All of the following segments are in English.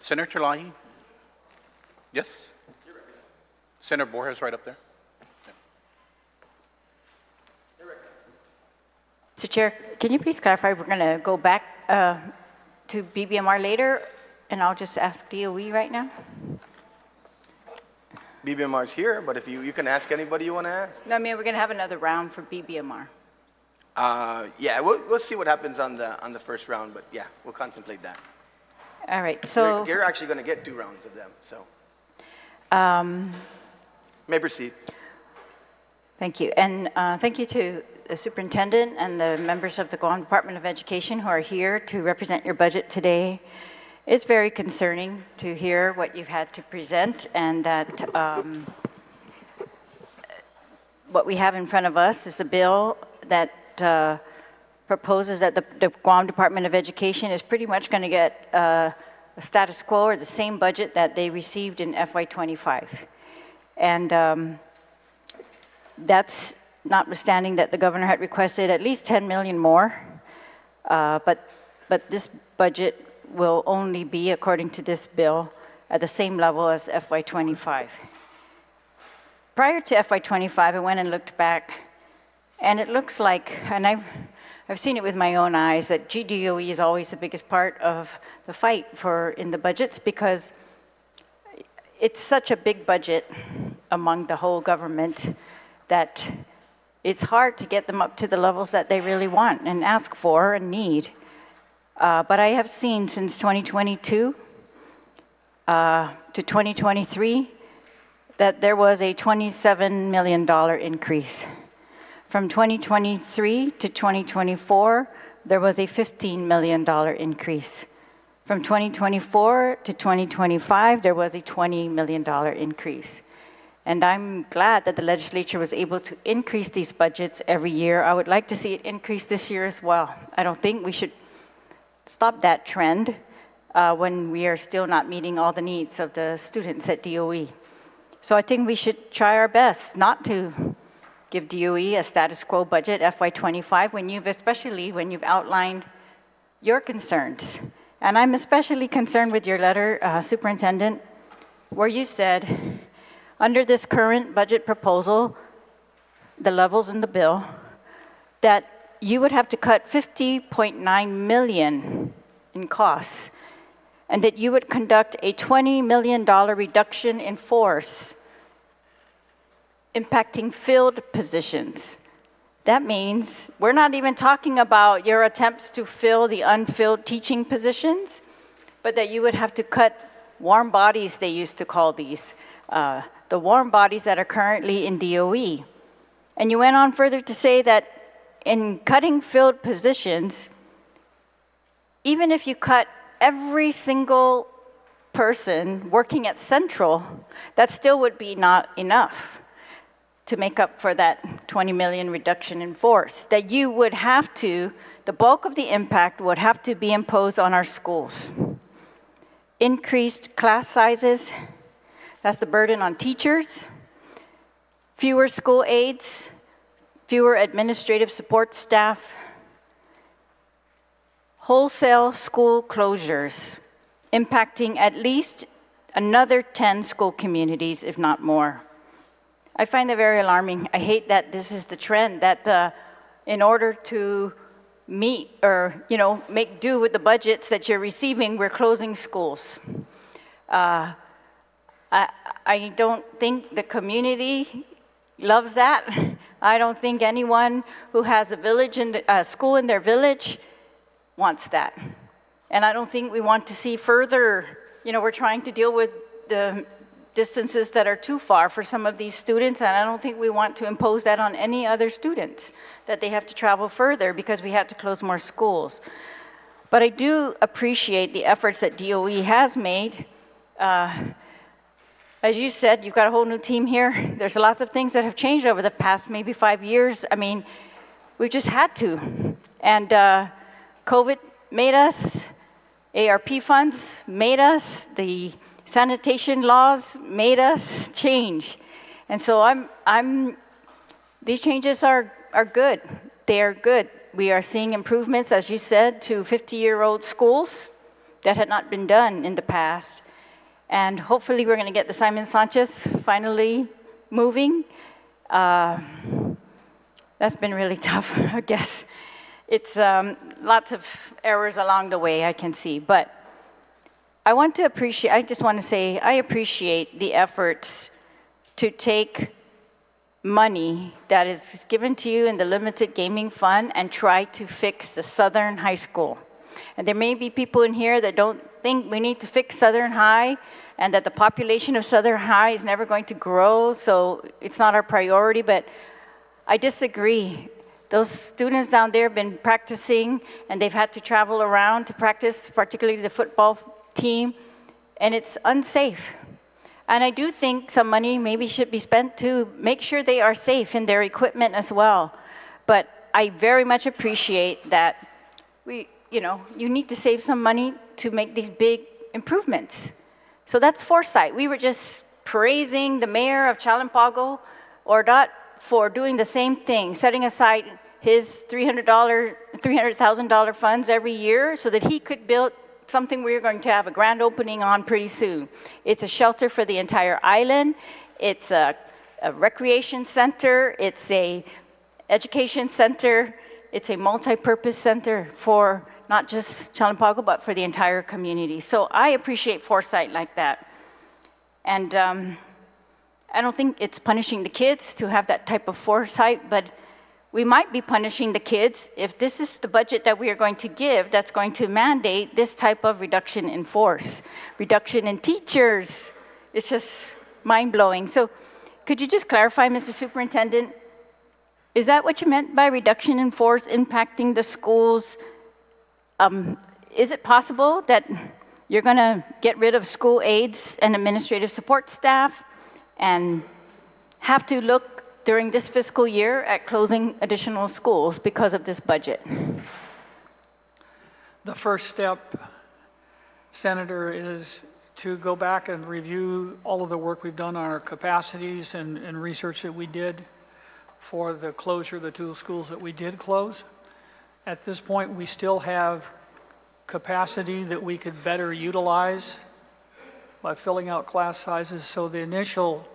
Senator Lahi? Yes? Senator Borges right up there. Mr. Chair, can you please clarify, we're going to go back to BBMR later, and I'll just ask DOE right now? BBMR's here, but if you can ask anybody you want to ask. No, I mean, we're going to have another round for BBMR. Yeah, we'll see what happens on the first round, but yeah, we'll contemplate that. All right, so... You're actually going to get 2 rounds of them, so. May proceed. Thank you, and thank you to the superintendent and the members of the Guam Department of Education who are here to represent your budget today. It's very concerning to hear what you've had to present, and that what we have in front of us is a bill that proposes that the Guam Department of Education is pretty much going to get a status quo or the same budget that they received in FY25. And that's notwithstanding that the governor had requested at least 10 million more, but this budget will only be, according to this bill, at the same level as FY25. Prior to FY25, I went and looked back, and it looks like, and I've seen it with my own eyes, that GDOE is always the biggest part of the fight in the budgets, because it's such a big budget among the whole government that it's hard to get them up to the levels that they really want and ask for and need. But I have seen since 2022 to 2023 that there was a $27 million increase. From 2023 to 2024, there was a $15 million increase. From 2024 to 2025, there was a $20 million increase. And I'm glad that the legislature was able to increase these budgets every year. I would like to see it increase this year as well. I don't think we should stop that trend when we are still not meeting all the needs of the students at DOE. So I think we should try our best not to give DOE a status quo budget FY25 especially when you've outlined your concerns. And I'm especially concerned with your letter, Superintendent, where you said, under this current budget proposal, the levels in the bill, that you would have to cut $50.9 million in costs, and that you would conduct a $20 million reduction in force, impacting filled positions. That means we're not even talking about your attempts to fill the unfilled teaching positions, but that you would have to cut warm bodies, they used to call these, the warm bodies that are currently in DOE. And you went on further to say that in cutting filled positions, even if you cut every single person working at Central, that still would be not enough to make up for that 20 million reduction in force. That you would have to, the bulk of the impact would have to be imposed on our schools. Increased class sizes, that's the burden on teachers, fewer school aides, fewer administrative support staff, wholesale school closures, impacting at least another 10 school communities, if not more. I find that very alarming. I hate that this is the trend, that in order to meet or make do with the budgets that you're receiving, we're closing schools. I don't think the community loves that. I don't think anyone who has a school in their village wants that. And I don't think we want to see further, we're trying to deal with the distances that are too far for some of these students, and I don't think we want to impose that on any other students, that they have to travel further because we have to close more schools. But I do appreciate the efforts that DOE has made. As you said, you've got a whole new team here. There's lots of things that have changed over the past maybe 5 years. I mean, we've just had to. And COVID made us, ARP funds made us, the sanitation laws made us change. And so these changes are good. They are good. we are seeing improvements, as you said, to 50-year-old schools that had not been done in the past. And hopefully we're going to get the Simon Sanchez finally moving. That's been really tough, I guess. It's lots of errors along the way, I can see. But I just want to say, I appreciate the efforts to take money that is given to you in the limited gaming fund and try to fix the Southern High School. And there may be people in here that don't think we need to fix Southern High and that the population of Southern High is never going to grow, so it's not our priority, but I disagree. Those students down there have been practicing and they've had to travel around to practice, particularly the football team, and it's unsafe. And I do think some money maybe should be spent to make sure they are safe in their equipment as well. But I very much appreciate that you need to save some money to make these big improvements. So that's foresight. We were just praising the mayor of Chalampago, ORDOT, for doing the same thing, setting aside his $300,000 funds every year so that he could build something we're going to have a grand opening on pretty soon. It's a shelter for the entire island. It's a recreation center. It's a education center. It's a multi-purpose center for not just Chalampago, but for the entire community. So I appreciate foresight like that. And I don't think it's punishing the kids to have that type of foresight, but we might be punishing the kids if this is the budget that we are going to give that's going to mandate this type of reduction in force, reduction in teachers. It's just mind-blowing. So could you just clarify, Mr. Superintendent, is that what you meant by reduction in force impacting the schools? Is it possible that you're going to get rid of school aides and administrative support staff and have to look during this fiscal year at closing additional schools because of this budget? The first step, Senator, is to go back and review all of the work we've done on our capacities and research that we did for the closure of the 2 schools that we did close. At this point, we still have capacity that we could better utilize by filling out class sizes. So the initial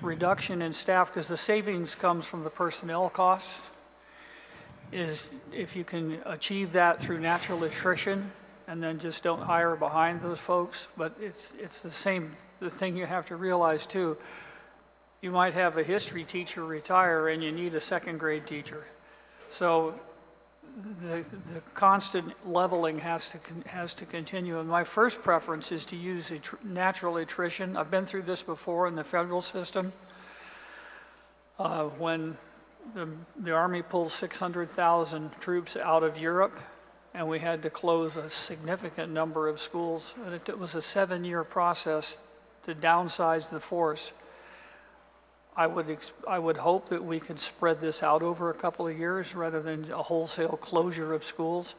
reduction in staff, because the savings comes from the personnel costs, is if you can achieve that through natural attrition and then just don't hire behind those folks. But it's the thing you have to realize too. You might have a history teacher retire and you need a 2nd grade teacher. So the constant leveling has to continue. And my first preference is to use natural attrition. I've been through this before in the federal system. When the Army pulled 600,000 troops out of Europe, and we had to close a significant number of schools. And it was a 7-year process to downsize the force. I would hope that we could spread this out over a couple of years rather than a wholesale closure of schools.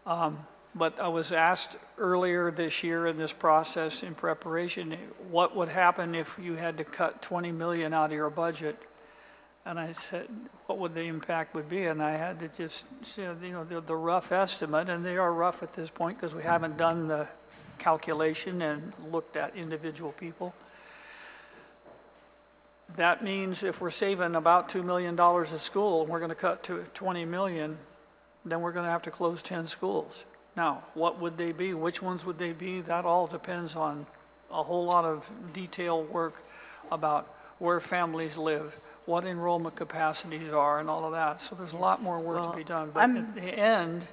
But I was asked earlier this year in this process in preparation, what would happen if you had to cut $20 million out of your budget? And I said, what would the impact would be? And I had to just say, the rough estimate, and they are rough at this point because we haven't done the calculation and looked at individual people. That means if we're saving about $2 million a school and we're going to cut to $20 million, then we're going to have to close 10 schools. Now, what would they be? Which ones would they be? That all depends on a whole lot of detailed work about where families live, what enrollment capacities are, and all of that. So there's a lot more work to be done. But at the end,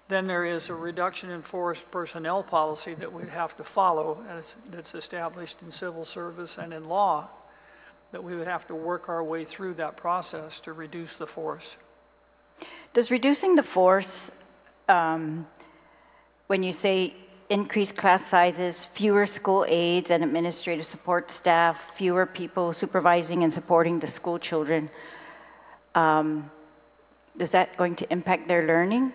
then there is a reduction in force personnel policy that we'd have to follow that's established in civil service and in law, that we would have to work our way through that process to reduce the force. Does reducing the force, when you say increased class sizes, fewer school aides and administrative support staff, fewer people supervising and supporting the school children, is that going to impact their learning?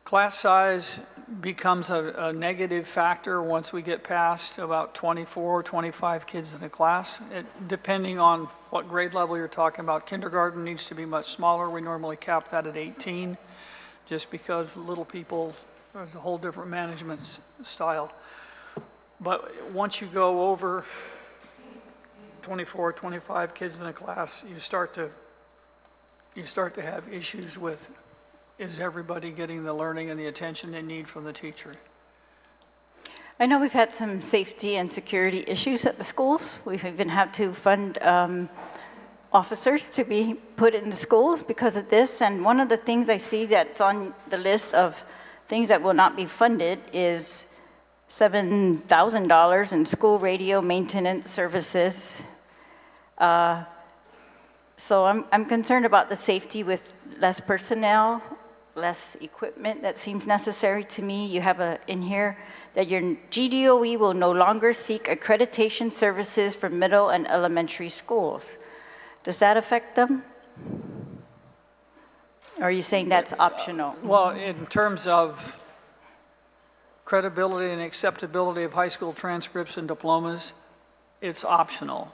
Class size becomes a negative factor once we get past about 24, 25 kids in a class, depending on what grade level you're talking about. Kindergarten needs to be much smaller. We normally cap that at 18, just because little people, there's a whole different management style. But once you go over 24, 25 kids in a class, you start to have issues with, is everybody getting the learning and the attention they need from the teacher? I know we've had some safety and security issues at the schools. We've even had to fund officers to be put in the schools because of this. And one of the things I see that's on the list of things that will not be funded is $7,000 in school radio maintenance services. So I'm concerned about the safety with less personnel, less equipment that seems necessary to me. You have in here that your GDOE will no longer seek accreditation services for middle and elementary schools. Does that affect them? Or are you saying that's optional? Well, in terms of credibility and acceptability of high school transcripts and diplomas, it's optional.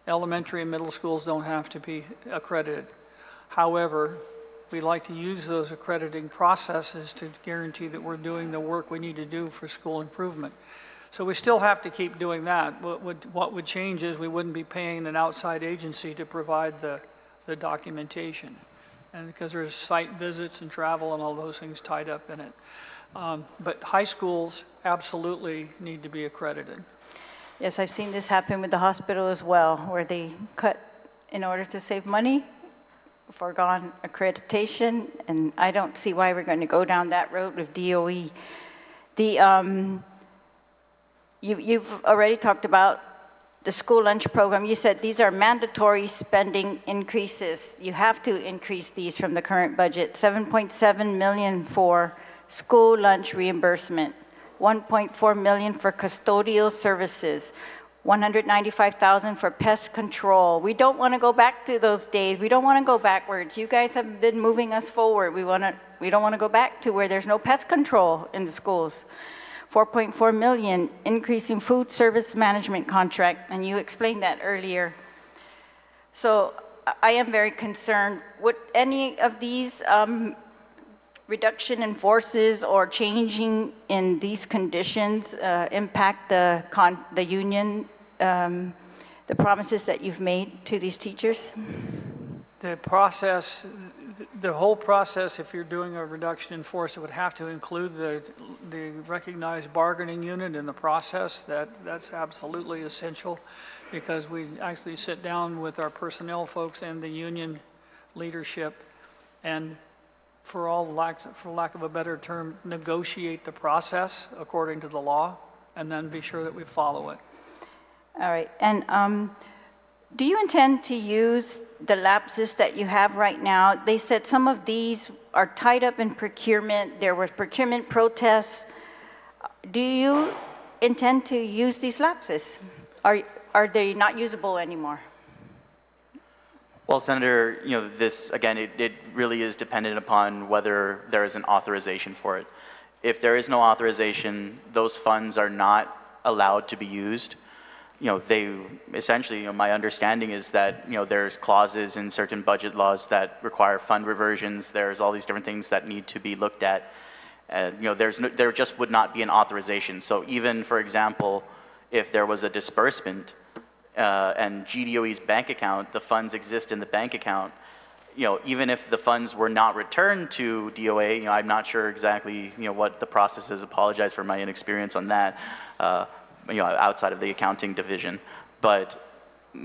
Elementary and middle schools don't have to be accredited. However, we like to use those accrediting processes to guarantee that we're doing the work we need to do for school improvement. So we still have to keep doing that. What would change is we wouldn't be paying an outside agency to provide the documentation. And because there's site visits and travel and all those things tied up in it. But high schools absolutely need to be accredited. Yes, I've seen this happen with the hospital as well, where they cut, in order to save money, foregone accreditation, and I don't see why we're going to go down that road with DOE. You've already talked about the school lunch program. You said these are mandatory spending increases. You have to increase these from the current budget. 7.7 million for school lunch reimbursement, 1.4 million for custodial services, 195,000 for pest control. We don't want to go back to those days. We don't want to go backwards. You guys have been moving us forward. We don't want to go back to where there's no pest control in the schools. 4.4 million increasing food service management contract, and you explained that earlier. So I am very concerned. Would any of these reduction in forces or changing in these conditions impact the union, the promises that you've made to these teachers? The process, the whole process, if you're doing a reduction in force, it would have to include the recognized bargaining unit in the process. That's absolutely essential, because we actually sit down with our personnel folks and the union leadership and, for lack of a better term, negotiate the process according to the law, and then be sure that we follow it. All right, and do you intend to use the lapses that you have right now? They said some of these are tied up in procurement. There were procurement protests. Do you intend to use these lapses? Are they not usable anymore? Well, Senator, this, again, it really is dependent upon whether there is an authorization for it. If there is no authorization, those funds are not allowed to be used. They essentially, my understanding is that, there's clauses in certain budget laws that require fund reversions. There's all these different things that need to be looked at. There just would not be an authorization. So even, for example, if there was a disbursement and GDOE's bank account, the funds exist in the bank account, even if the funds were not returned to DOA, I'm not sure exactly, what the process is. Apologize for my inexperience on that. Outside of the accounting division. But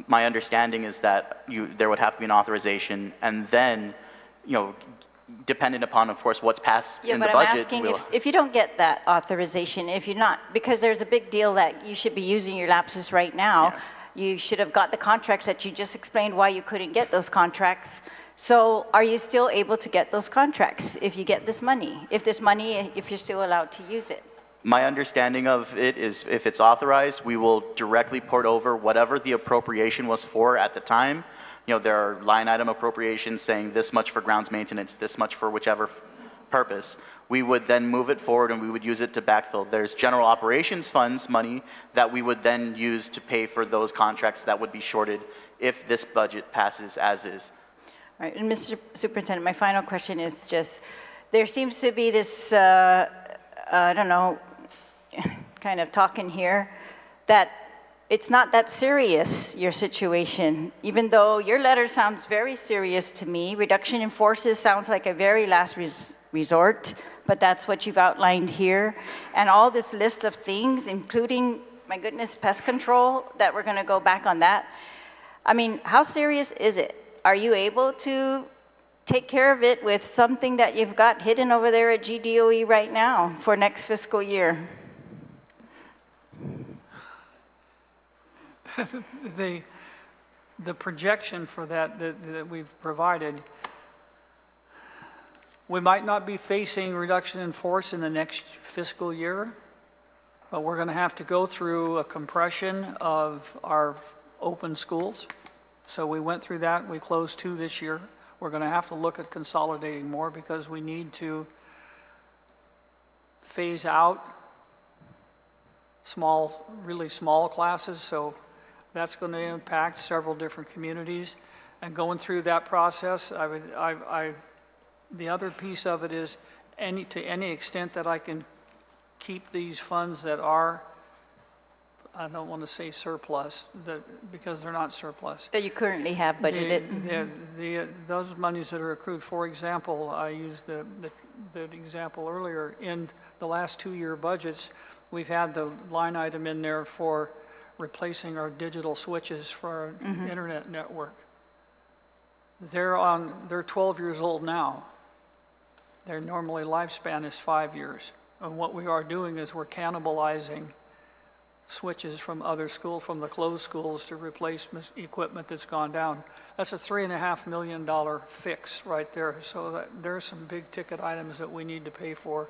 my understanding is that there would have to be an authorization, and then, dependent upon, of course, what's passed in the budget. Yeah, but I'm asking if you don't get that authorization, if you're not, because there's a big deal that you should be using your lapses right now. Yes. You should have got the contracts that you just explained why you couldn't get those contracts. So are you still able to get those contracts if you get this money? If you're still allowed to use it? My understanding of it is, if it's authorized, we will directly port over whatever the appropriation was for at the time. There are line item appropriations saying this much for grounds maintenance, this much for whichever purpose. We would then move it forward and we would use it to backfill. There's general operations funds money that we would then use to pay for those contracts that would be shorted if this budget passes as is. All right, and Mr. Superintendent, my final question is just, there seems to be this, I don't know, kind of talking here, that it's not that serious, your situation, even though your letter sounds very serious to me. Reduction in forces sounds like a very last resort, but that's what you've outlined here. And all this list of things, including, my goodness, pest control, that we're going to go back on that. I mean, how serious is it? Are you able to take care of it with something that you've got hidden over there at GDOE right now for next fiscal year? The projection for that we've provided, we might not be facing reduction in force in the next fiscal year, but we're going to have to go through a compression of our open schools. So we went through that, we closed 2 this year. We're going to have to look at consolidating more because we need to phase out really small classes. So that's going to impact several different communities. And going through that process, the other piece of it is to any extent that I can keep these funds that are, I don't want to say surplus, because they're not surplus. That you currently have budgeted? Those monies that are accrued, for example, I used the example earlier, in the last 2-year budgets, we've had the line item in there for replacing our digital switches for our internet network. They're 12 years old now. Their normally lifespan is 5 years. And what we are doing is we're cannibalizing switches from other schools, from the closed schools, to replace equipment that's gone down. That's a $3.5 million fix right there. So there's some big ticket items that we need to pay for.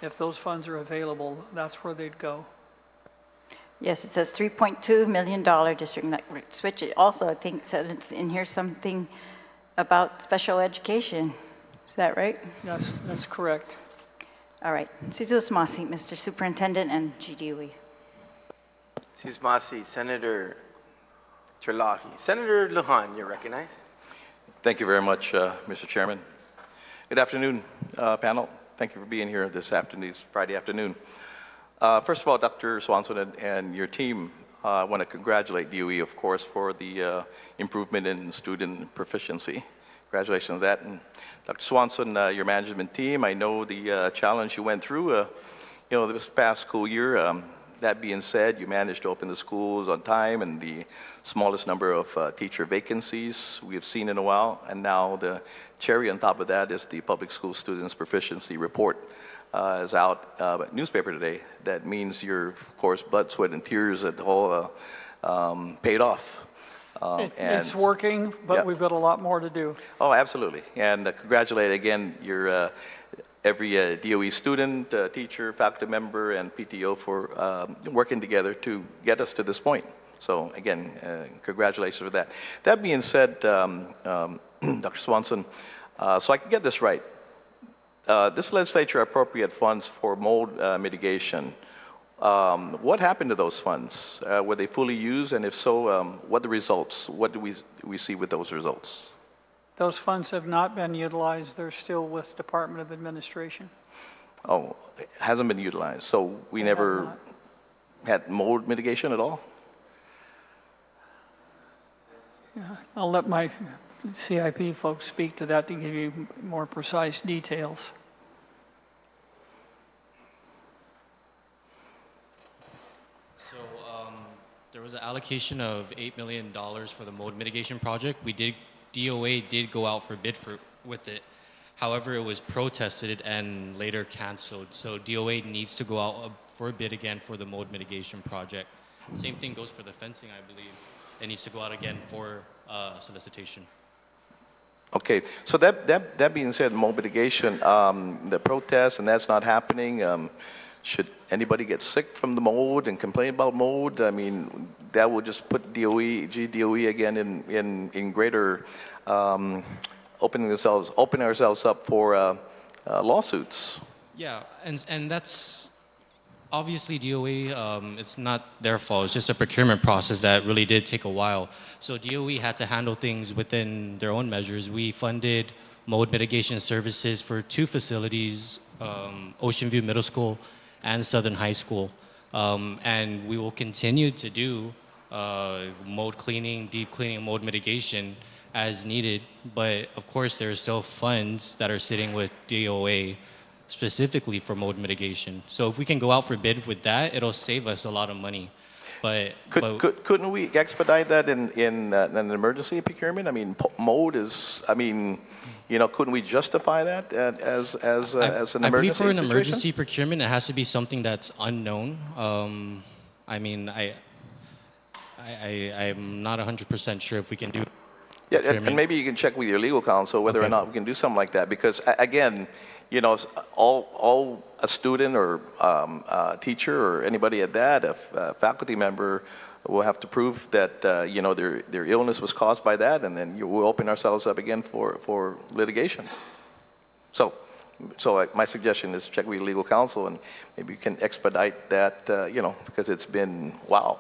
If those funds are available, that's where they'd go. Yes, it says $3.2 million district network switch. It also, I think, said it's in here something about special education. Is that right? Yes, that's correct. All right. Sizos Masi, Mr. Superintendent and GDOE. Masi, Senator Terlahi. Senator Guåhan, you're recognized. Thank you very much, Mr. Chairman. Good afternoon, panel. Thank you for being here this afternoon, this Friday afternoon. First of all, Dr. Swanson and your team, I want to congratulate DOE, of course, for the improvement in student proficiency. Congratulations on that. And Dr. Swanson, your management team, I know the challenge you went through, this past school year. That being said, you managed to open the schools on time and the smallest number of teacher vacancies we have seen in a while. And now the cherry on top of that is the public school students proficiency report is out newspaper today. That means your, of course, blood, sweat, and tears that all paid off. It's working, but yeah. We've got a lot more to do. Oh, absolutely. And congratulate again your every DOE student, teacher, faculty member, and PTO for working together to get us to this point. So again, congratulations for that. That being said, Dr. Swanson, so I can get this right. This legislature appropriate funds for mold mitigation. What happened to those funds? Were they fully used? And if so, what are the results? What do we see with those results? Those funds have not been utilized. They're still with Department of Administration. Oh, it hasn't been utilized. So we never had mold mitigation at all? Yeah, I'll let my CIP folks speak to that to give you more precise details. So there was an allocation of $8 million for the mold mitigation project. DOA did go out for bid with it. However, it was protested and later canceled. So DOA needs to go out for a bid again for the mold mitigation project. Same thing goes for the fencing, I believe. It needs to go out again for solicitation. Okay, so that being said, mold mitigation, the protests, and that's not happening. Should anybody get sick from the mold and complain about mold? I mean, that will just put GDOE again in greater opening ourselves up for lawsuits. Yeah, and that's obviously DOE. It's not their fault. It's just a procurement process that really did take a while. So DOE had to handle things within their own measures. We funded mode mitigation services for 2 facilities, Ocean View Middle School and Southern High School, and we will continue to do mode cleaning, deep cleaning, mode mitigation as needed. But of course, there are still funds that are sitting with DOA specifically for mode mitigation. So if we can go out for bid with that, it'll save us a lot of money. But Couldn't we expedite that in an emergency procurement? I mean, mode is, I mean, you know, couldn't we justify that as an emergency I believe for an situation? emergency procurement, it has to be something that's unknown. I mean, I'm not 100% sure if we can do. Yeah, and maybe you can check with your legal counsel whether or Okay. not we can do something like that. Because again, you know, all a student or teacher or anybody at that, a faculty member, will have to prove that you know their illness was caused by that, and then we'll open ourselves up again for litigation. So my suggestion is check with your legal counsel, and maybe you can expedite that. You know, because it's been wow.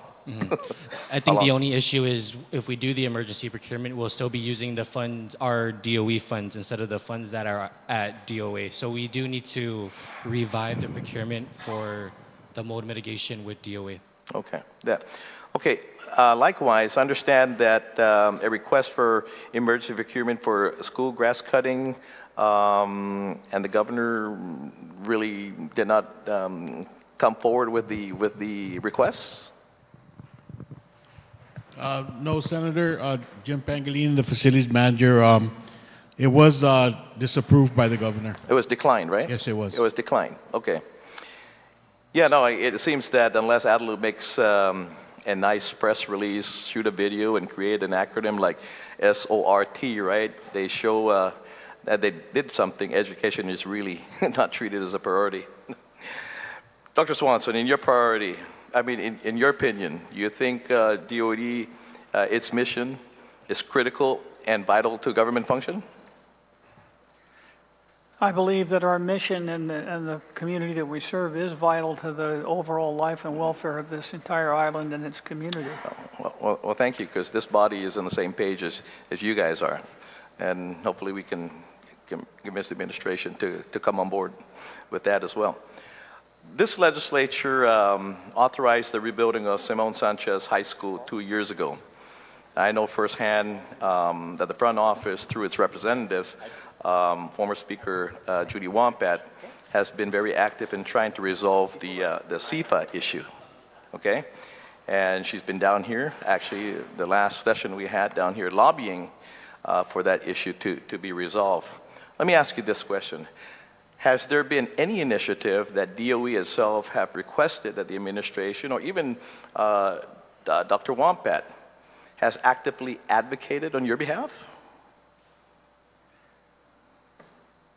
I think the only issue is if we do the emergency procurement, we'll still be using the funds, our DOE funds, instead of the funds that are at DOA. So we do need to revive the procurement for the mode mitigation with DOA. Okay. Yeah. Okay. Likewise, understand that a request for emergency procurement for school grass cutting, and the governor really did not come forward with the requests. No, Senator. Jim Pangolin, the facilities manager. It was disapproved by the governor. It was declined, right? Yes, it was. It was declined. Okay. Yeah, no, it seems that unless ADLU makes a nice press release, shoot a video, and create an acronym like SORT, right? They show that they did something. Education is really not treated as a priority. Dr. Swanson, in your priority, I mean, in your opinion, you think DOD, its mission is critical and vital to government function? I believe that our mission and the community that we serve is vital to the overall life and welfare of this entire island and its community. Well, thank you, because this body is on the same page as you guys are. And hopefully we can convince the administration to come on board with that as well. This legislature authorized the rebuilding of Simon Sanchez High School 2 years ago. I know firsthand that the front office, through its representative, former Speaker Judy Wampat, has been very active in trying to resolve the CFA issue, okay? And she's been down here, actually, the last session we had down here lobbying for that issue to be resolved. Let me ask you this question. Has there been any initiative that DOE itself have requested that the administration or even Dr. Wampat has actively advocated on your behalf?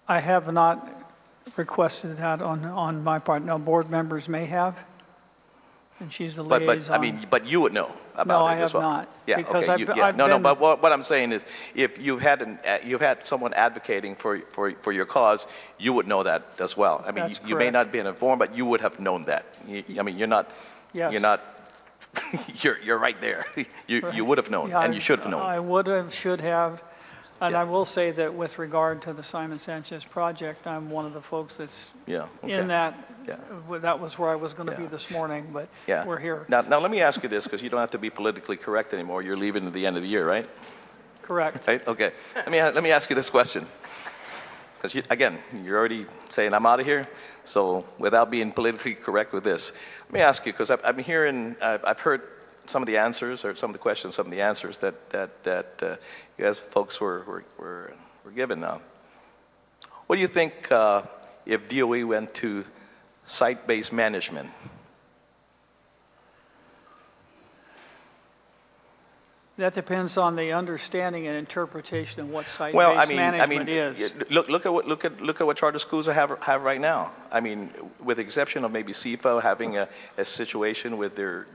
I have not requested that on my part. Now, board members may have, and she's the liaison. But you would know about No, it I as have well. not, Yeah, because okay. I've been- But what I'm saying is, if you've had someone advocating for your cause, you would know that as well. I mean, That's you may correct. not be informed, but you would have known that. I mean, you're not. Yes. You're not. You're right there. You would have known, Yeah, and you should have known. I would have, should have, and Yeah. I will say that with regard to the Simon Sanchez project, I'm one of the folks that's Yeah. Okay. in that. Yeah. That was where I was going to be Yeah. this morning, but Yeah. we're here. Now let me ask you this, because you don't have to be politically correct anymore. You're leaving at the end of the year, right? Correct. Right? Okay. Let me ask you this question. Because again, you're already saying I'm out of here. So without being politically correct with this, let me ask you, because I'm hearing, I've heard some of the answers, or some of the questions, some of the answers that you guys folks were given. Now, what do you think if DOE went to site-based management? That depends on the understanding and interpretation of what Well, site-based management is. look at what charter schools have right now. I mean, with the exception of maybe CFA having a situation with their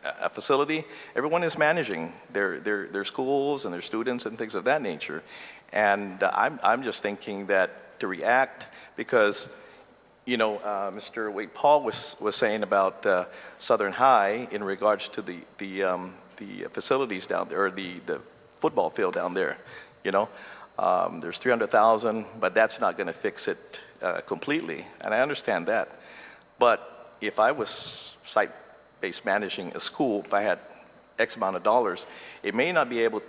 a facility, everyone is managing their schools and their students and things of that nature. And I'm just thinking that to react because, you know, Mr. Wade Paul was saying about Southern High in regards to the facilities down there, or the football field down there, you know. There's 300,000, but that's not going to fix it completely, and I understand that. But if I was site-based managing a school, if I had X amount of dollars, it may not be able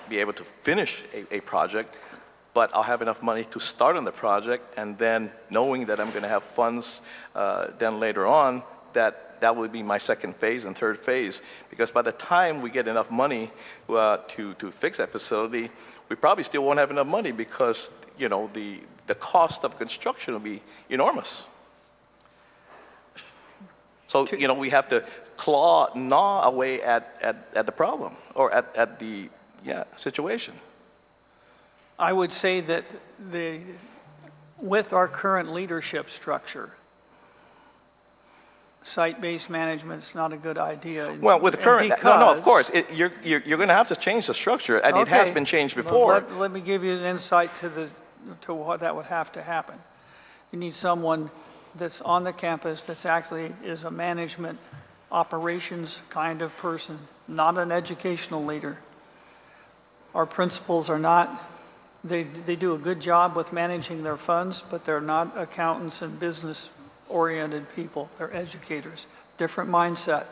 to finish a project, but I'll have enough money to start on the project, and then knowing that I'm going to have funds then later on, that would be my second phase and third phase. Because by the time we get enough money to fix that facility, we probably still won't have enough money because, you know, the cost of construction will be enormous. So, you know, we have to gnaw away at the problem, or at the situation. I would say that with our current leadership structure, site-based management's not a good idea. Well, with the current, no, of course, you're going to have to change the structure, and it has Okay. been changed Well, before. let me give you an insight to what that would have to happen. You need someone that's on the campus that's actually is a management operations kind of person, not an educational leader. Our principals are not, they do a good job with managing their funds, but they're not accountants and business-oriented people. They're educators, different mindset.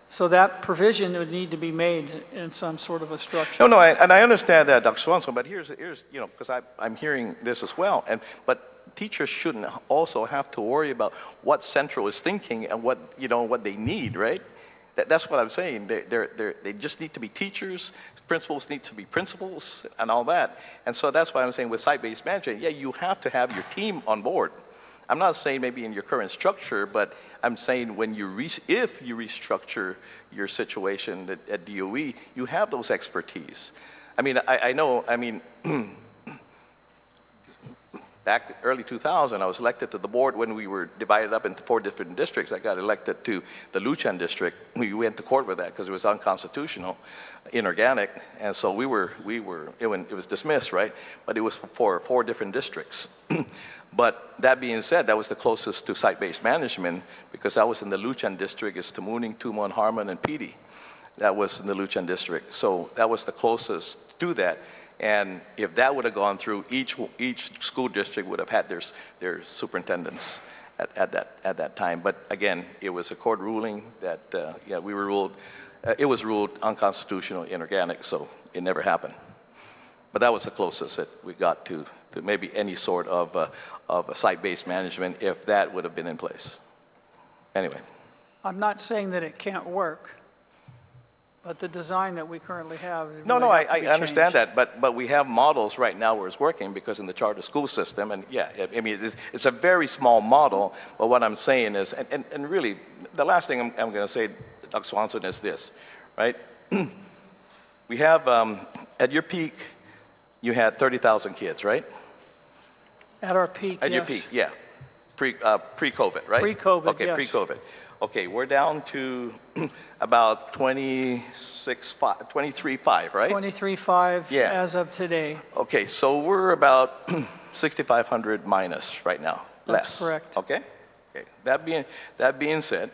So that provision would need to be made in some sort of a structure. No, and I understand that, Dr. Swanson, but here's you know, because I'm hearing this as well, but teachers shouldn't also have to worry about what Central is thinking and what, you know, what they need, right? That's what I'm saying. They just need to be teachers. Principals need to be principals and all that. And so that's why I'm saying with site-based management, yeah, you have to have your team on board. I'm not saying maybe in your current structure, but I'm saying when if you restructure your situation at DOE, you have those expertise. I mean, I know, I mean, back early 2000, I was elected to the board when we were divided up into 4 different districts. I got elected to the Luchan district. We went to court with that because it was unconstitutional, inorganic, and so it was dismissed, right? But it was for 4 different districts. But that being said, that was the closest to site-based management because I was in the Luchan district. It's Tamuning, Tumon, Harmon, and PD. That was in the Luchan district. So that was the closest to that. And if that would have gone through, each school district would have had their superintendents at that time. But again, it was a court ruling that we were ruled. It was ruled unconstitutional, inorganic, so it never happened. But that was the closest that we got to maybe any sort of a site-based management if that would have been in place. Anyway. I'm not saying that it can't work, but the design that we currently have. No, really has to I be understand changed. that, but we have models right now where it's working because in the charter school system, and yeah, I mean, it's a very small model, but what I'm saying is, and really, the last thing I'm going to say, Dr. Swanson, is this, right? We have, at your peak, you had 30,000 kids, right? At our peak, At yes. your peak, yeah. Pre-COVID, right? Pre-COVID, Okay, yes. pre-COVID. Okay, we're down to about 23.5, right? 23.5 Yeah. as of today. Okay, so we're about 6,500 minus right now, less. That's correct. Okay? Okay. That being said,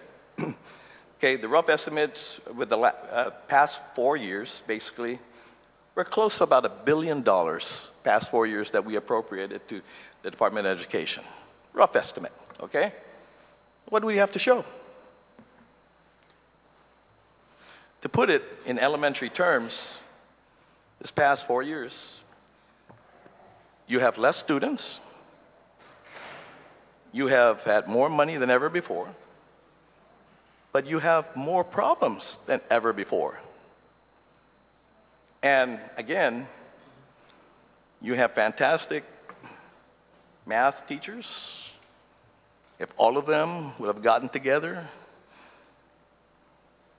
okay, the rough estimates with the past 4 years, basically, we're close to about $1 billion past 4 years that we appropriated to the Department of Education. Rough estimate, okay? What do we have to show? To put it in elementary terms, this past 4 years, you have less students, you have had more money than ever before, but you have more problems than ever before. And again, you have fantastic math teachers. If all of them would have gotten together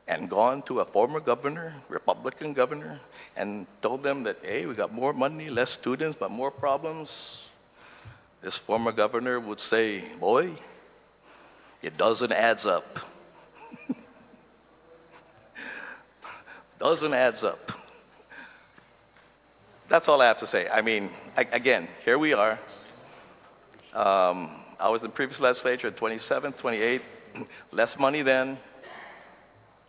and gone to a former governor, Republican governor, and told them that, hey, we got more money, less students, but more problems, this former governor would say, boy, it doesn't add up. Doesn't add up. That's all I have to say. I mean, again, here we are. I was in the previous legislature at 27, 28, less money then.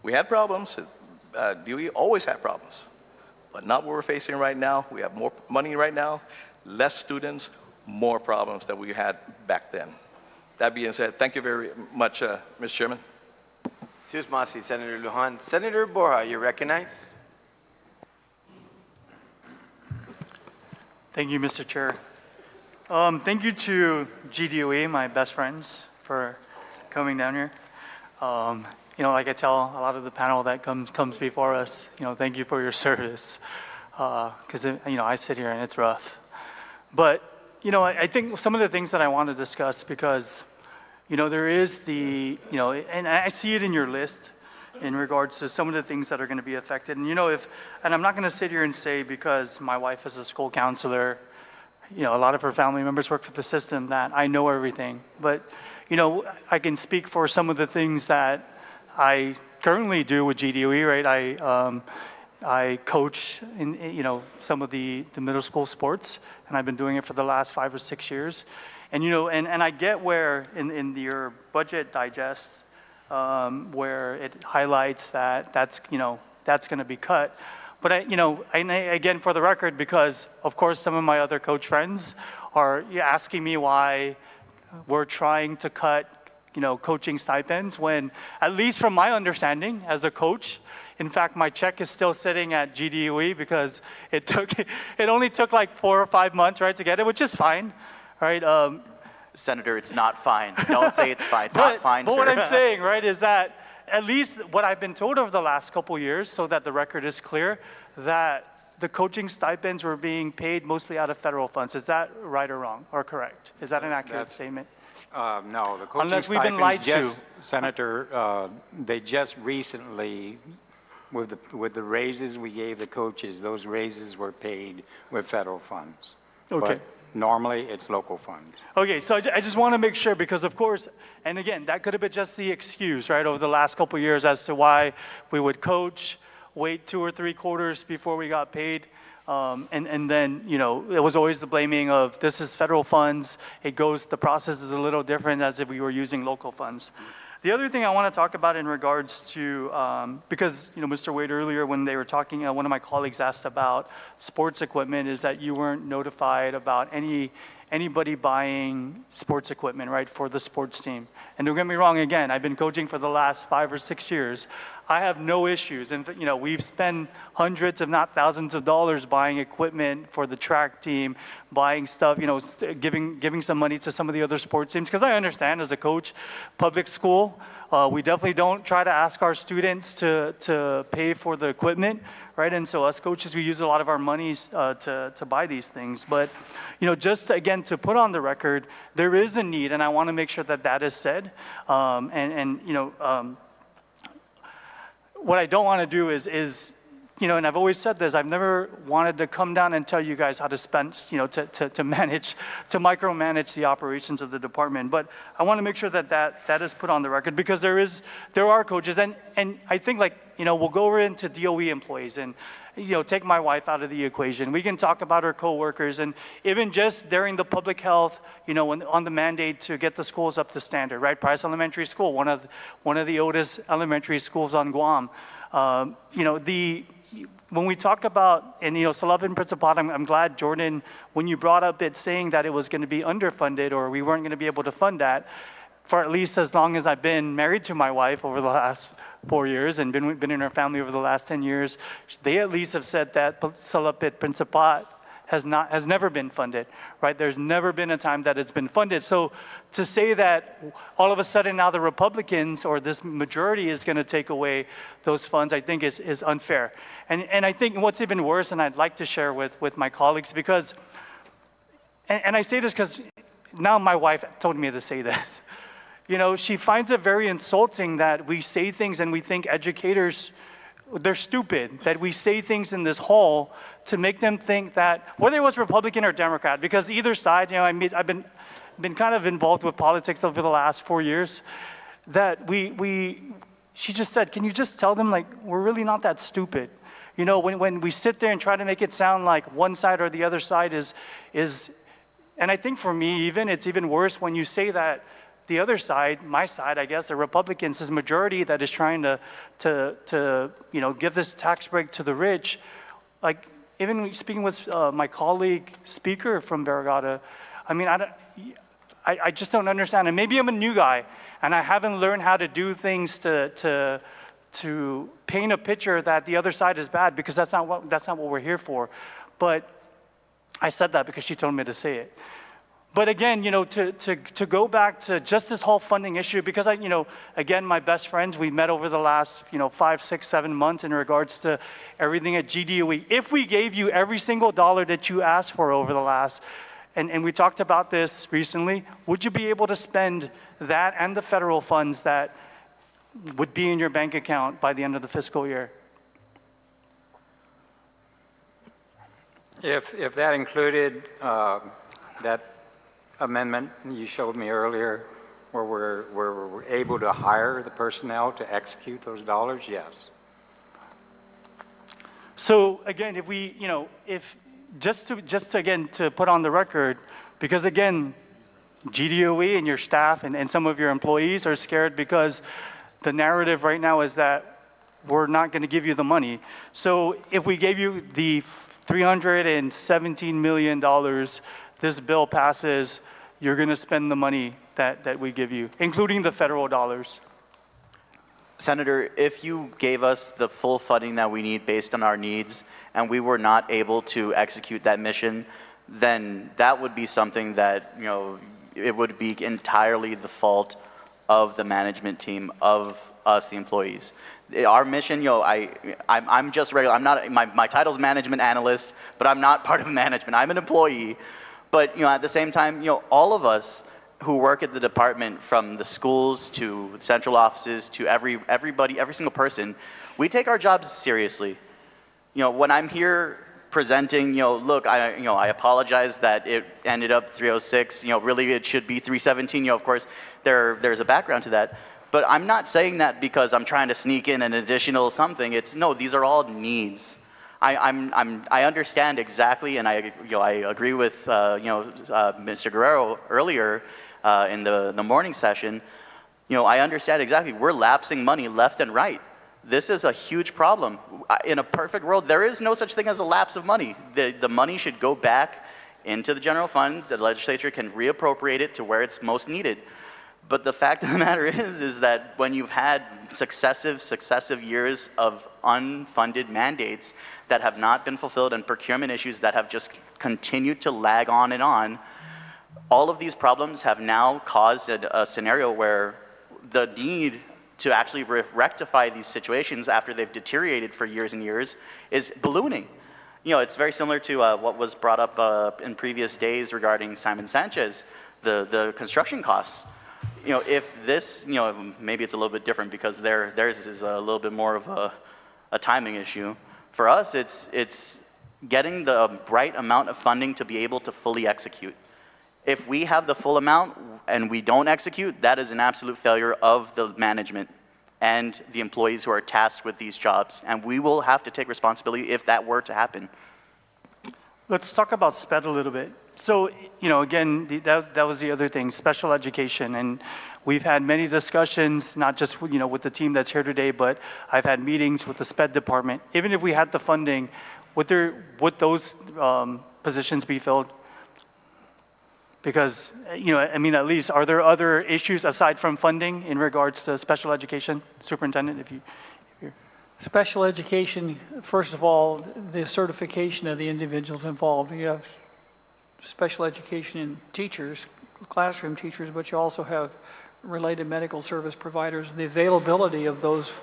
We had problems. DOE always had problems, but not what we're facing right now. We have more money right now, less students, more problems than we had back then. That being said, thank you very much, Mr. Chairman. Sus Masi, Senator Guåhan. Senator Borja, you're recognized. Thank you, Mr. Chair. Thank you to GDOE, my best friends, for coming down here. Like I tell a lot of the panel that comes before us, thank you for your service. Because, I sit here and it's rough. But, I think some of the things that I want to discuss, because, there is and I see it in your list in regards to some of the things that are going to be affected. And, and I'm not going to sit here and say, because my wife is a school counselor, a lot of her family members work for the system, that I know everything. But, I can speak for some of the things that I currently do with GDOE, right? I coach in, some of the middle school sports, and I've been doing it for the last 5 or 6 years. And, and I get where in your budget digest, where it highlights that's going to be cut. But again, for the record, because of course some of my other coach friends are asking me why we're trying to cut, coaching stipends, when at least from my understanding as a coach, in fact, my check is still sitting at GDOE because it only took like 4 or 5 months, right, to get it, which is fine, right? Senator, it's not fine. Don't say it's fine. It's not fine, but sir. what I'm saying, right, is that at least what I've been told over the last couple years, so that the record is clear, that the coaching stipends were being paid mostly out of federal funds. Is that right or wrong or correct? Is that an accurate statement? No, the coaching Unless we've been lied stipends to. Senator, they just recently, with the raises we gave the coaches, those raises were paid with federal funds. Okay. But normally, it's local funds. Okay, so I just want to make sure, because of course, and again, that could have been just the excuse, right, over the last couple of years as to why we would coach, wait 2 or 3 quarters before we got paid. And then, it was always the blaming of this is federal funds. The process is a little different as if we were using local funds. The other thing I want to talk about in regards to, because, Mr. Wade, earlier when they were talking, one of my colleagues asked about sports equipment, is that you weren't notified about anybody buying sports equipment, right, for the sports team. And don't get me wrong, again, I've been coaching for the last 5 or 6 years. I have no issues. And, we've spent hundreds, if not thousands of dollars buying equipment for the track team, buying stuff, giving some money to some of the other sports teams. Because I understand, as a coach, public school, we definitely don't try to ask our students to pay for the equipment, right? And so us coaches, we use a lot of our monies to buy these things. But, just again, to put on the record, there is a need, and I want to make sure that that is said. What I don't want to do is, and I've always said this, I've never wanted to come down and tell you guys how to spend, to manage, to micromanage the operations of the department. But I want to make sure that is put on the record, because there are coaches, and I think, we'll go over into DOE employees and, take my wife out of the equation. We can talk about her coworkers, and even just during the public health, on the mandate to get the schools up to standard, right? Price Elementary School, one of the oldest elementary schools on Guam. When we talk about, and Salapin Principat, I'm glad, Jordan, when you brought up it saying that it was going to be underfunded, or we weren't going to be able to fund that, for at least as long as I've been married to my wife over the last 4 years and been in her family over the last 10 years, they at least have said that Salapit Principat has never been funded, right? There's never been a time that it's been funded. So to say that all of a sudden now the Republicans or this majority is going to take away those funds, I think is unfair. And I think what's even worse, and I'd like to share with my colleagues, because, and I say this because now my wife told me to say this. She finds it very insulting that we say things and we think educators, they're stupid, that we say things in this hall to make them think that, whether it was Republican or Democrat, because either side, I've been kind of involved with politics over the last 4 years, that she just said, can you just tell them, we're really not that stupid? When we sit there and try to make it sound like one side or the other side is And I think for me, it's even worse when you say that the other side, my side, I guess, the Republicans, is majority that is trying to give this tax break to the rich. Like, even speaking with my colleague speaker from Barragata, I mean, I just don't understand. And maybe I'm a new guy, and I haven't learned how to do things to paint a picture that the other side is bad, because that's not what we're here for. But I said that because she told me to say it. But again, to go back to just this whole funding issue, because again, my best friends, we met over the last, 5, 6, 7 months in regards to everything at GDOE. If we gave you every single dollar that you asked for over the last, and we talked about this recently, would you be able to spend that and the federal funds that would be in your bank account by the end of the fiscal year? If that included that amendment you showed me earlier, where we're able to hire the personnel to execute those dollars, yes. So again, if we, if just to again to put on the record, because again, GDOE and your staff and some of your employees are scared because the narrative right now is that we're not going to give you the money. So if we gave you the $317 million, this bill passes, you're going to spend the money that we give you, including the federal dollars. Senator, if you gave us the full funding that we need based on our needs, and we were not able to execute that mission, then that would be something that, it would be entirely the fault of the management team, of us, the employees. Our mission, I'm just regular. I'm not, my title's management analyst, but I'm not part of management. I'm an employee. But, at the same time, all of us who work at the department, from the schools to central offices to everybody, every single person, we take our jobs seriously. When I'm here presenting, look, I apologize that it ended up 306. Really it should be 317. Of course, there's a background to that. But I'm not saying that because I'm trying to sneak in an additional something. No, these are all needs. I understand exactly, and I agree with Mr. Guerrero earlier in the morning session. I understand exactly. We're lapsing money left and right. This is a huge problem. In a perfect world, there is no such thing as a lapse of money. The money should go back into the general fund. The legislature can reappropriate it to where it's most needed. But the fact of the matter is that when you've had successive years of unfunded mandates that have not been fulfilled, and procurement issues that have just continued to lag on and on, all of these problems have now caused a scenario where the need to actually rectify these situations after they've deteriorated for years and years is ballooning. It's very similar to what was brought up in previous days regarding Simon Sanchez, the construction costs. If this, maybe it's a little bit different because theirs is a little bit more of a timing issue. For us, it's getting the right amount of funding to be able to fully execute. If we have the full amount and we don't execute, that is an absolute failure of the management and the employees who are tasked with these jobs. And we will have to take responsibility if that were to happen. Let's talk about SPED a little bit. So, again, that was the other thing, special education. And we've had many discussions, not just, with the team that's here today, but I've had meetings with the SPED department. Even if we had the funding, would those positions be filled? Because, at least, are there other issues aside from funding in regards to special education? Superintendent, if you're... Special education, first of all, the certification of the individuals involved. You have special education teachers, classroom teachers, but you also have related medical service providers. The availability of those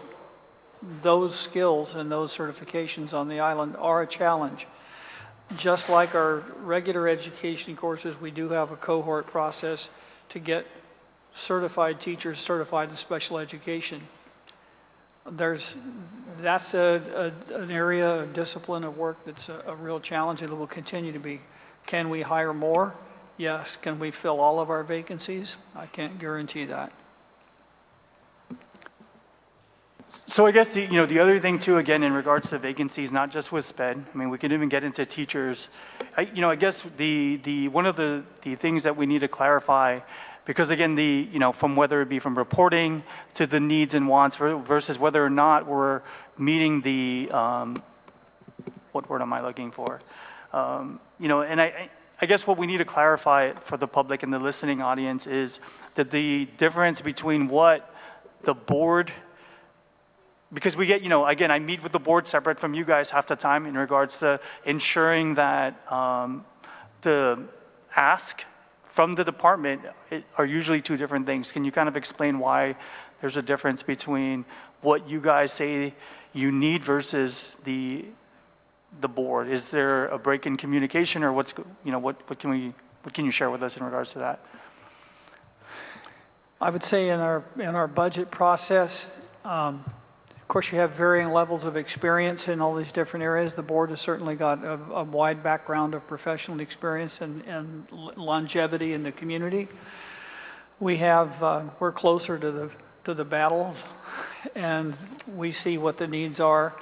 skills and those certifications on the island are a challenge. Just like our regular education courses, we do have a cohort process to get certified teachers certified in special education. That's an area of discipline of work that's a real challenge, and it will continue to be. Can we hire more? Yes. Can we fill all of our vacancies? I can't guarantee that. So I guess the other thing too, again, in regards to vacancies, not just with SPED, we can even get into teachers, I guess one of the things that we need to clarify, because again, from whether it be from reporting to the needs and wants versus whether or not we're meeting the, what word am I looking for? And I guess what we need to clarify for the public and the listening audience is that the difference between what the board, because we get, again, I meet with the board separate from you guys half the time in regards to ensuring that the ask from the department are usually two different things. Can you kind of explain why there's a difference between what you guys say you need versus the board? Is there a break in communication, or what can you share with us in regards to that? I would say in our budget process, of course, you have varying levels of experience in all these different areas. The board has certainly got a wide background of professional experience and longevity in the community. We're closer to the battles, and we see what the needs are,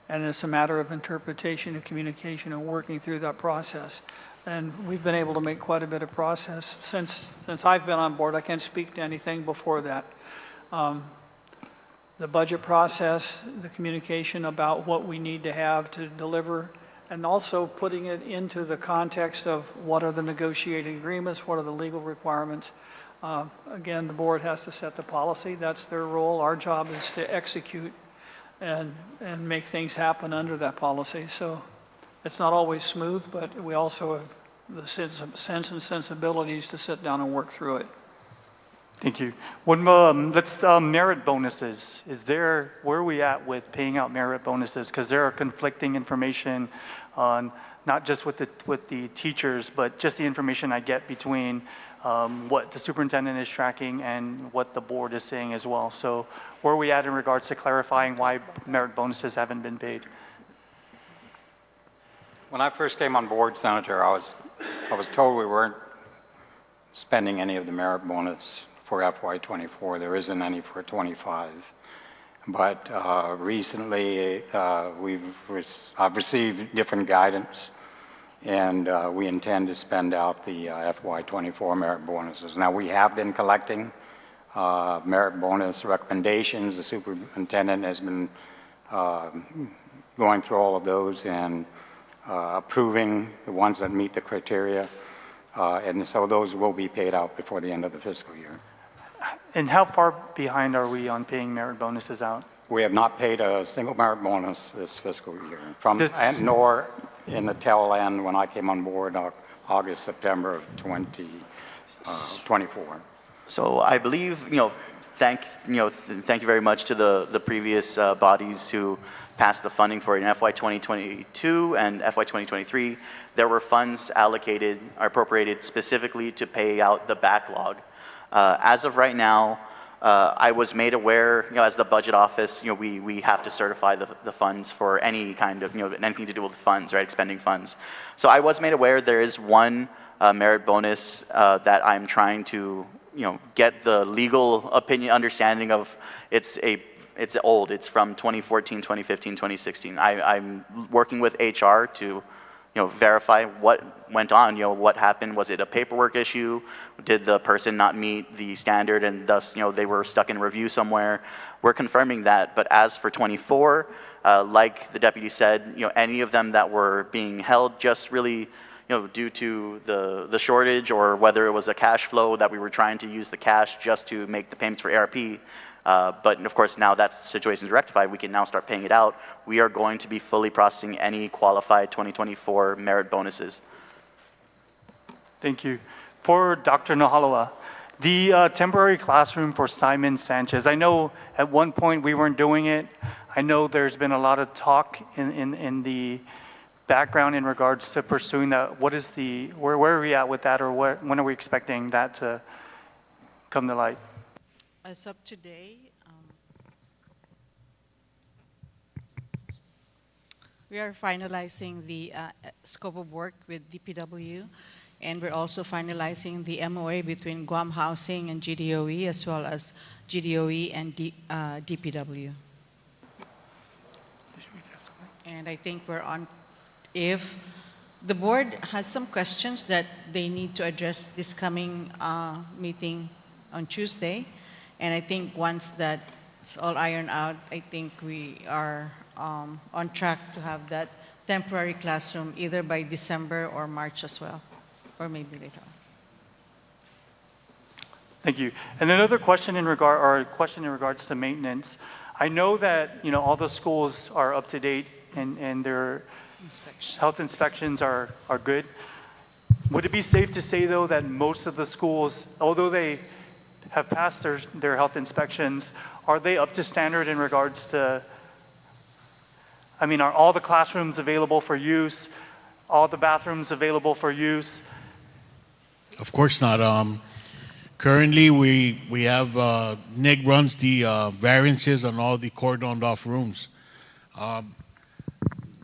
and it's a matter of interpretation and communication and working through that process. And we've been able to make quite a bit of progress since I've been on board. I can't speak to anything before that. The budget process, the communication about what we need to have to deliver, and also putting it into the context of what are the negotiating agreements, what are the legal requirements. Again, the board has to set the policy. That's their role. Our job is to execute and make things happen under that policy. So it's not always smooth, but we also have the sense and sensibilities to sit down and work through it. Thank you. Let's merit bonuses. Where are we at with paying out merit bonuses? Because there are conflicting information on not just with the teachers, but just the information I get between what the superintendent is tracking and what the board is saying as well. So where are we at in regards to clarifying why merit bonuses haven't been paid? When I first came on board, Senator, I was told we weren't spending any of the merit bonus for FY24. There isn't any for 25. But recently, I've received different guidance, and we intend to spend out the FY24 merit bonuses. Now, we have been collecting merit bonus recommendations. The superintendent has been going through all of those and approving the ones that meet the criteria. And so those will be paid out before the end of the fiscal year. And how far behind are we on paying merit bonuses out? We have not paid a single merit bonus this fiscal year, nor in the tail end when I came on board, August, September of 2024. So I believe, thank you very much to the previous bodies who passed the funding for it in FY 2022 and FY 2023. There were funds allocated or appropriated specifically to pay out the backlog. As of right now, I was made aware, as the budget office, we have to certify the funds for any kind of, anything to do with funds, right, expending funds. So I was made aware there is one merit bonus that I'm trying to, get the legal opinion, understanding of. It's old. It's from 2014, 2015, 2016. I'm working with HR to, verify what went on, what happened. Was it a paperwork issue? Did the person not meet the standard and thus, they were stuck in review somewhere? We're confirming that. But as for 24, like the deputy said, any of them that were being held just really, due to the shortage, or whether it was a cash flow that we were trying to use the cash just to make the payments for ARP. But of course, now that situation is rectified, we can now start paying it out. We are going to be fully processing any qualified 2024 merit bonuses. Thank you. For Dr. Nahalawa, the temporary classroom for Simon Sanchez, I know at one point we weren't doing it. I know there's been a lot of talk in the background in regards to pursuing that. Where are we at with that, or when are we expecting that to come to light? As of today, we are finalizing the scope of work with DPW, and we're also finalizing the MOA between Guam Housing and GDOE, as well as GDOE and DPW. And I think we're on, if the board has some questions that they need to address this coming meeting on Tuesday. And I think once that's all ironed out, I think we are on track to have that temporary classroom either by December or March as well, or maybe later on. Thank you. And another question in regards to maintenance. I know that, you know, all the schools are up to date and their health inspections are good. Would it be safe to say, though, that most of the schools, although they have passed their health inspections, are they up to standard in regards to, I mean, are all the classrooms available for use? All the bathrooms available for use? Of course not. Currently, we have, Nick runs the variances on all the cordoned off rooms.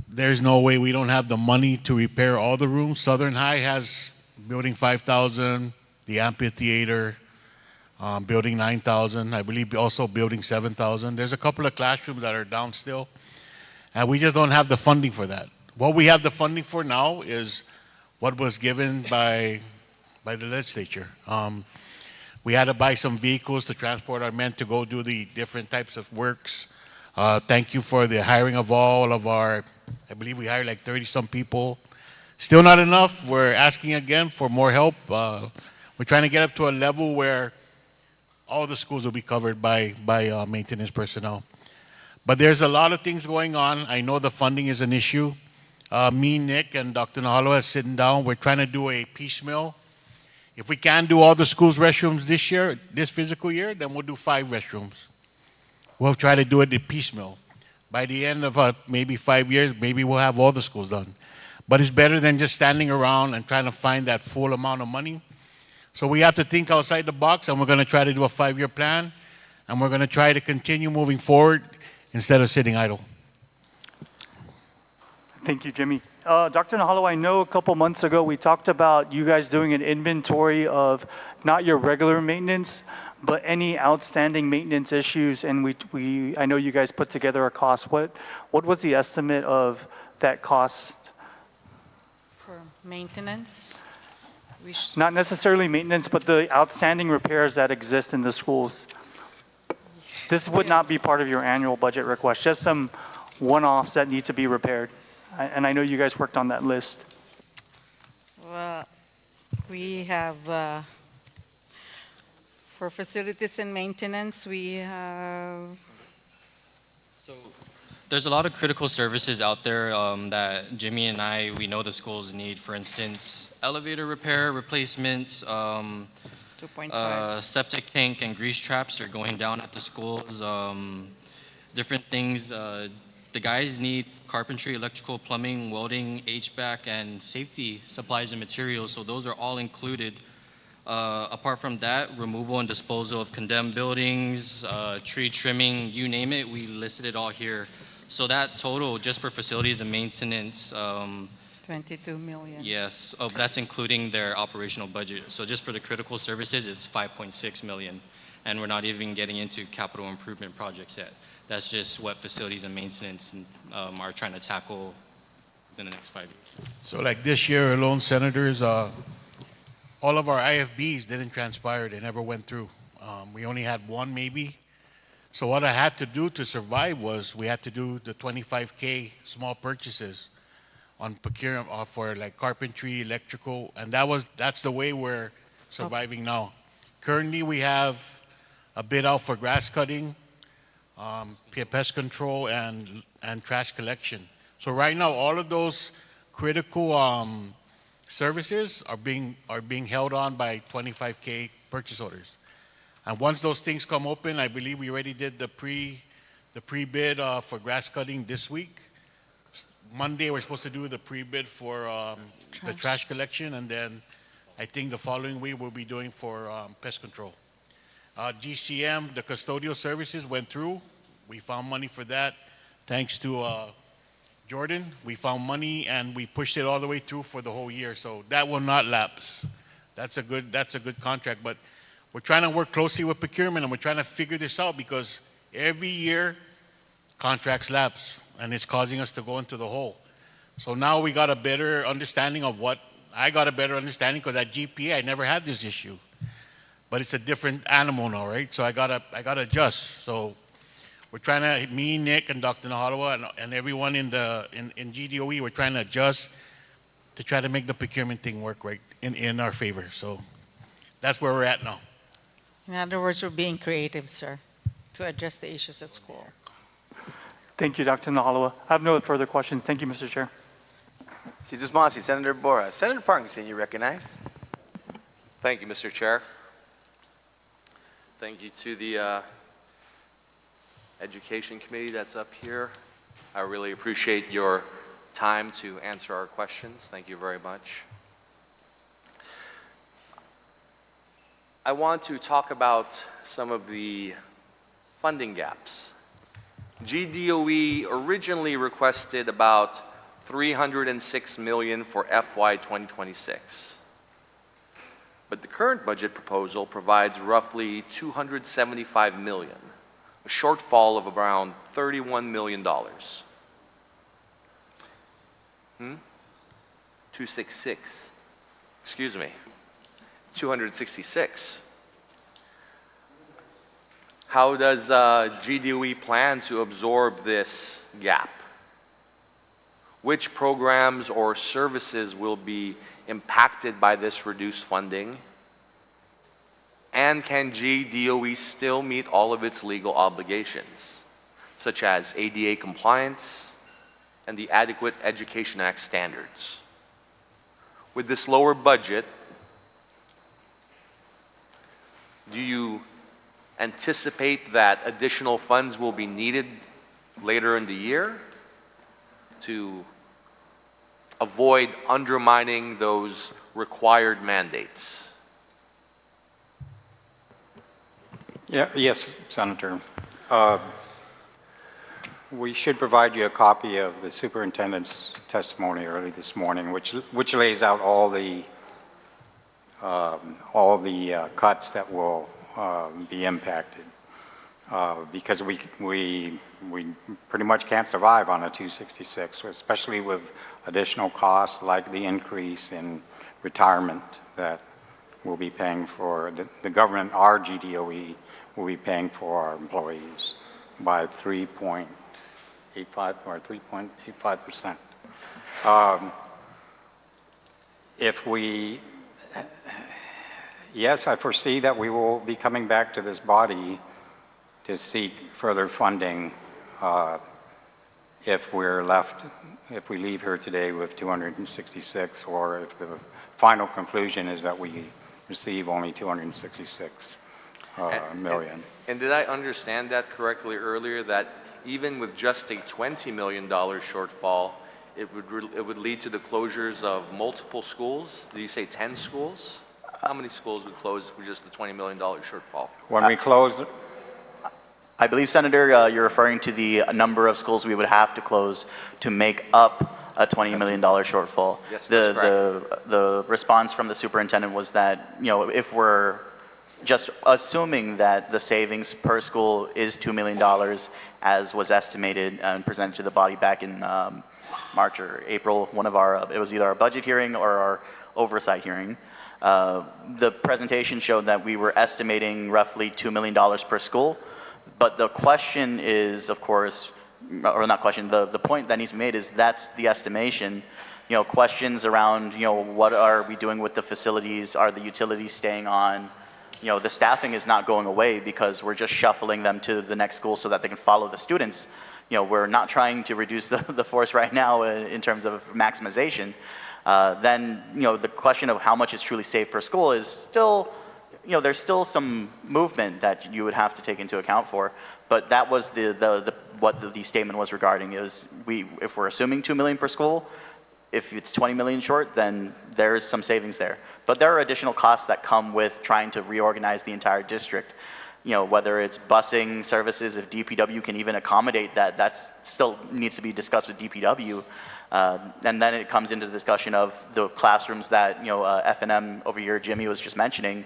There's no way we don't have the money to repair all the rooms. Southern High has building 5,000, the amphitheater, building 9,000, I believe also building 7,000. There's a couple of classrooms that are down still, and we just don't have the funding for that. What we have the funding for now is what was given by the legislature. We had to buy some vehicles to transport our men to go do the different types of works. Thank you for the hiring of all of our, I believe we hired like 30-some people. Still not enough. We're asking again for more help. We're trying to get up to a level where all the schools will be covered by maintenance personnel. But there's a lot of things going on. I know the funding is an issue. Me, Nick, and Dr. Nahalo are sitting down. We're trying to do a piecemeal. If we can't do all the schools' restrooms this year, this physical year, then we'll do 5 restrooms. We'll try to do it in piecemeal. By the end of maybe 5 years, maybe we'll have all the schools done. But it's better than just standing around and trying to find that full amount of money. So we have to think outside the box, and we're going to try to do a 5-year plan, and we're going to try to continue moving forward instead of sitting idle. Thank you, Jimmy. Dr. Nahalo, I know a couple months ago we talked about you guys doing an inventory of not your regular maintenance, but any outstanding maintenance issues, and I know you guys put together a cost. What was the estimate of that cost? For maintenance? Not necessarily maintenance, but the outstanding repairs that exist in the schools. This would not be part of your annual budget request, just some one-offs that need to be repaired. And I know you guys worked on that list. Well, we have, for facilities and maintenance, we have, So there's a lot of critical services out there that Jimmy and we know the schools need. For instance, elevator repair, replacements, 2.5. septic tank and grease traps are going down at the schools. Different things. The guys need carpentry, electrical, plumbing, welding, HVAC, and safety supplies and materials. So those are all included. Apart from that, removal and disposal of condemned buildings, tree trimming, you name it, we listed it all here. So that total, just for facilities and maintenance, 22 million. yes, that's including their operational budget. So just for the critical services, it's 5.6 million. And we're not even getting into capital improvement projects yet. That's just what facilities and maintenance are trying to tackle in the next 5 years. So like this year alone, senators, all of our IFBs didn't transpire. They never went through. We only had one maybe. So what I had to do to survive was we had to do the 25K small purchases on procurement for like carpentry, electrical, and that's the way we're surviving now. Currently, we have a bid out for grass cutting, pest control, and trash collection. So right now, all of those critical services are being held on by 25K purchase orders. And once those things come open, I believe we already did the pre-bid for grass cutting this week. Monday, we're supposed to do the pre-bid for the trash collection, and then I think the following week we'll be doing for pest control. GCM, the custodial services went through. We found money for that. Thanks to Jordan, we found money and we pushed it all the way through for the whole year. So that will not lapse. That's a good contract. But we're trying to work closely with procurement and we're trying to figure this out because every year contracts lapse and it's causing us to go into the hole. So now we got a better understanding of what, I got a better understanding because at GPA I never had this issue. But it's a different animal now, right? So I gotta adjust. So we're trying to, me, Nick, and Dr. Magaʹhågan, and everyone in GDOE, we're trying to adjust to try to make the procurement thing work right in our favor. So that's where we're at now. In other words, we're being creative, sir, to address the issues at school. Thank you, Dr. Magaʹhågan. I have no further questions. Thank you, Mr. Chair. Senator Borja. Senator Parkinson, you recognize. Thank you, Mr. Chair. Thank you to the Education Committee that's up here. I really appreciate your time to answer our questions. Thank you very much. I want to talk about some of the funding gaps. GDOE originally requested about $306 million for FY2026. But the current budget proposal provides roughly $275 million, a shortfall of around $31 million. 266, excuse me, 266. How does GDOE plan to absorb this gap? Which programs or services will be impacted by this reduced funding? And can GDOE still meet all of its legal obligations, such as ADA compliance and the Adequate Education Act standards? With this lower budget, do you anticipate that additional funds will be needed later in the year to avoid undermining those required mandates? Yes, Senator. We should provide you a copy of the superintendent's testimony early this morning, which lays out all the cuts that will be impacted, because we pretty much can't survive on a 266, especially with additional costs like the increase in retirement that we'll be paying for. The government, our GDOE, will be paying for our employees by 3.85 or 3.85%. Yes, I foresee that we will be coming back to this body to seek further funding if we leave here today with 266, or if the final conclusion is that we receive only 266 million. And did I understand that correctly earlier, that even with just a $20 million shortfall, it would lead to the closures of multiple schools? Did you say 10 schools? How many schools would close with just the $20 million shortfall? When we close, I believe, Senator, you're referring to the number of schools we would have to close to make up a $20 million shortfall. Yes, that's correct. The response from the superintendent was that, if we're just assuming that the savings per school is $2 million, as was estimated and presented to the body back in March or April, it was either our budget hearing or our oversight hearing. The presentation showed that we were estimating roughly $2 million per school. But the question is, of course, or not question, the point that needs to be made is that's the estimation. Questions around, what are we doing with the facilities? Are the utilities staying on? The staffing is not going away because we're just shuffling them to the next school so that they can follow the students. We're not trying to reduce the force right now in terms of maximization. Then, the question of how much is truly saved per school is still, there's still some movement that you would have to take into account for. But that was what the statement was regarding, is if we're assuming $2 million per school, if it's 20 million short, then there is some savings there. But there are additional costs that come with trying to reorganize the entire district. Whether it's busing services, if DPW can even accommodate that, that's still needs to be discussed with DPW. And then it comes into the discussion of the classrooms that, F&M over here, Jimmy was just mentioning.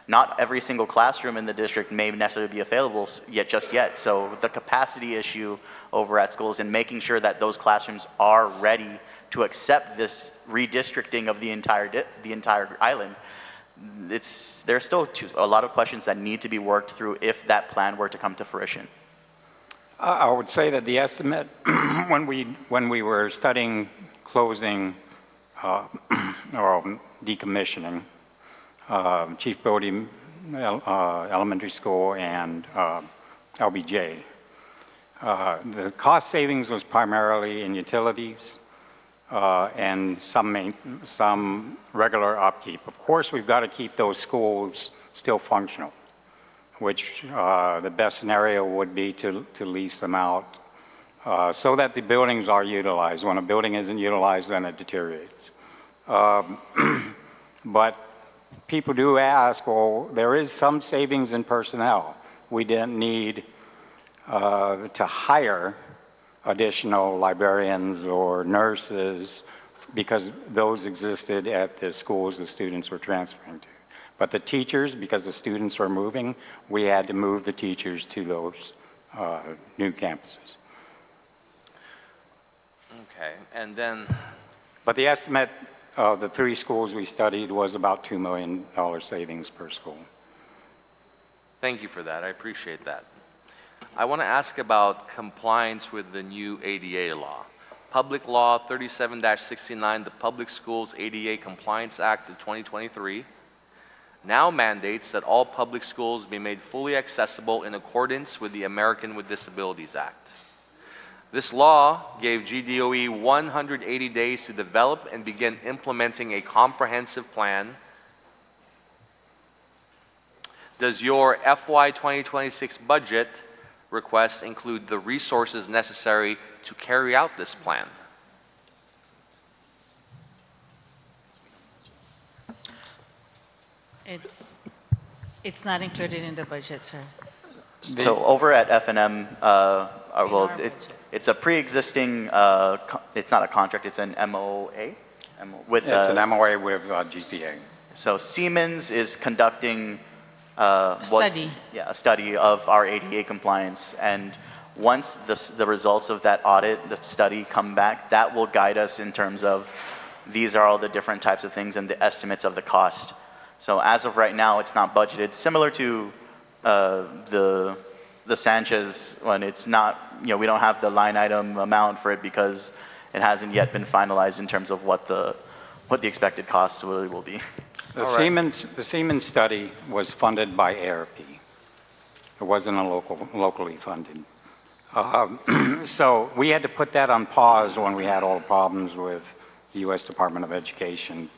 Not every single classroom in the district may necessarily be available just yet. So the capacity issue over at schools and making sure that those classrooms are ready to accept this redistricting of the entire island, there's still a lot of questions that need to be worked through if that plan were to come to fruition. I would say that the estimate, when we were studying closing or decommissioning Chief Bodie Elementary School and LBJ, the cost savings was primarily in utilities and some regular upkeep. Of course, we've got to keep those schools still functional, which the best scenario would be to lease them out so that the buildings are utilized. When a building isn't utilized, then it deteriorates. But people do ask, well, there is some savings in personnel. We didn't need to hire additional librarians or nurses because those existed at the schools the students were transferring to. But the teachers, because the students were moving, we had to move the teachers to those new campuses. Okay, and then, But the estimate of the 3 schools we studied was about $2 million savings per school. thank you for that, I appreciate that. I want to ask about compliance with the new ADA law. Public Law 37-69, the Public Schools ADA Compliance Act of 2023, now mandates that all public schools be made fully accessible in accordance with the American with Disabilities Act. This law gave GDOE 180 days to develop and begin implementing a comprehensive plan. Does your FY2026 budget request include the resources necessary to carry out this plan? It's not included in the budget, sir. So over at FNM, well, our budget. it's a pre-existing, it's not a contract, it's an MOA? With, It's an MOA with GPA. So Siemens is conducting Study. a study of our ADA compliance, and once the results of that audit, the study come back, that will guide us in terms of these are all the different types of things and the estimates of the cost. So as of right now, it's not budgeted, similar to the Sanchez one. It's not, we don't have the line item amount for it because it hasn't yet been finalized in terms of what the expected cost really will be. The Siemens study was funded by ARP. It wasn't locally funded. So we had to put that on pause when we had all the problems with the U.S. Department of Education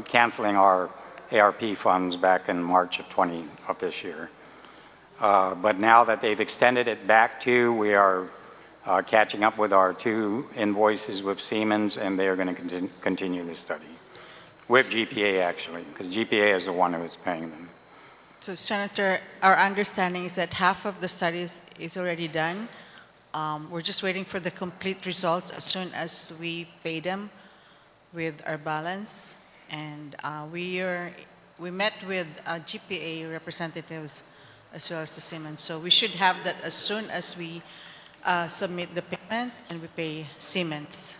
canceling our ARP funds back in March of this year. But now that they've extended it back we are catching up with our 2 invoices with Siemens, and they are going to continue the study. With GPA, actually, because GPA is the one who is paying them. So, Senator, our understanding is that half of the studies is already done. We're just waiting for the complete results as soon as we pay them with our balance. And we met with GPA representatives as well as the Siemens. So we should have that as soon as we submit the payment and we pay Siemens.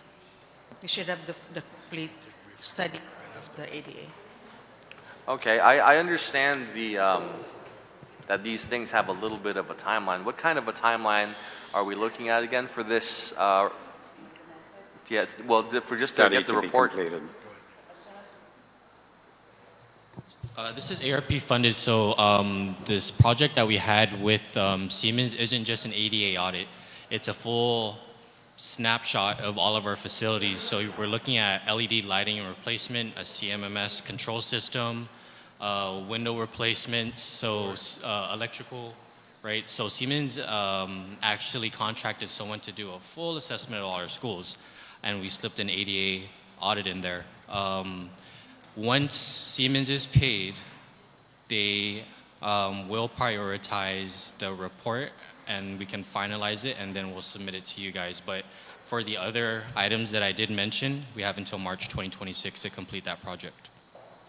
We should have the complete study of the ADA. Okay, I understand that these things have a little bit of a timeline. What kind of a timeline are we looking at again for this? For just to get the report. Completed. This is ARP funded, so this project that we had with Siemens isn't just an ADA audit. It's a full snapshot of all of our facilities. So we're looking at LED lighting and replacement, a CMMS control system, window replacements, so electrical, right? So Siemens actually contracted someone to do a full assessment of all our schools, and we slipped an ADA audit in there. Once Siemens is paid, they will prioritize the report, and we can finalize it, and then we'll submit it to you guys. But for the other items that I did mention, we have until March 2026 to complete that project.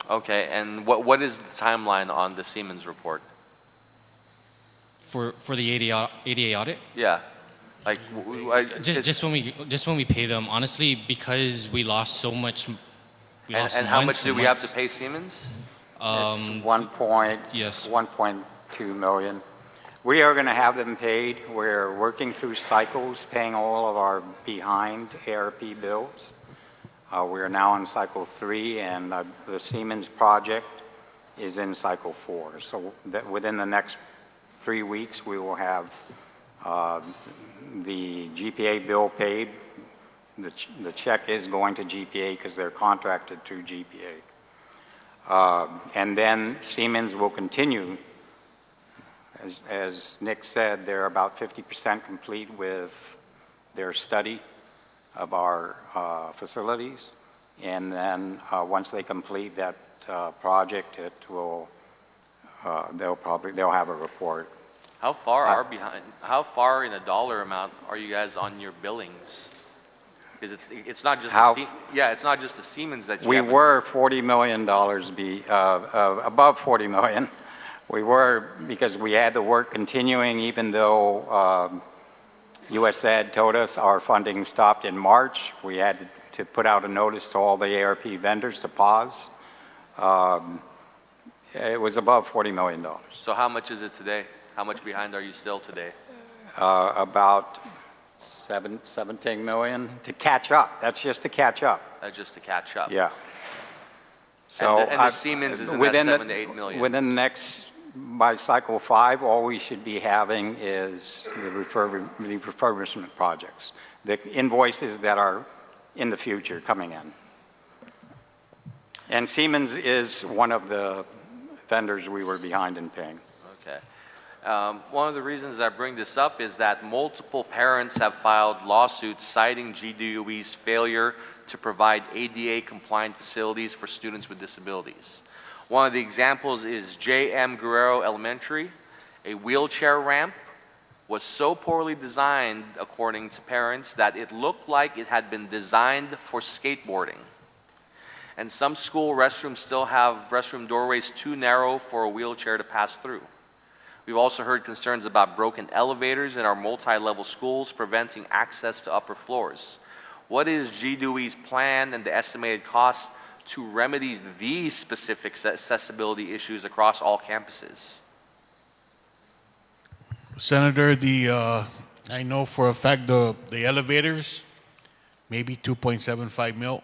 Okay, and what is the timeline on the Siemens report? For the ADA audit? Yeah, Like, Just when we pay them, honestly, because we lost so much. We lost and how much months do and we have to months. pay Siemens? It's 1 yes. 1.2 million. We are going to have them paid. We're working through cycles, paying all of our behind ARP bills. We are now on cycle 3, and the Siemens project is in cycle 4. So that within the next 3 weeks, we will have the GPA bill paid. The check is going to GPA because they're contracted through GPA. And then Siemens will continue. As Nick said, they're about 50% complete with their study of our facilities. And then once they complete that project, they'll have a report. How far in a dollar amount are you guys on your billings? Because it's not just it's not just the Siemens that you We haven't- were $40 million above 40 million. We were, because we had the work continuing, even though USAID told us our funding stopped in March. We had to put out a notice to all the ARP vendors to pause. It was above $40 million. So how much is it today? How much behind are you still today? About 17 million to catch up. That's just to catch up. That's just to catch up. Yeah. So and the Siemens is in that 7 to 8 million. Within the next, by cycle 5, all we should be having is the refurbishment projects, the invoices that are in the future coming in. And Siemens is one of the vendors we were behind in paying. Okay. One of the reasons I bring this up is that multiple parents have filed lawsuits citing GDOE's failure to provide ADA-compliant facilities for students with disabilities. One of the examples is J.M. Guerrero Elementary. A wheelchair ramp was so poorly designed, according to parents, that it looked like it had been designed for skateboarding. And some school restrooms still have restroom doorways too narrow for a wheelchair to pass through. We've also heard concerns about broken elevators in our multi-level schools, preventing access to upper floors. What is GDOE's plan and the estimated cost to remedy these specific accessibility issues across all campuses? Senator, I know for a fact the elevators, maybe 2.75 mil,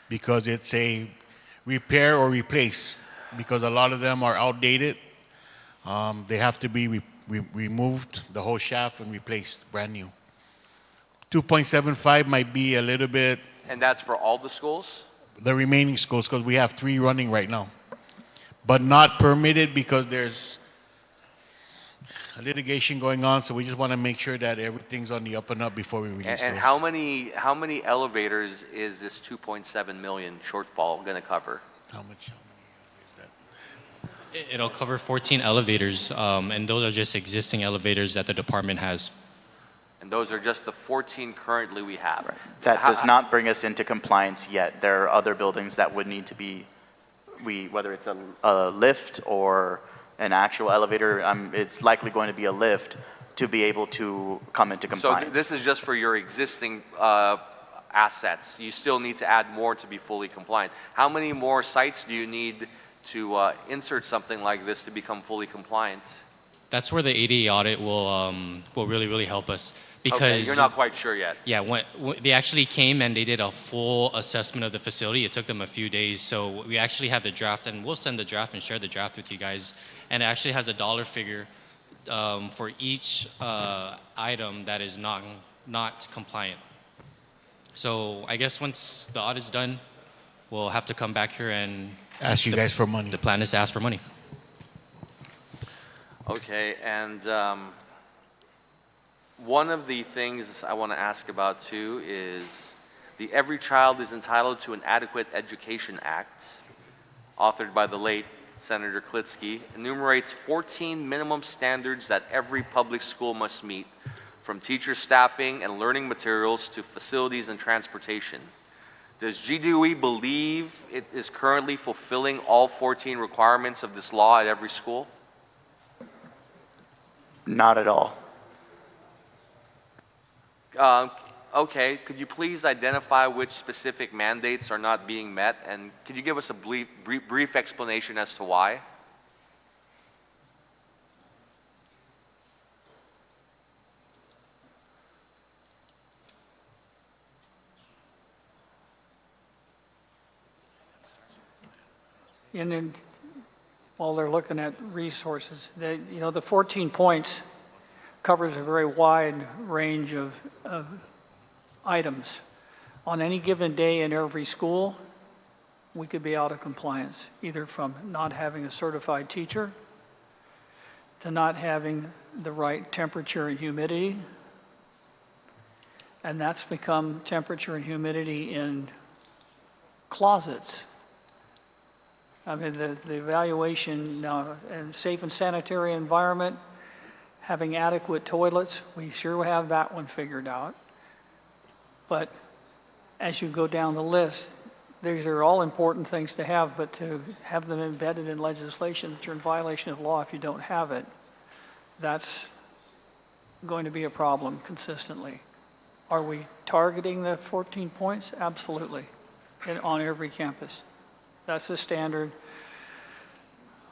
because it's a repair or replace, because a lot of them are outdated. They have to be removed, the whole shaft, and replaced, brand new. 2.75 might be a little bit. And that's for all the schools? The remaining schools, because we have 3 running right now. But not permitted because there's a litigation going on, so we just want to make sure that everything's on the up and up before we release And those. how many elevators is this 2.7 million shortfall going to cover? How much is that? It'll cover 14 elevators, and those are just existing elevators that the department has. And those are just the 14 currently we have. Right. That does not bring us into compliance yet. There are other buildings that would need to be, whether it's a lift or an actual elevator, it's likely going to be a lift to be able to come into compliance. So this is just for your existing assets. You still need to add more to be fully compliant. How many more sites do you need to insert something like this to become fully compliant? That's where the ADA audit will really, really help us. Because Okay, you're not quite sure yet. Yeah, when they actually came and they did a full assessment of the facility. It took them a few days, so we actually have the draft, and we'll send the draft and share the draft with you guys. And it actually has a dollar figure for each item that is not compliant. So I guess once the audit's done, we'll have to come back here and Ask you guys for money. The plan is to ask for money. Okay, and one of the things I want to ask about too is the Every Child is Entitled to an Adequate Education Act, authored by the late Senator Klitsky, enumerates 14 minimum standards that every public school must meet, from teacher staffing and learning materials to facilities and transportation. Does GDOE believe it is currently fulfilling all 14 requirements of this law at every school? Not at all. Okay, could you please identify which specific mandates are not being met? And could you give us a brief explanation as to why? And then, while they're looking at resources, the 14 points covers a very wide range of items. On any given day in every school, we could be out of compliance, either from not having a certified teacher, to not having the right temperature and humidity. And that's become temperature and humidity in closets. I mean, the evaluation and safe and sanitary environment, having adequate toilets, we sure have that one figured out. But as you go down the list, these are all important things to have, but to have them embedded in legislation that you're in violation of law if you don't have it, that's going to be a problem consistently. Are we targeting the 14 points? Absolutely, on every campus. That's the standard.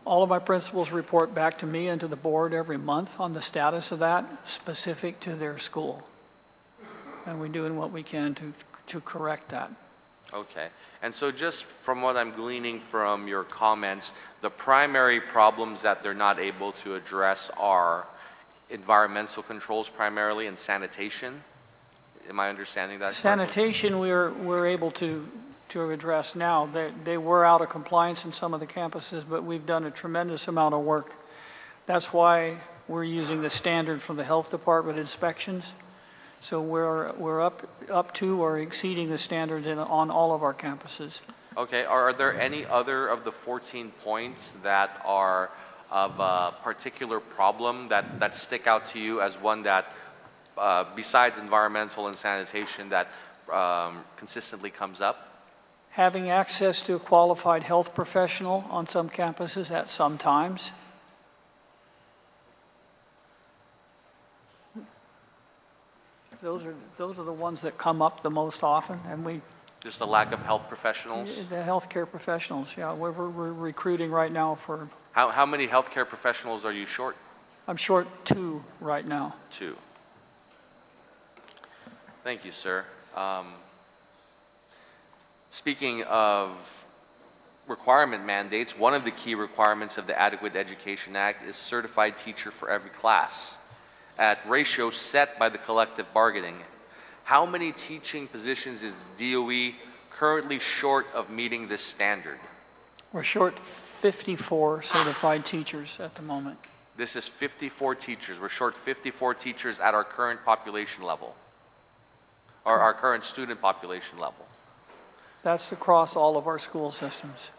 All of my principals report back to me and to the board every month on the status of that, specific to their school. And we're doing what we can to correct that. Okay. And so just from what I'm gleaning from your comments, the primary problems that they're not able to address are environmental controls primarily and sanitation. Am I understanding that correctly? Sanitation, we're able to address now. They were out of compliance in some of the campuses, but we've done a tremendous amount of work. That's why we're using the standard from the health department inspections. So we're up to or exceeding the standards on all of our campuses. Okay. Are there any other of the 14 points that are of a particular problem that stick out to you as one that, besides environmental and sanitation, that consistently comes up? Having access to a qualified health professional on some campuses at some times. Those are the ones that come up the most often, and we. Just a lack of health professionals? The healthcare professionals, yeah. We're recruiting right now for. How many healthcare professionals are you short? I'm short 2 right now. 2. Thank you, sir. Speaking of requirement mandates, one of the key requirements of the Adequate Education Act is certified teacher for every class at ratios set by the collective bargaining. How many teaching positions is DOE currently short of meeting this standard? We're short 54 certified teachers at the moment. This is 54 teachers. We're short 54 teachers at our current population level, or our current student population level. That's across all of our school systems.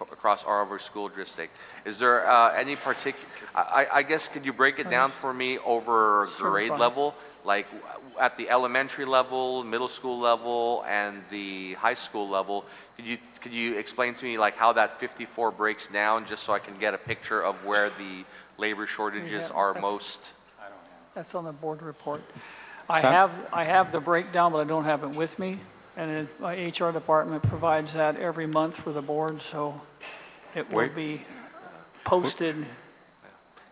Across all of our school districts. Is there any particular, I guess, could you break it down for me over grade level? Like at the elementary level, middle school level, and the high school level? Could you explain to me like how that 54 breaks down, just so I can get a picture of where the labor shortages are most? That's on the board report. I have the breakdown, but I don't have it with me. And my HR department provides that every month for the board, so it will be posted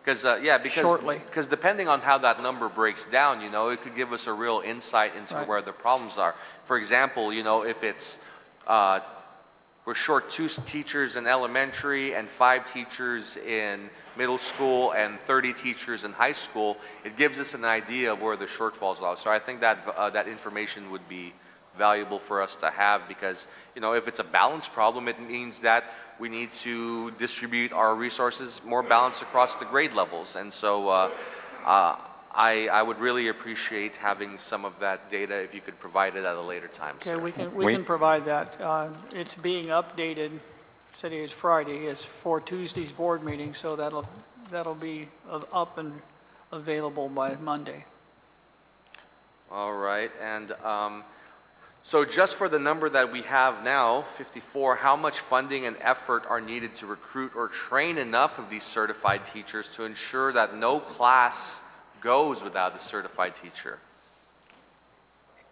shortly. Because depending on how that number breaks down, it could give us a real insight into where the problems are. For example, if it's we're short 2 teachers in elementary and 5 teachers in middle school and 30 teachers in high school, it gives us an idea of where the shortfalls are. So I think that that information would be valuable for us to have, because if it's a balance problem, it means that we need to distribute our resources more balanced across the grade levels. And so I would really appreciate having some of that data if you could provide it at a later time. Okay, we can provide that. It's being updated. Today is Friday. It's for Tuesday's board meeting, so that'll be up and available by Monday. All right, and so just for the number that we have now, 54, how much funding and effort are needed to recruit or train enough of these certified teachers to ensure that no class goes without a certified teacher?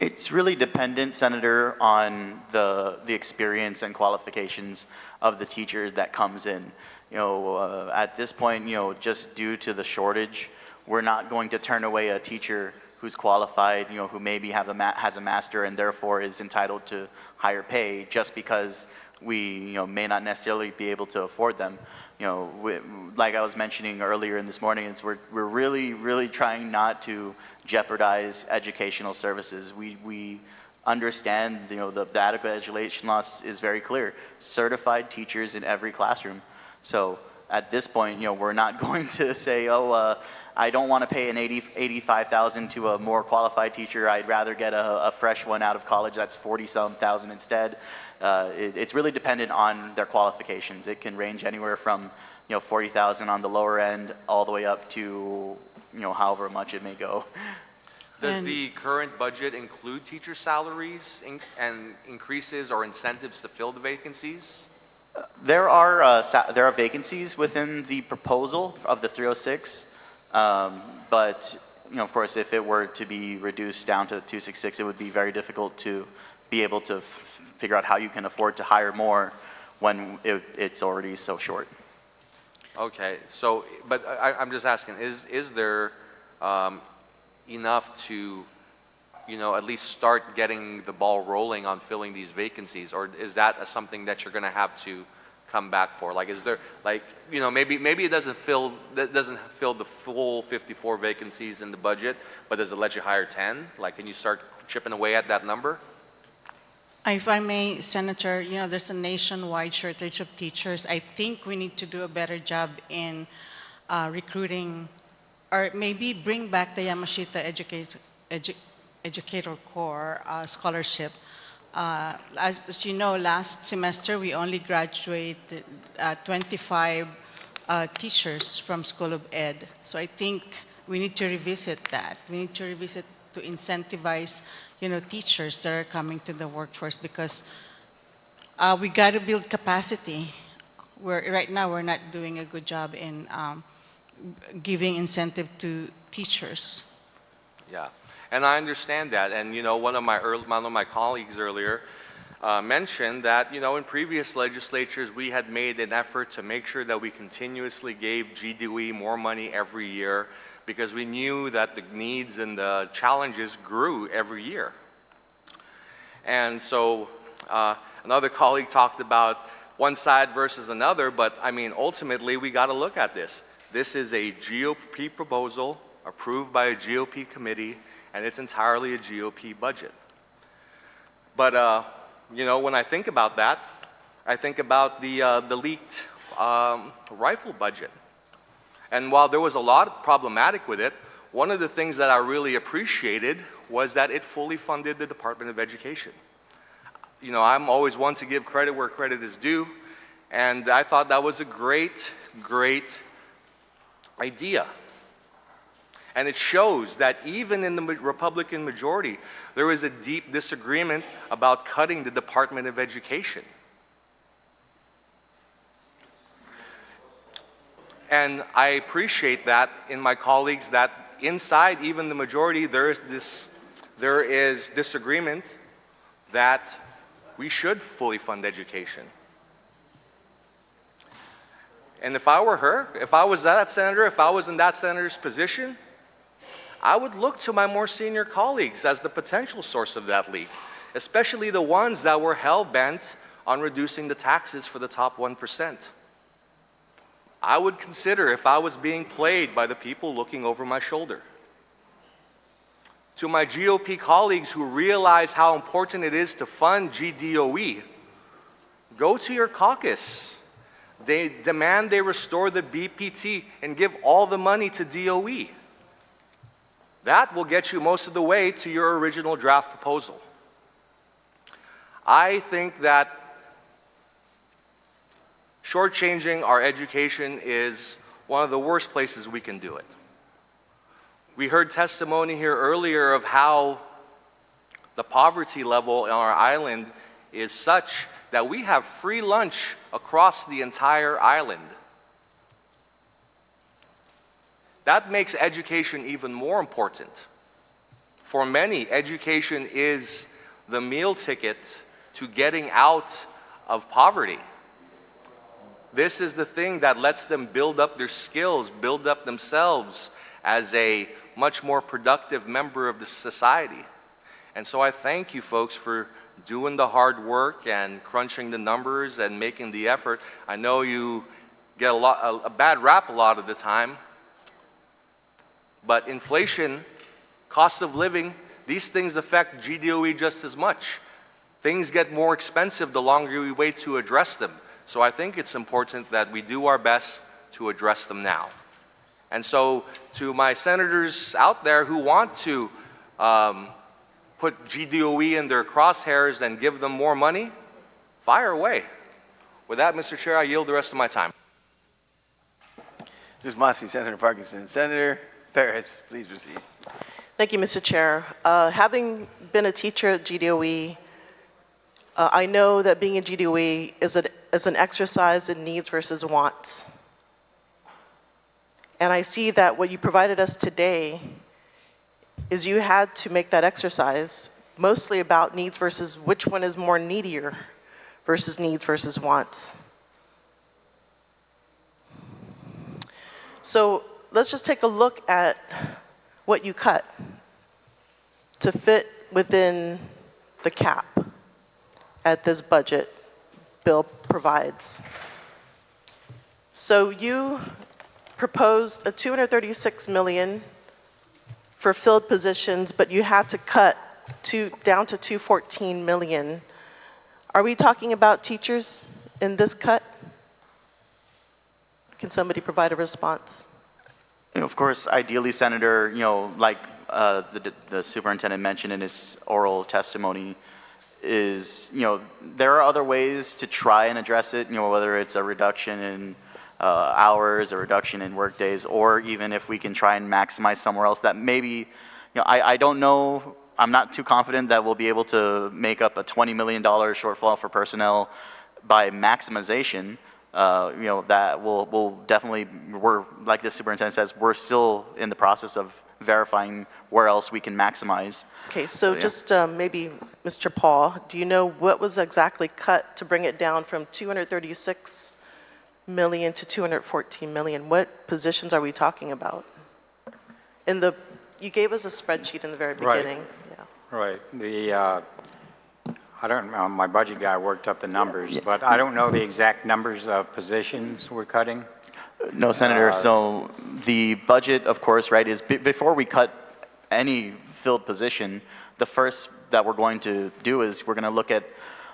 It's really dependent, Senator, on the experience and qualifications of the teacher that comes in. At this point, just due to the shortage, we're not going to turn away a teacher who's qualified, who maybe has a master and therefore is entitled to higher pay just because we, may not necessarily be able to afford them. Like I was mentioning earlier in this morning, we're really, really trying not to jeopardize educational services. We understand, the adequate education law is very clear. Certified teachers in every classroom. So at this point, we're not going to say, I don't want to pay an $85,000 to a more qualified teacher. I'd rather get a fresh one out of college that's 40-some thousand instead. It's really dependent on their qualifications. It can range anywhere from, 40,000 on the lower end all the way up to, however much it may go. Does the current budget include teacher salaries and increases or incentives to fill the vacancies? There are vacancies within the proposal of the 306, but of course, if it were to be reduced down to the 266, it would be very difficult to be able to figure out how you can afford to hire more when it's already so short. Okay, so, but I'm just asking, is there enough to, at least start getting the ball rolling on filling these vacancies, or is that something that you're going to have to come back for? Like, is there, like, maybe it doesn't fill the full 54 vacancies in the budget, but does it let you hire 10? Like, can you start chipping away at that number? If I may, Senator, there's a nationwide shortage of teachers. I think we need to do a better job in recruiting, or maybe bring back the Yamashita Educator Corps scholarship. As you know, last semester we only graduated 25 teachers from School of Ed. So I think we need to revisit that. We need to revisit to incentivize, teachers that are coming to the workforce, because we got to build capacity. Right now we're not doing a good job in giving incentive to teachers. Yeah, and I understand that. And one of my colleagues earlier mentioned that in previous legislatures we had made an effort to make sure that we continuously gave GDOE more money every year, because we knew that the needs and the challenges grew every year. And so another colleague talked about one side versus another, but I mean, ultimately we got to look at this. This is a GOP proposal approved by a GOP committee, and it's entirely a GOP budget. But when I think about that, I think about the leaked rifle budget. And while there was a lot problematic with it, one of the things that I really appreciated was that it fully funded the Department of Education. I'm always one to give credit where credit is due, and I thought that was a great, great idea. And it shows that even in the Republican majority, there is a deep disagreement about cutting the Department of Education. And I appreciate that in my colleagues, that inside even the majority, there is disagreement that we should fully fund education. And if I were her, if I was that senator, if I was in that senator's position, I would look to my more senior colleagues as the potential source of that leak, especially the ones that were hell-bent on reducing the taxes for the top 1%. I would consider if I was being played by the people looking over my shoulder. To my GOP colleagues who realize how important it is to fund GDOE, go to your caucus. They demand they restore the BPT and give all the money to DOE. That will get you most of the way to your original draft proposal. I think that shortchanging our education is one of the worst places we can do it. We heard testimony here earlier of how the poverty level on our island is such that we have free lunch across the entire island. That makes education even more important For many, education is the meal ticket to getting out of poverty. This is the thing that lets them build up their skills, build up themselves as a much more productive member of the society. And so I thank you folks for doing the hard work and crunching the numbers and making the effort. I know you get a bad rap a lot of the time, but inflation, cost of living, these things affect GDOE just as much. Things get more expensive the longer we wait to address them. So I think it's important that we do our best to address them now. And so to my senators out there who want to put GDOE in their crosshairs and give them more money, fire away. With that, Mr. Chair, I yield the rest of my time. Ms. Massey, Senator Parkinson. Senator Perez, please proceed. Thank you, Mr. Chair. Having been a teacher at GDOE, I know that being in GDOE is an exercise in needs versus wants. And I see that what you provided us today is you had to make that exercise mostly about needs versus which one is more needier versus needs versus wants. So let's just take a look at what you cut to fit within the cap at this budget bill provides. So you proposed a $236 million for filled positions, but you had to cut down to $214 million. Are we talking about teachers in this cut? Can somebody provide a response? Of course, ideally, Senator, like the superintendent mentioned in his oral testimony, is, there are other ways to try and address it, whether it's a reduction in hours, a reduction in work days, or even if we can try and maximize somewhere else that maybe, I don't know, I'm not too confident that we'll be able to make up a $20 million shortfall for personnel by maximization. That will definitely, we're, like the superintendent says, we're still in the process of verifying where else we can maximize. Okay, so Yeah. just maybe, Mr. Paul, do you know what was exactly cut to bring it down from 236 million to 214 million? What positions are we talking about? You gave us a spreadsheet in the very Right. beginning. Yeah. Right. I don't know, my budget guy worked up the numbers, but I don't know the exact numbers of positions we're cutting. No, Senator, so the budget, of course, right, is before we cut any filled position, the first that we're going to do is we're going to look at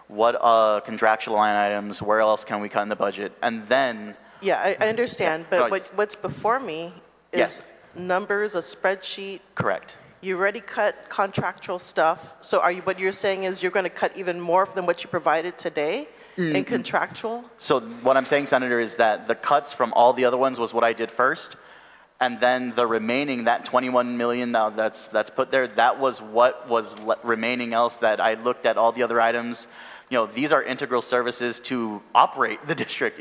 what contractual line items, where else can we cut in the budget, and then... Yeah, I understand, but No, what's before me is Yes. numbers, a spreadsheet. Correct. You already cut contractual stuff, so what you're saying is you're going to cut even more than what you provided today in contractual? So what I'm saying, Senator, is that the cuts from all the other ones was what I did first, and then the remaining, that 21 million now that's put there, that was what was remaining else that I looked at all the other items. These are integral services to operate the district.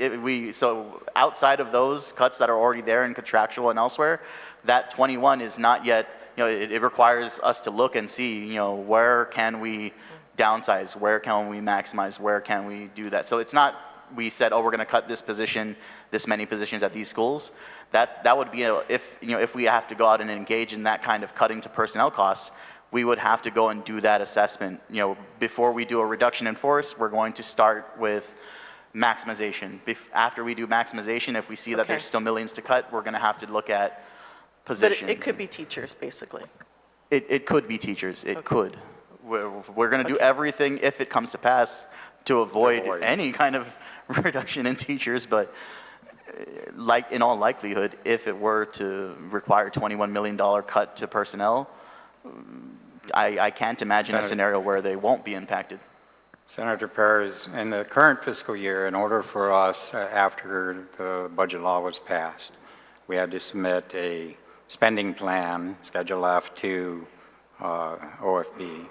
So outside of those cuts that are already there in contractual and elsewhere, that 21 is not yet, it requires us to look and see, where can we downsize, where can we maximize, where can we do that. So it's not, we said, oh, we're going to cut this position, this many positions at these schools. That would be, if we have to go out and engage in that kind of cutting to personnel costs, we would have to go and do that assessment. Before we do a reduction in force, we're going to start with maximization. After we do maximization, if we see that Okay. there's still millions to cut, we're going to have to look at But positions. it could be teachers, basically. It could be teachers. It could. We're going to do Okay. everything, if it comes to pass, to avoid any kind of reduction in teachers. But like in all likelihood, if it were to require $21 million cut to personnel, I can't imagine a Senator. scenario where they won't be impacted. Senator Perez, in the current fiscal year, in order for us, after the budget law was passed, we had to submit a spending plan, Schedule F, to OFB.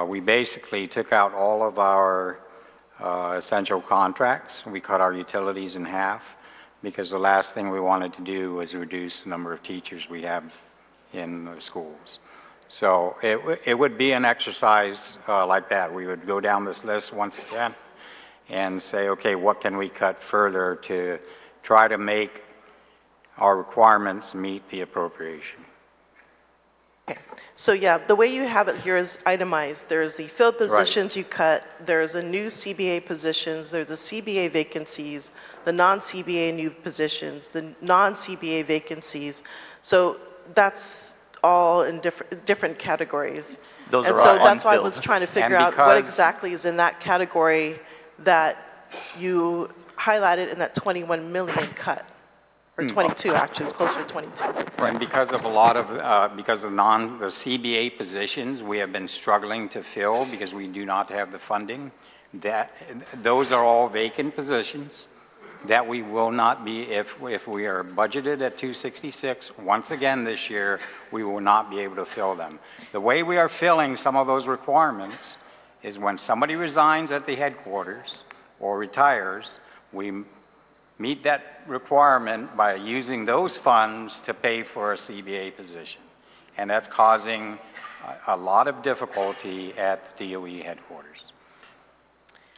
We basically took out all of our essential contracts. We cut our utilities in half because the last thing we wanted to do was reduce the number of teachers we have in the schools. So it would be an exercise like that. We would go down this list once again and say, okay, what can we cut further to try to make our requirements meet the appropriation? Okay. So yeah, the way you have it here is itemized. There's the filled positions you cut, there's a new CBA positions, there's the CBA vacancies, the non-CBA new positions, the non-CBA vacancies. So that's all in different categories. Those and are so all that's why I unfilled. was trying to figure And out what because- exactly is in that category that you highlighted in that 21 million cut. Or 22, actually, it's closer to 22. And because of a lot of, because of the CBA positions, we have been struggling to fill because we do not have the funding. Those are all vacant positions that we will not be, if we are budgeted at 266, once again this year, we will not be able to fill them. The way we are filling some of those requirements is when somebody resigns at the headquarters or retires, we meet that requirement by using those funds to pay for a CBA position. And that's causing a lot of difficulty at the DOE headquarters.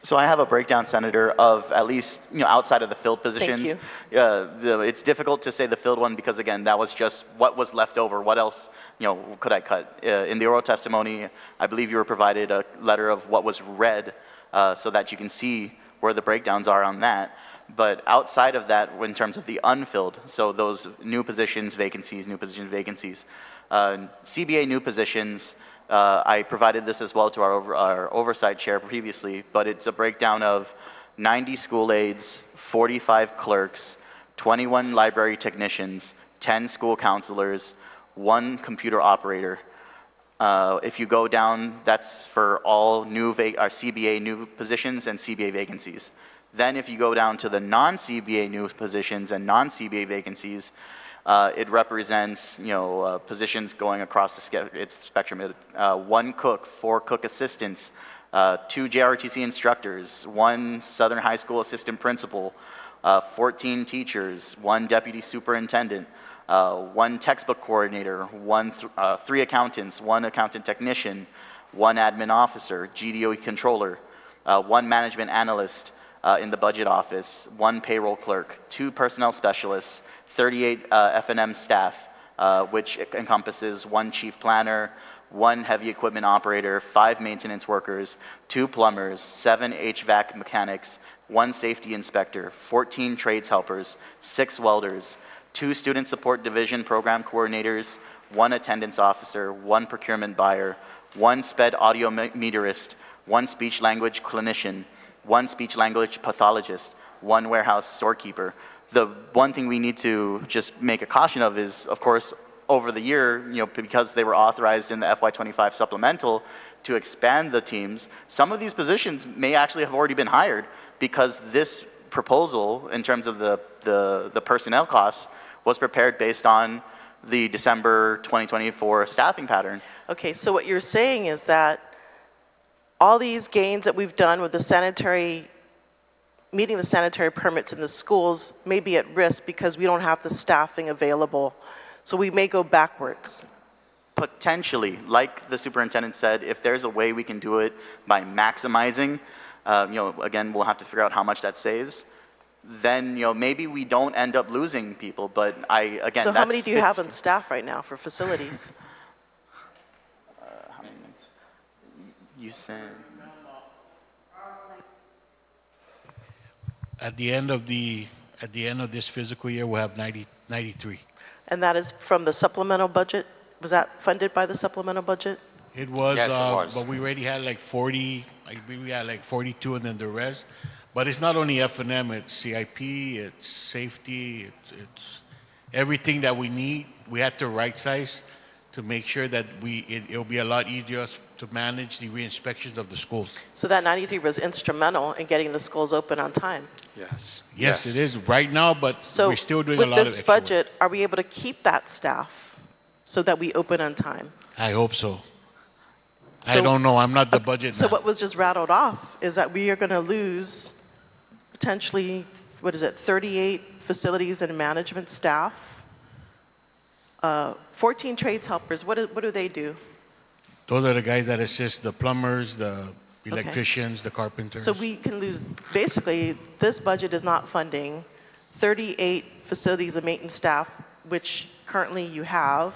So I have a breakdown, Senator, of at least, outside of the filled positions. It's difficult to say the filled one because, again, that was just what was left over. What else, could I cut? In the oral testimony, I believe you were provided a letter of what was read so that you can see where the breakdowns are on that. But outside of that, in terms of the unfilled, so those new positions, vacancies, CBA new positions, I provided this as well to our oversight chair previously, but it's a breakdown of 90 school aides, 45 clerks, 21 library technicians, 10 school counselors, 1 computer operator. If you go down, that's for all new CBA new positions and CBA vacancies. Then if you go down to the non-CBA new positions and non-CBA vacancies, it represents, positions going across the spectrum. 1 cook, 4 cook assistants, 2 JRTC instructors, 1 Southern High School assistant principal, 14 teachers, 1 deputy superintendent, 1 textbook coordinator, 3 accountants, 1 accountant technician, 1 admin officer, GDOE controller, 1 management analyst, in the budget office, 1 payroll clerk, 2 personnel specialists, 38 F&M staff, which encompasses 1 chief planner, 1 heavy equipment operator, 5 maintenance workers, 2 plumbers, 7 HVAC mechanics, 1 safety inspector, 14 trades helpers, 6 welders, 2 student support division program coordinators, 1 attendance officer, 1 procurement buyer, 1 SPED audio meterist, 1 speech language clinician, 1 speech language pathologist, 1 warehouse storekeeper. The one thing we need to just make a caution of is, of course, over the year, because they were authorized in the FY25 supplemental to expand the teams, some of these positions may actually have already been hired because this proposal, in terms of the personnel costs, was prepared based on the December 2024 staffing pattern. Okay, so what you're saying is that all these gains that we've done with meeting the sanitary permits in the schools may be at risk because we don't have the staffing available. So we may go backwards. Potentially, like the superintendent said, if there's a way we can do it by maximizing, again, we'll have to figure out how much that saves, then, maybe we don't end up losing people. But so how many do you have on staff right now for facilities? How many? You said At the end of this fiscal year, we'll have 93. And that is from the supplemental budget? Was that funded by the supplemental budget? It was, Yes, it was. but we already had like 40, we had like 42 and then the rest. But it's not only F&M, it's CIP, it's safety, it's everything that we need. We had to right size to make sure that it'll be a lot easier to manage the re-inspections of the schools. So that 93 was instrumental in getting the schools open on time. Yes. Yes, it is right now, but So we're still doing a lot of with extra this work. budget, are we able to keep that staff so that we open on time? I hope so. I So- don't know. I'm not the budget So man. what was just rattled off is that we are going to lose potentially, 38 facilities and management staff, 14 trades helpers. What do they do? Those are the guys that assist the plumbers, the electricians, the carpenters. So we can lose, basically, this budget is not funding 38 facilities and maintenance staff, which currently you have.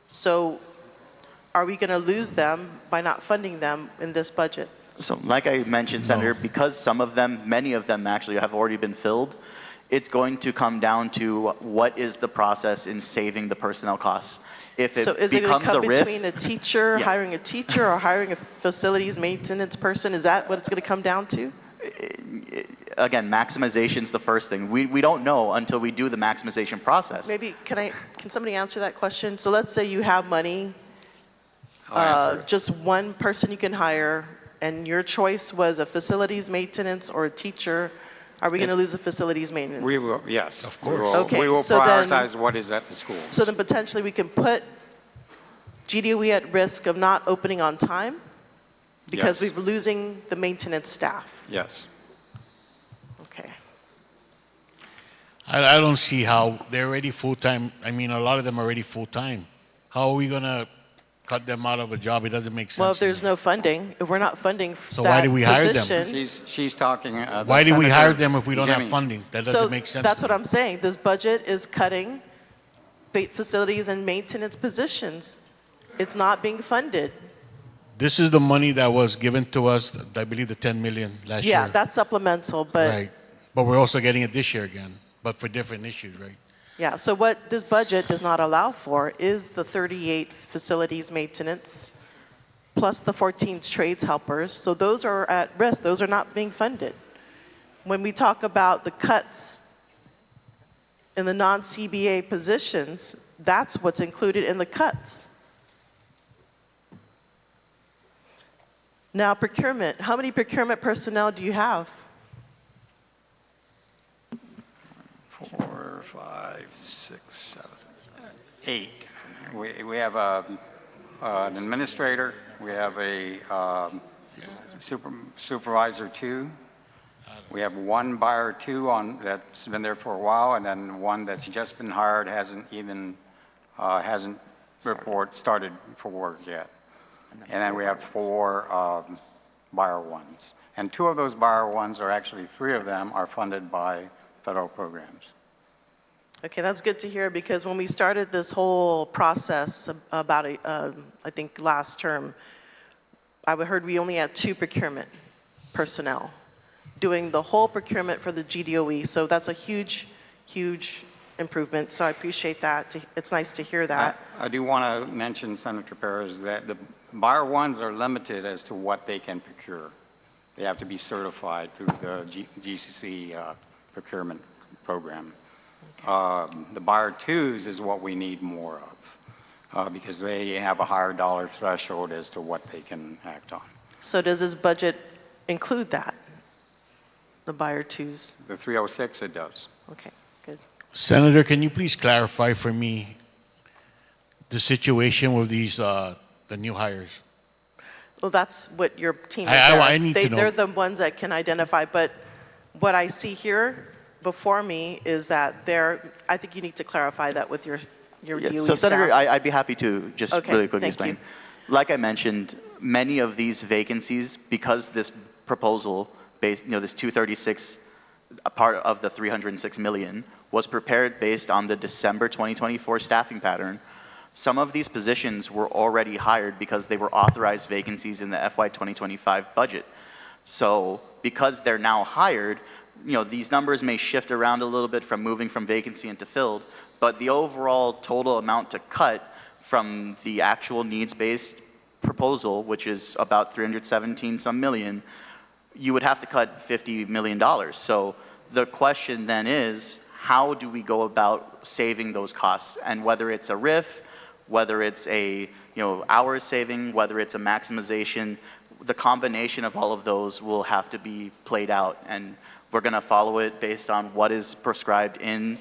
So are we going to lose them by not funding them in this budget? So like I mentioned, Senator, because some of them, many of them actually have already been filled, it's going to come down to what is the process in saving the personnel costs. If it So is it going becomes to a come RIF, between a teacher, Yeah. hiring a teacher, or hiring a facilities maintenance person? Is that what it's going to come down to? again, maximization's the first thing. We don't know until we do the maximization process. Maybe, can somebody answer that question? So let's say you have money, just one person you can hire, and your choice was a facilities maintenance or a teacher. Are we going to lose a facilities maintenance? We will, yes. Of course. Okay, We will so then- prioritize what is at the schools. So then potentially we can put GDOE at risk of not opening on time because Yes. we're losing the maintenance staff. Yes. Okay. I don't see how they're already full-time. I mean, a lot of them are already full-time. How are we going to cut them out of a job? It doesn't make sense. Well, if to me. there's no funding, if we're not funding So that why do we hire them? position, She's talking. Why do we hire them if we don't Jimmy. have funding? That doesn't so make sense. that's to what me. I'm saying. This budget is cutting facilities and maintenance positions. It's not being funded. This is the money that was given to us, I believe the 10 million last year. Yeah, that's supplemental, but Right. But we're also getting it this year again, but for different issues, right? yeah, so what this budget does not allow for is the 38 facilities maintenance plus the 14 trades helpers. So those are at risk. Those are not being funded. When we talk about the cuts in the non-CBA positions, that's what's included in the cuts. Now, procurement. How many procurement personnel do you have? 4, 5, 6, 7, 8. We have an administrator. We have a supervisor 2. We have one buyer 2 that's been there for a while, and then one that's just been hired, hasn't started for work yet. And then we have 4 buyer 1s. And 2 of those buyer 1s are actually, 3 of them are funded by federal programs. Okay, that's good to hear because when we started this whole process about, I think last term, I heard we only had 2 procurement personnel doing the whole procurement for the GDOE. So that's a huge, huge improvement. So I appreciate that. It's nice to hear that. I do want to mention, Senator Perez, that the buyer 1s are limited as to what they can procure. They have to be certified through the GCC procurement program. The buyer 2s is what we need more of because they have a higher dollar threshold as to what they can act on. So does this budget include that? The buyer 2s? The 306, it does. Okay, good. Senator, can you please clarify for me the situation with these, the new hires? Well, that's what your team is. I need to know. They're the ones that can identify, but what I see here before me is that I think you need to clarify that with your Yeah, DOE so Senator, staff. I'd be happy to just Okay, really quickly thank you. explain. Like I mentioned, many of these vacancies, because this proposal, this 236, a part of the 306 million, was prepared based on the December 2024 staffing pattern. Some of these positions were already hired because they were authorized vacancies in the FY2025 budget. So because they're now hired, these numbers may shift around a little bit from moving from vacancy into filled, but the overall total amount to cut from the actual needs-based proposal, which is about 317 some million, you would have to cut $50 million. So the question then is, how do we go about saving those costs? And whether it's a RIF, whether it's a hours saving, whether it's a maximization, the combination of all of those will have to be played out. And we're going to follow it based on what is prescribed in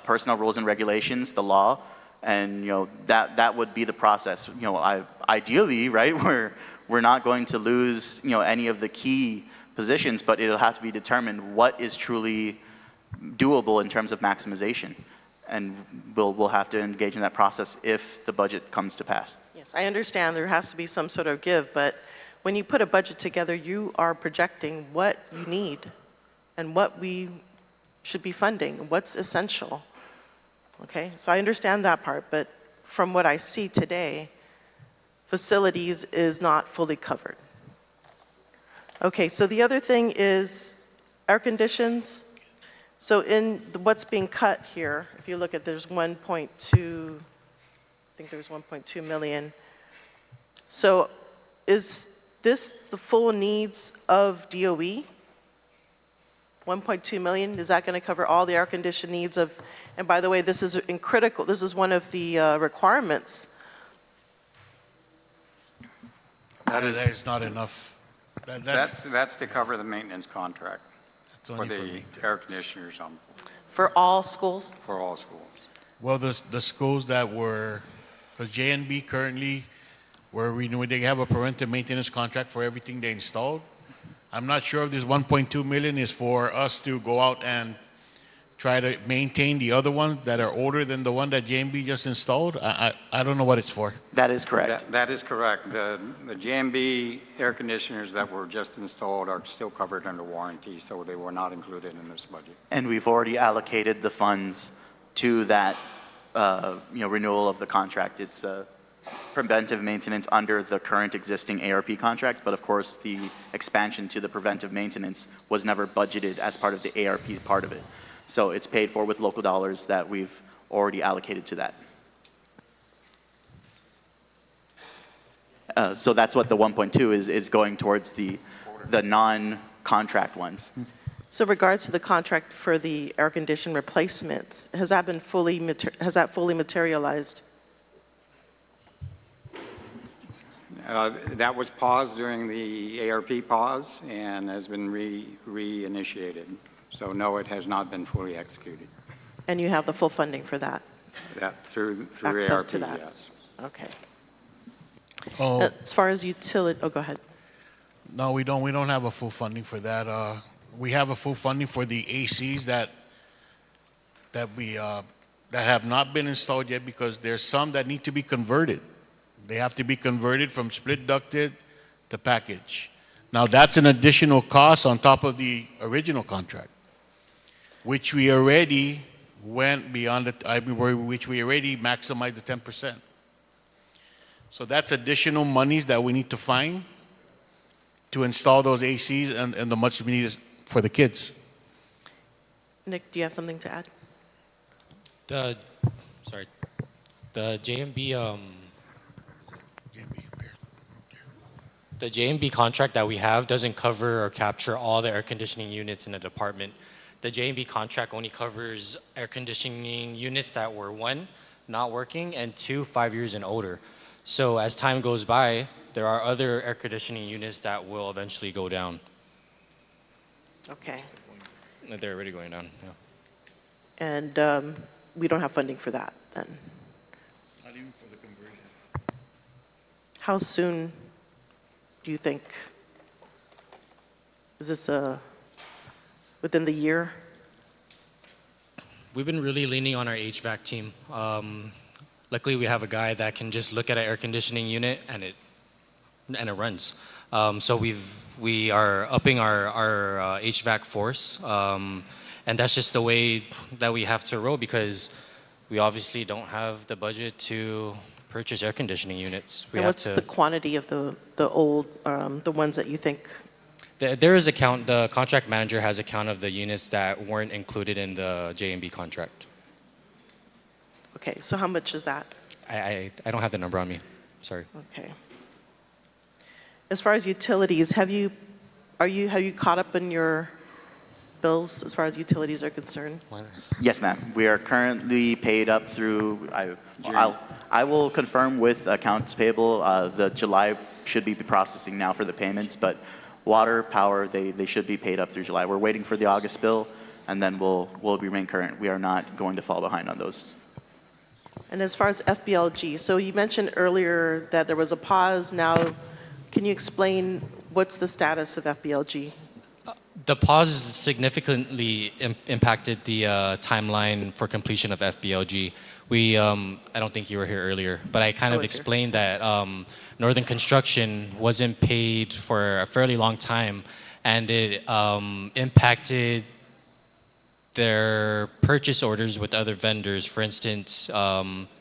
personnel rules and regulations, the law, and that would be the process. Ideally, right, we're not going to lose any of the key positions, but it'll have to be determined what is truly doable in terms of maximization, and we'll have to engage in that process if the budget comes to pass. Yes, I understand there has to be some sort of give, but when you put a budget together, you are projecting what you need and what we should be funding, what's essential. Okay, so I understand that part, but from what I see today, facilities is not fully covered. Okay, so the other thing is air conditions. So in what's being cut here, if you look at, there's 1.2, I think there's 1.2 million. So is this the full needs of DOE? 1.2 million, is that going to cover all the air conditioned needs of, and by the way, this is critical, this is one of the requirements. That is not enough. That's to cover the maintenance contract That's for only for the me. air conditioners For all schools? for all schools. Well, the schools that were, because JNB currently, where they have a preventive maintenance contract for everything they installed. I'm not sure if this 1.2 million is for us to go out and try to maintain the other ones that are older than the one that JNB just installed. I don't know what it's for. That is correct. That is correct. The JMB air conditioners that were just installed are still covered under warranty, so they were not included in this budget. And we've already allocated the funds to that, renewal of the contract. It's preventive maintenance under the current existing ARP contract, but of course the expansion to the preventive maintenance was never budgeted as part of the ARP part of it. So it's paid for with local dollars that we've already allocated to that. So that's what the 1.2 is going towards the non-contract ones. So regards to the contract for the air condition replacements, has that fully materialized? That was paused during the ARP pause and has been reinitiated. So no, it has not been fully executed. And you have the full funding for that? That through Access ARP, to that. yes. Okay. Oh, As far as utility, oh, go ahead. no, we don't. We don't have a full funding for that. We have a full funding for the ACs that have not been installed yet because there's some that need to be converted. They have to be converted from split ducted to package. Now that's an additional cost on top of the original contract, which we already went beyond which we already maximized the 10%. So that's additional monies that we need to find to install those ACs and the much needed for the kids. Nick, do you have something to add? The JMB contract that we have doesn't cover or capture all the air conditioning units in the department. The JMB contract only covers air conditioning units that were 1, not working, and 2, 5 years and older. So as time goes by, there are other air conditioning units that will eventually go down. Okay. They're already going down, yeah. And we don't have funding for that then? Not even for the conversion. How soon do you think? Is this within the year? We've been really leaning on our HVAC team. Luckily, we have a guy that can just look at an air conditioning unit and it runs. So we are upping our HVAC force, and that's just the way that we have to roll because we obviously don't have the budget to purchase air conditioning units. And what's the quantity of the old, the ones that you think? There is a count. The contract manager has a count of the units that weren't included in the JMB contract. Okay, so how much is that? I don't have the number on me. Sorry. Okay. As far as utilities, have you caught up in your bills as far as utilities are concerned? Yes, ma'am. We are currently paid up through, I will confirm with accounts payable. The July should be processing now for the payments, but water, power, they should be paid up through July. We're waiting for the August bill, and then we'll remain current. We are not going to fall behind on those. And as far as FBLG, so you mentioned earlier that there was a pause. Now, can you explain what's the status of FBLG? The pause significantly impacted the timeline for completion of FBLG. I don't think you were here earlier, but I kind of was here. explained that Northern Construction wasn't paid for a fairly long time, and it impacted their purchase orders with other vendors. For instance,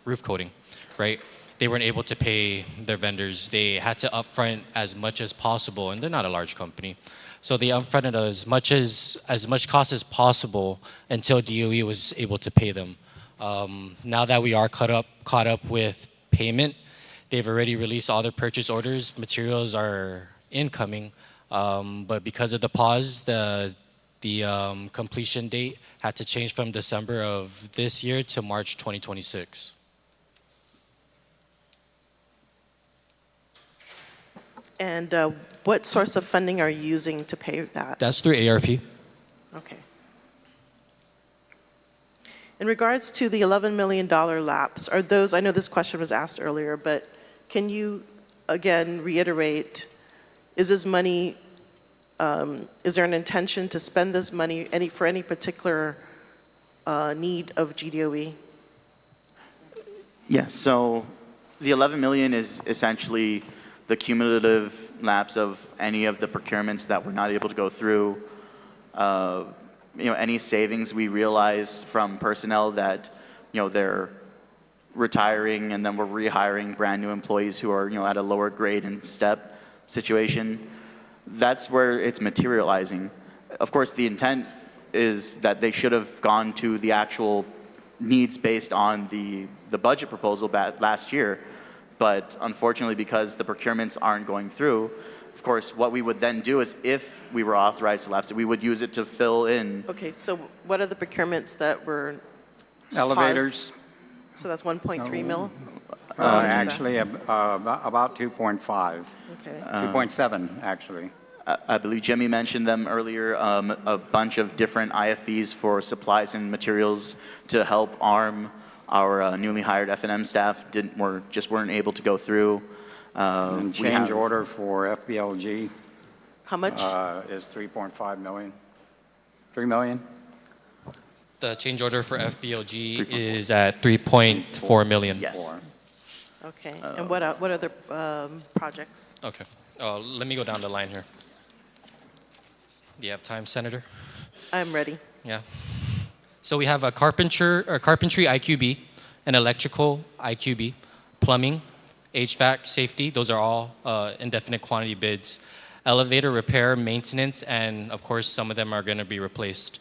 roof coating, right? They weren't able to pay their vendors. They had to upfront as much as possible, and they're not a large company. So they upfronted as much cost as possible until DOE was able to pay them. Now that we are caught up with payment, they've already released all their purchase orders. Materials are incoming, but because of the pause, the completion date had to change from December of this year to March 2026. And what source of funding are you using to pay that? That's through ARP. Okay. In regards to the $11 million lapse, are those, I know this question was asked earlier, but can you again reiterate, is this money, is there an intention to spend this money for any particular need of GDOE? Yes, so the 11 million is essentially the cumulative lapse of any of the procurements that we're not able to go through. Any savings we realize from personnel that, they're retiring and then we're rehiring brand new employees who are, at a lower grade and step situation. That's where it's materializing. Of course, the intent is that they should have gone to the actual needs based on the budget proposal last year. But unfortunately, because the procurements aren't going through, of course, what we would then do is if we were authorized to lapse it, we would use it to fill in. Okay, so what are the procurements that were paused? Elevators, So that's 1.3 mil? actually, about 2.5, Okay. 2.7, actually. I believe Jimmy mentioned them earlier, a bunch of different IFBs for supplies and materials to help arm our newly hired F&M staff just weren't able to go through. And change order for FBLG How much? is 3.5 million. 3 million? The change order for FBLG is at 3.4 million. Yes. Okay, and what other projects? Okay. Let me go down the line here. Do you have time, Senator? I'm ready. Yeah. So we have a carpentry IQB, an electrical IQB, plumbing, HVAC, safety. Those are all indefinite quantity bids. Elevator repair, maintenance, and of course, some of them are going to be replaced.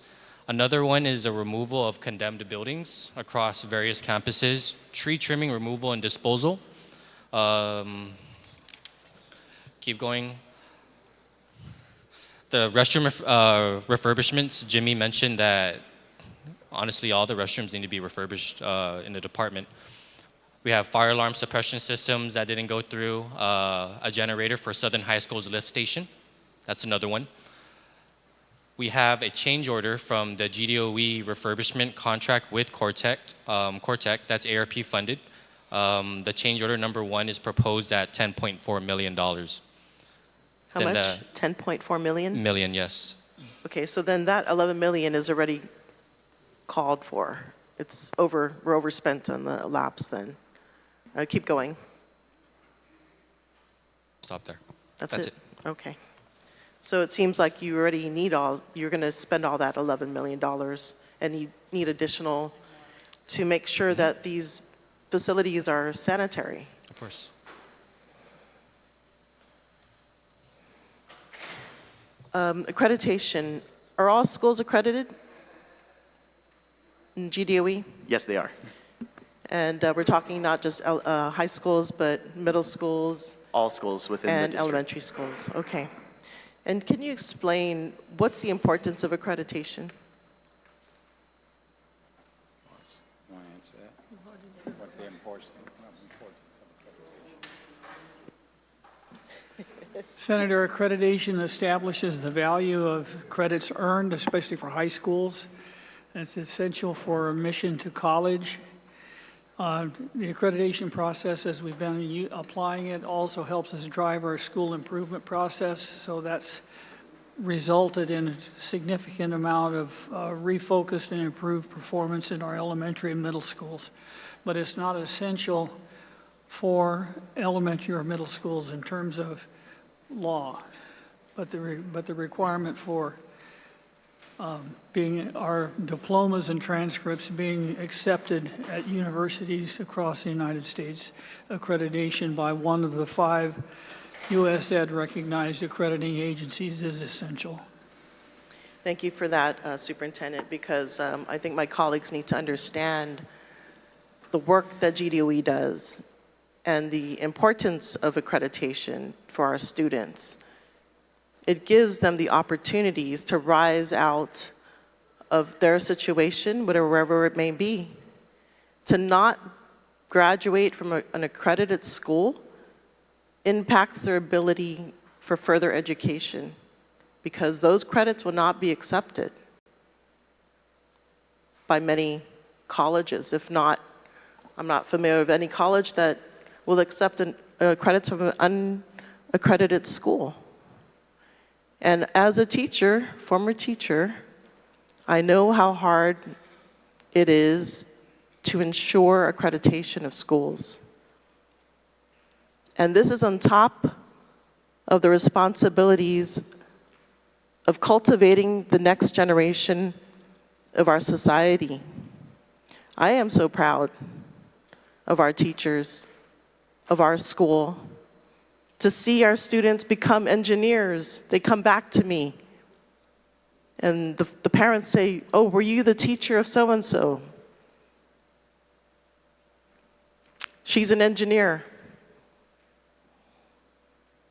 Another one is a removal of condemned buildings across various campuses, tree trimming, removal, and disposal. Keep going. The restroom refurbishments, Jimmy mentioned that honestly all the restrooms need to be refurbished in the department. We have fire alarm suppression systems that didn't go through, a generator for Southern High School's lift station. That's another one. We have a change order from the GDOE refurbishment contract with Cortec. That's ARP funded. The change order number 1 is proposed at $10.4 million. How much? 10.4 million? Million, yes. Okay, so then that 11 million is already called for. It's over, we're overspent on the lapse then. Keep going. Stop there. That's it? Okay. So it seems like you already you're going to spend all that $11 million and you need additional to make sure that these facilities are sanitary. Of course. Accreditation, are all schools accredited in GDOE? Yes, they are. And we're talking not just high schools, but middle schools All schools within the and district. elementary schools. Okay. And can you explain what's the importance of accreditation? Want to answer that? What's the importance of accreditation? Senator, accreditation establishes the value of credits earned, especially for high schools. It's essential for admission to college. The accreditation process, as we've been applying it, also helps us drive our school improvement process. So that's resulted in a significant amount of refocused and improved performance in our elementary and middle schools. but it's not essential for elementary or middle schools in terms of law. But the requirement for being our diplomas and transcripts being accepted at universities across the United States, accreditation by one of the 5 U.S. Ed recognized accrediting agencies is essential. Thank you for that, Superintendent, because I think my colleagues need to understand the work that GDOE does and the importance of accreditation for our students. It gives them the opportunities to rise out of their situation, whatever it may be. To not graduate from an accredited school impacts their ability for further education, because those credits will not be accepted by many colleges. If not, I'm not familiar with any college that will accept credits from an unaccredited school. And as a teacher, former teacher, I know how hard it is to ensure accreditation of schools. And this is on top of the responsibilities of cultivating the next generation of our society. I am so proud of our teachers, of our school, to see our students become engineers. They come back to me, and the parents say, "Oh, were you the teacher of so-and-so? She's an engineer."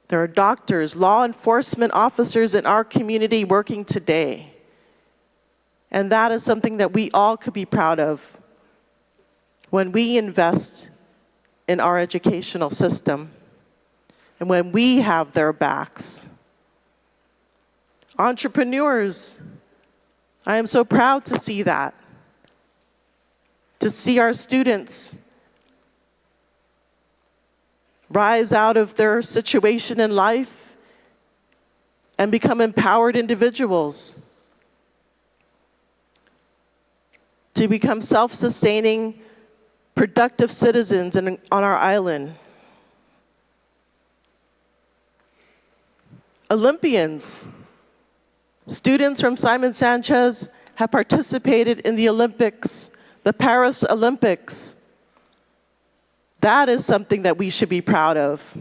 There are doctors, law enforcement officers in our community working today. And that is something that we all could be proud of when we invest in our educational system and when we have their backs. Entrepreneurs, I am so proud to see that. To see our students rise out of their situation in life and become empowered individuals, to become self-sustaining, productive citizens on our island. Olympians, students from Simon Sanchez have participated in the Olympics, the Paris Olympics. That is something that we should be proud of.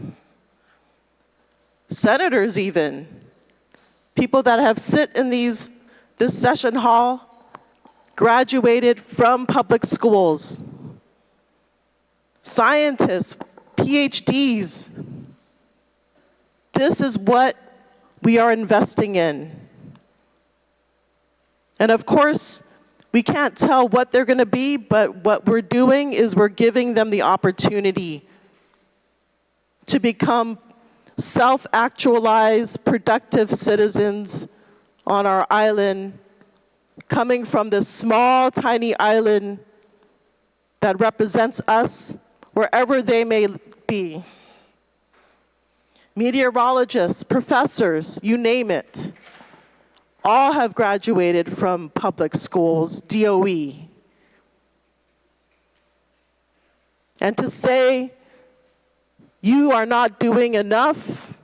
Senators even, people that have sit in this session hall, graduated from public schools. Scientists, PhDs. This is what we are investing in. And of course, we can't tell what they're going to be, but what we're doing is we're giving them the opportunity to become self-actualized, productive citizens on our island, coming from this small, tiny island that represents us wherever they may be. Meteorologists, professors, you name it, all have graduated from public schools, DOE. And to say you are not doing enough,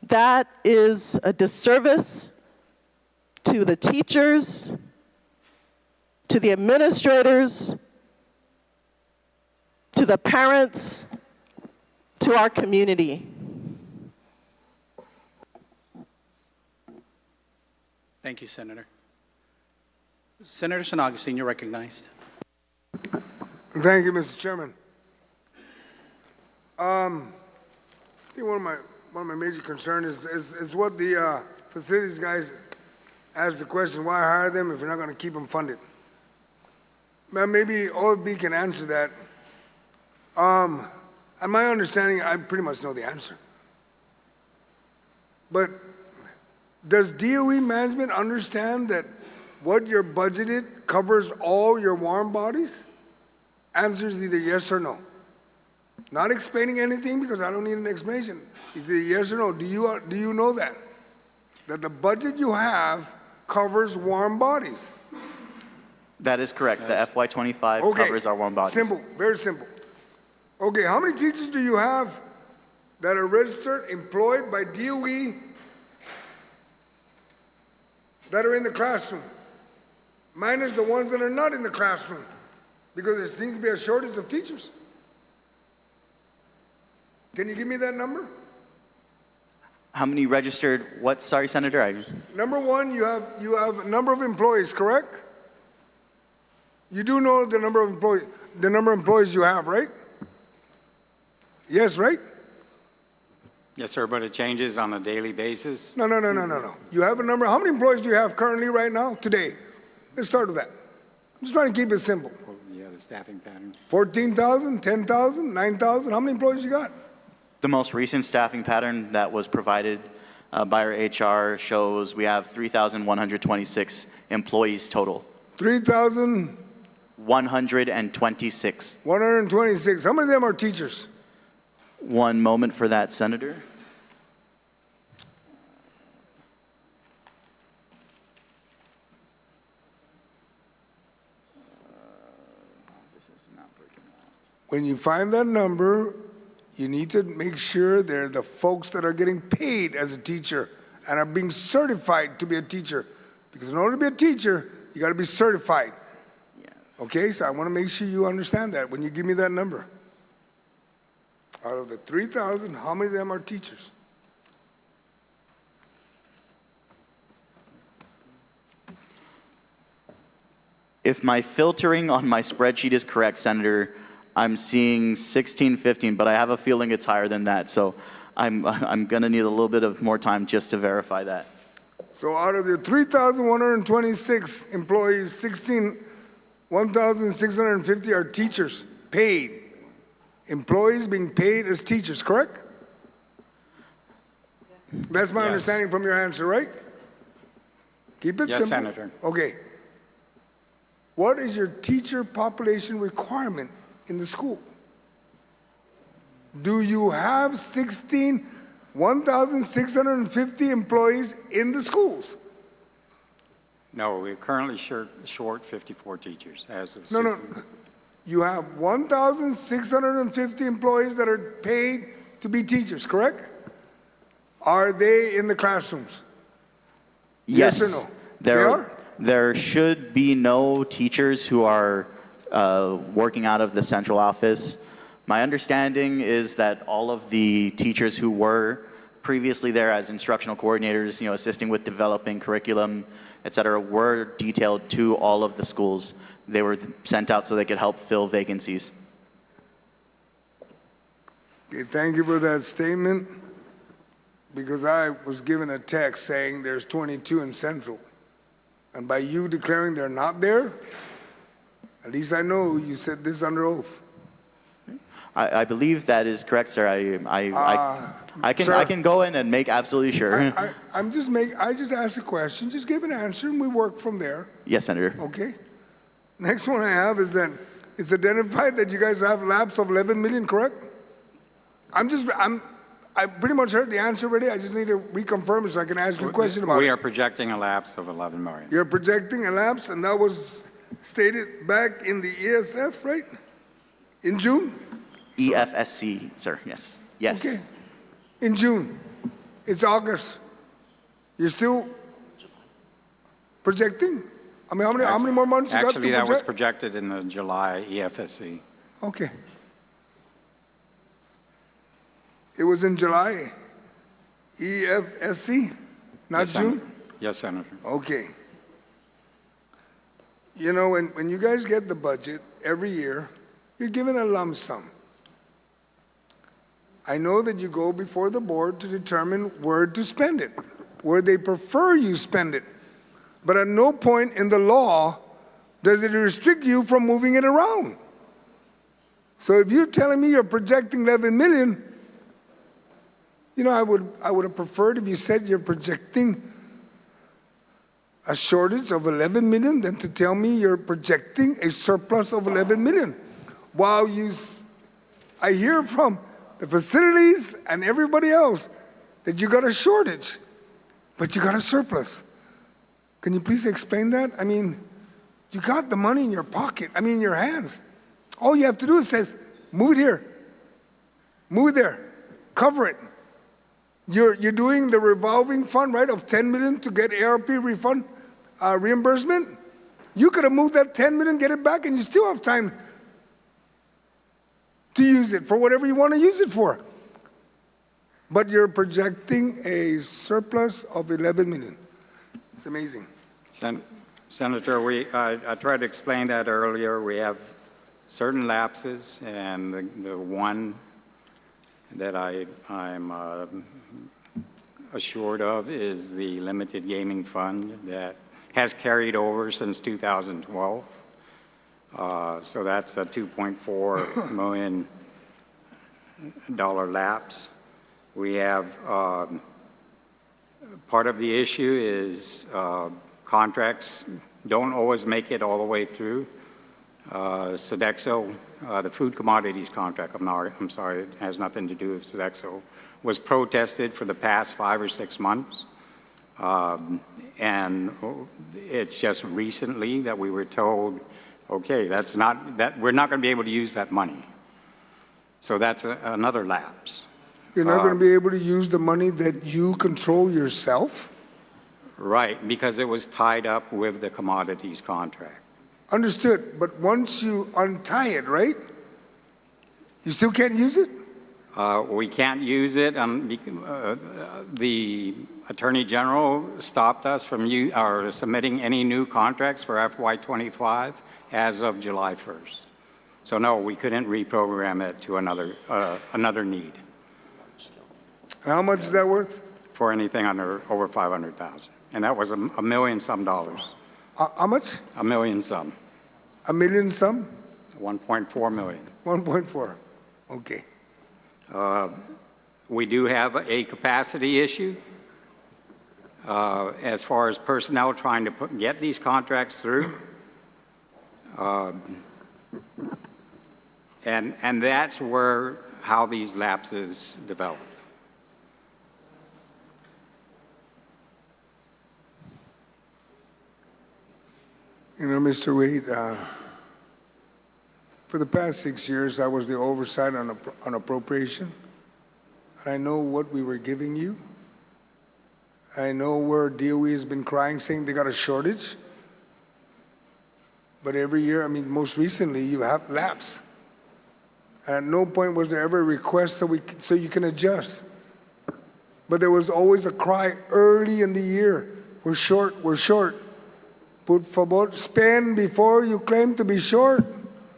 that is a disservice to the teachers, to the administrators, to the parents, to our community. Thank you, Senator. Senator San Augustine, you're recognized. Thank you, Mr. Chairman. I think one of my major concerns is what the facilities guys asked the question, why hire them if you're not going to keep them funded? Maybe OFB can answer that. And my understanding, I pretty much know the answer. But does DOE management understand that what you're budgeted covers all your warm bodies? Answer is either yes or no. Not explaining anything because I don't need an explanation. Either yes or no. Do you know that? That the budget you have covers warm bodies? That is correct. The FY25 Okay. covers our warm bodies. Simple, very simple. Okay, how many teachers do you have that are registered, employed by DOE that are in the classroom? Minus the ones that are not in the classroom, because there seems to be a shortage of teachers. Can you give me that number? How many registered, what, sorry, Senator? Number one, you have a number of employees, correct? You do know the number of employees you have, right? Yes, right? Yes, sir, but it changes on a daily basis. No. You have a number. How many employees do you have currently right now, today? Let's start with that. I'm just trying to keep it simple. Yeah, the staffing pattern. 14,000, 10,000, 9,000? How many employees you got? The most recent staffing pattern that was provided by our HR shows we have 3,126 employees total. 3,126. 126. How many of them are teachers? One moment for that, Senator. When you find that number, you need to make sure they're the folks that are getting paid as a teacher and are being certified to be a teacher. Because in order to be a teacher, you got to be certified. Yes. Okay, so I want to make sure you understand that when you give me that number. Out of the 3,000, how many of them are teachers? If my filtering on my spreadsheet is correct, Senator, I'm seeing 16, 15, but I have a feeling it's higher than that. So I'm going to need a little bit of more time just to verify that. So out of the 3,126 employees, 1,650 are teachers, paid. Employees being paid as teachers, correct? That's my understanding from your answer, right? Keep it simple. Yes, Senator. Okay. What is your teacher population requirement in the school? Do you have 1,650 employees in the schools? No, we're currently short 54 teachers as of. No. You have 1,650 employees that are paid to be teachers, correct? Are they in the classrooms? Yes or no? They are? There should be no teachers who are working out of the central office. My understanding is that all of the teachers who were previously there as instructional coordinators, assisting with developing curriculum, et cetera, were detailed to all of the schools. They were sent out so they could help fill vacancies. Okay, thank you for that statement, because I was given a text saying there's 22 in Central. And by you declaring they're not there, at least I know you said this under oath. I believe that is correct, sir. I can go in and make absolutely sure. I just asked a question, just give an answer, and we work from there. Yes, Senator. Okay. Next one I have is that it's identified that you guys have lapse of 11 million, correct? I pretty much heard the answer already. I just need to reconfirm it so I can ask you a question about it. We are projecting a lapse of 11 million. You're projecting a lapse, and that was stated back in the ESF, right? In June? EFSC, sir, yes. Yes. Okay. In June. It's August. You're still projecting? I mean, how many more months you got to project? Actually, that was projected in the July EFSC. Okay. It was in July, EFSC, not Yes, June? Senator. Yes, Senator. Okay. When you guys get the budget every year, you're given a lump sum. I know that you go before the board to determine where to spend it, where they prefer you spend it. But at no point in the law does it restrict you from moving it around. So if you're telling me you're projecting 11 million, I would have preferred if you said you're projecting a shortage of 11 million than to tell me you're projecting a surplus of 11 million. While I hear from the facilities and everybody else that you got a shortage, but you got a surplus. Can you please explain that? I mean, You got the money in your pocket, in your hands. All you have to do is says, move it here, move it there, cover it. You're doing the revolving fund, right, of 10 million to get ARP refund, reimbursement. You could have moved that 10 million, get it back, and you still have time to use it for whatever you want to use it for. But you're projecting a surplus of 11 million. It's amazing. Senator, I tried to explain that earlier. We have certain lapses, and the one that I'm assured of is the limited gaming fund that has carried over since 2012. So that's a $2.4 million lapse. We have, part of the issue is contracts don't always make it all the way through. Sodexo, the food commodities contract, I'm sorry, it has nothing to do with Sodexo, was protested for the past 5 or 6 months. And it's just recently that we were told, okay, we're not going to be able to use that money. So that's another lapse. You're not going to be able to use the money that you control yourself? Right, because it was tied up with the commodities contract. Understood, but once you untie it, right? You still can't use it? We can't use it. The Attorney General stopped us from submitting any new contracts for FY25 as of July 1st. So no, we couldn't reprogram it to another need. And how much is that worth? For anything over 500,000, and that was $1 million some dollars. How much? $1 million some. $1 million some? 1.4 million. 1.4. Okay. We do have a capacity issue as far as personnel trying to get these contracts through. And that's how these lapses develop. Mr. Wade, for the past 6 years, I was the oversight on appropriation. And I know what we were giving you. I know where DOE has been crying, saying they got a shortage. But every year, most recently, you have lapse. And at no point was there ever a request so you can adjust. But there was always a cry early in the year, we're short, we're short. Por favor, spend before you claim to be short.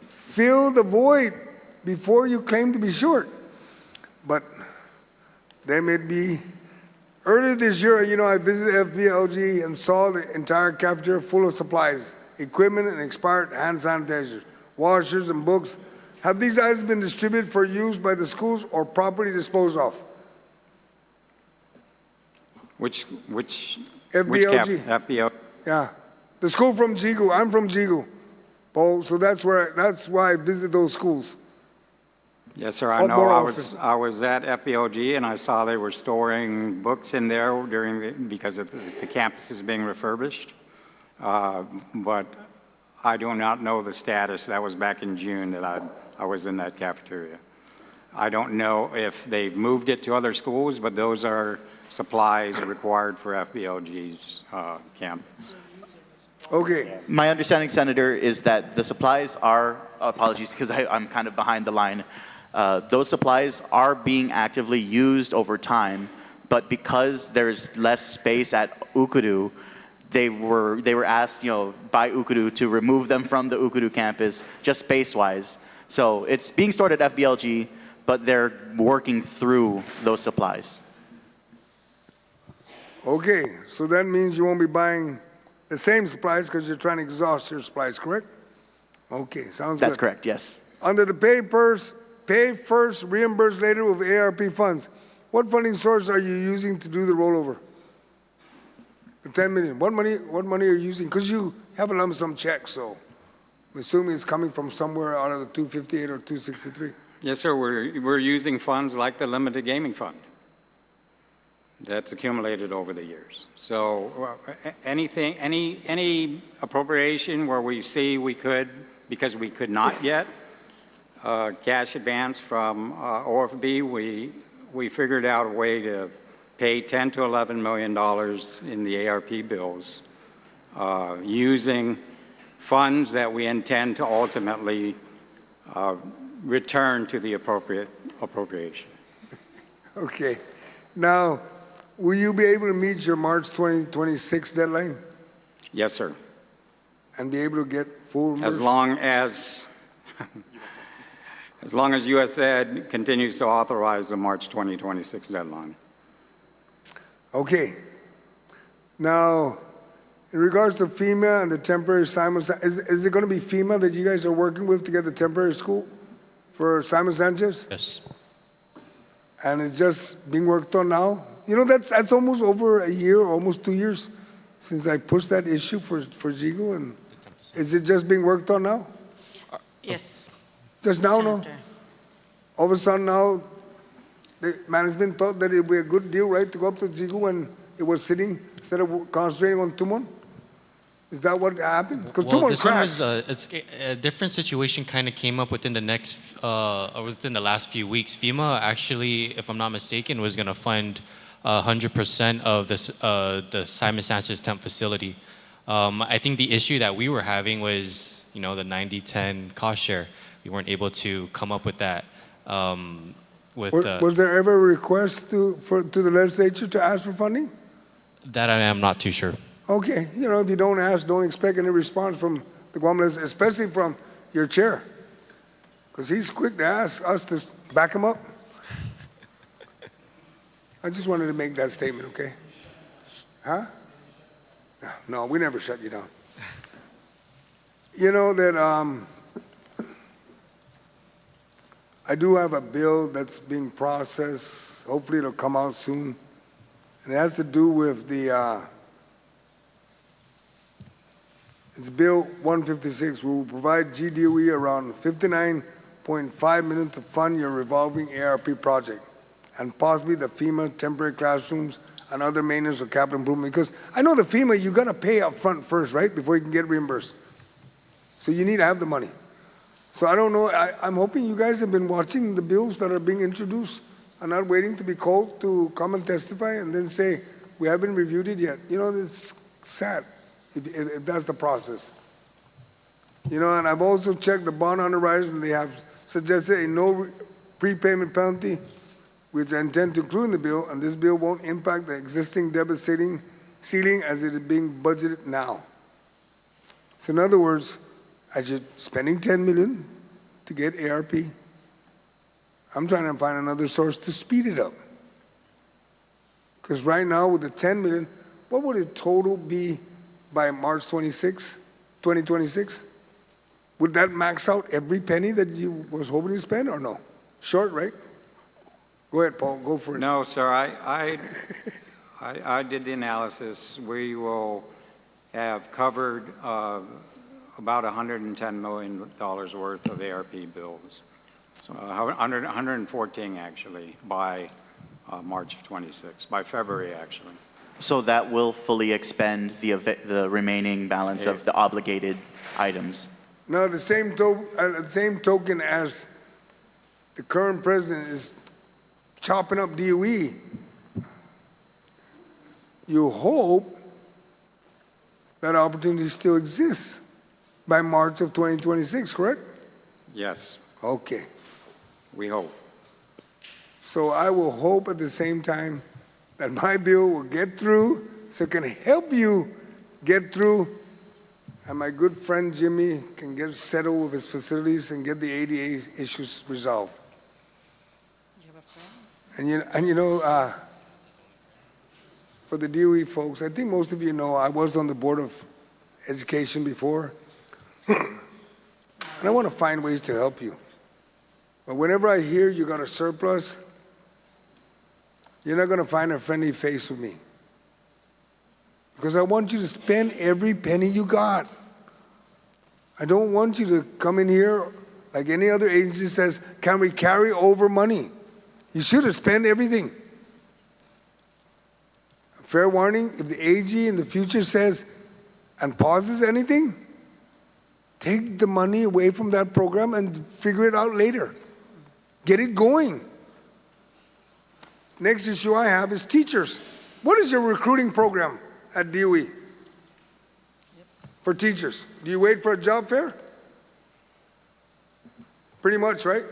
Fill the void before you claim to be short. But there may be, earlier this year, I visited FBLG and saw the entire cafeteria full of supplies, equipment and expired hand sanitizers, washers and books. Have these items been distributed for use by the schools or properly disposed of? Which FBLG. FBLG. Yeah. The school from Jigu. I'm from Jigu, Paul. So that's why I visit those schools. Yes, sir. I know. I was at FBLG and I saw they were storing books in there because of the campus is being refurbished. But I do not know the status. That was back in June that I was in that cafeteria. I don't know if they've moved it to other schools, but those are supplies required for FBLG's campus. Okay. My understanding, Senator, is that the supplies are, apologies because I'm kind of behind the line, those supplies are being actively used over time, but because there's less space at Ukuru, they were asked, by Ukuru to remove them from the Ukuru campus, just space-wise. So it's being stored at FBLG, but they're working through those supplies. Okay, so that means you won't be buying the same supplies because you're trying to exhaust your supplies, correct? Okay, sounds good. That's correct, yes. Under the pay first, reimburse later with ARP funds, what funding source are you using to do the rollover? The 10 million. What money are you using? Because you have a lump sum check, so I'm assuming it's coming from somewhere out of the 258 or 263. Yes, sir. We're using funds like the limited gaming fund. that's accumulated over the years. So any appropriation where we see we could, because we could not yet, cash advance from OFB, we figured out a way to pay $10 to $11 million in the ARP bills using funds that we intend to ultimately return to the appropriation. Okay. Now, will you be able to meet your March 2026 deadline Yes, sir. and be able to get full As reimbursement? long as USAID continues to authorize the March 2026 deadline. Okay. Now, in regards to FEMA and the temporary Simon, is it going to be FEMA that you guys are working with to get the temporary school for Simon Sanchez? Yes. And it's just being worked on now? You know, that's almost over a year, almost 2 years since I pushed that issue for Jigo. And is it just being worked on now? Yes. Just now, no? Senator. All of a sudden now, the management thought that it would be a good deal, right, to go up to Jigo when it was sitting instead of concentrating on Tumon? Is that what happened? Because Well, Tumon this one crashed. was it's a different situation. Kind of came up within the within the last few weeks. FEMA actually, if I'm not mistaken, was going to fund 100% of this the Simon Sanchez temp facility. I think the issue that we were having was, the 90-10 cost share. We weren't able to come up with that. Was there ever a request to the legislature to ask for funding? That I am not too sure. Okay, if you don't ask, don't expect any response from the Guam legislature, especially from your chair, because he's quick to ask us to back him up. I just wanted to make that statement, okay? Huh? No, we never shut you down. You know that I do have a bill that's being processed. Hopefully it'll come out soon. And it has to do with it's Bill 156. We will provide GDOE around $59.5 million to fund your revolving ARP project and possibly the FEMA temporary classrooms and other maintenance or capital improvement. Because I know the FEMA, you got to pay up front first, right, before you can get reimbursed. So you need to have the money. So I don't know. I'm hoping you guys have been watching the bills that are being introduced and not waiting to be called to come and testify and then say, we haven't reviewed it yet. It's sad if that's the process. And I've also checked the bond underwriters, and they have suggested a no prepayment penalty, which I intend to include in the bill, and this bill won't impact the existing debit ceiling as it is being budgeted now. So in other words, as you're spending $10 million to get ARP, I'm trying to find another source to speed it up. Because right now with the $10 million, what would it total be by March 2026? Would that max out every penny that you was hoping to spend or no? Short, right? Go ahead, Paul, go for it. No, sir, I did the analysis. We will have covered about $110 million worth of ARP bills. 114 actually by March of 26, by February actually. So that will fully expend the remaining balance of the obligated items. Now, the same token as the current president is chopping up DOE, you hope that opportunity still exists by March of 2026, correct? Yes, Okay. we hope. So I will hope at the same time that my bill will get through so it can help you get through, and my good friend Jimmy can get settled with his facilities and get the ADA issues resolved. You have a friend? For the DOE folks, I think most of you know I was on the Board of Education before, and I want to find ways to help you. But whenever I hear you got a surplus, you're not going to find a friendly face with me. Because I want you to spend every penny you got. I don't want you to come in here like any other agency says, can we carry over money? You should have spent everything. fair warning, if the AG in the future says and pauses anything, take the money away from that program and figure it out later. Get it going. Next issue I have is teachers. What is your recruiting program at DOE for teachers? Do you wait for a job fair? Pretty much, right?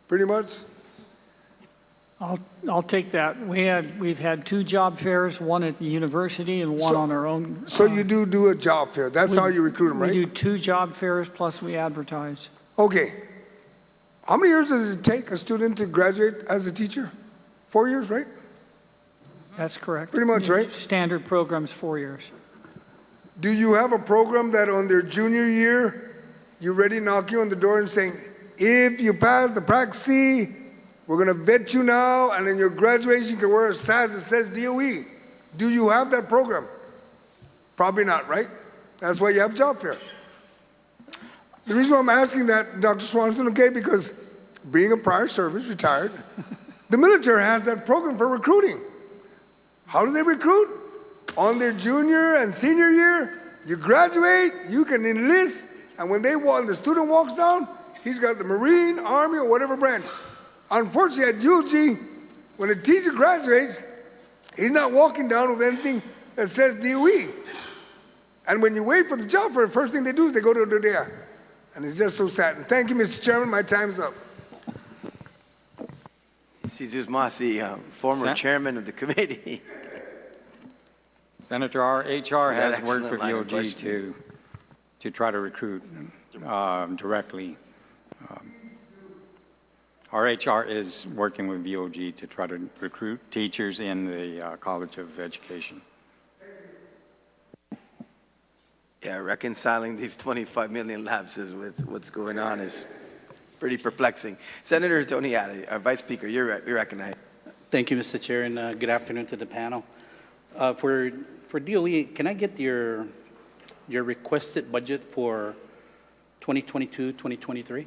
Pretty much? I'll take that. We've had 2 job fairs, one at the university and one on our own. So you do a job fair. That's how you recruit them, right? We do 2 job fairs plus we advertise. Okay. How many years does it take a student to graduate as a teacher? 4 years, right? That's correct. Pretty much, right? Standard program's 4 years. Do you have a program that on their junior year, you ready knock you on the door and saying, if you pass the Prac C, we're going to vet you now, and in your graduation, you can wear a SAS that says DOE. Do you have that program? Probably not, right? That's why you have job fair. The reason why I'm asking that, Dr. Swanson, okay, because being a prior service, retired, the military has that program for recruiting. How do they recruit? On their junior and senior year, you graduate, you can enlist, and when the student walks down, he's got the Marine, Army, or whatever branch. Unfortunately, at UG, when a teacher graduates, he's not walking down with anything that says DOE. And when you wait for the job fair, the first thing they do is they go to the DOE. And it's just so sad. And thank you, Mr. Chairman. My time's up. Jesus Masi, former chairman of the committee. Senator, our HR has That worked with excellent line of VOG questioning. to try to recruit directly. Our HR is working with VOG to try to recruit teachers in the College of Education. Yeah, reconciling these 25 million lapses with what's going on is pretty perplexing. Senator Tony Ada, our Vice Speaker, you're recognized. Thank you, Mr. Chair, and good afternoon to the panel. For DOE, can I get your requested budget for 2022, 2023?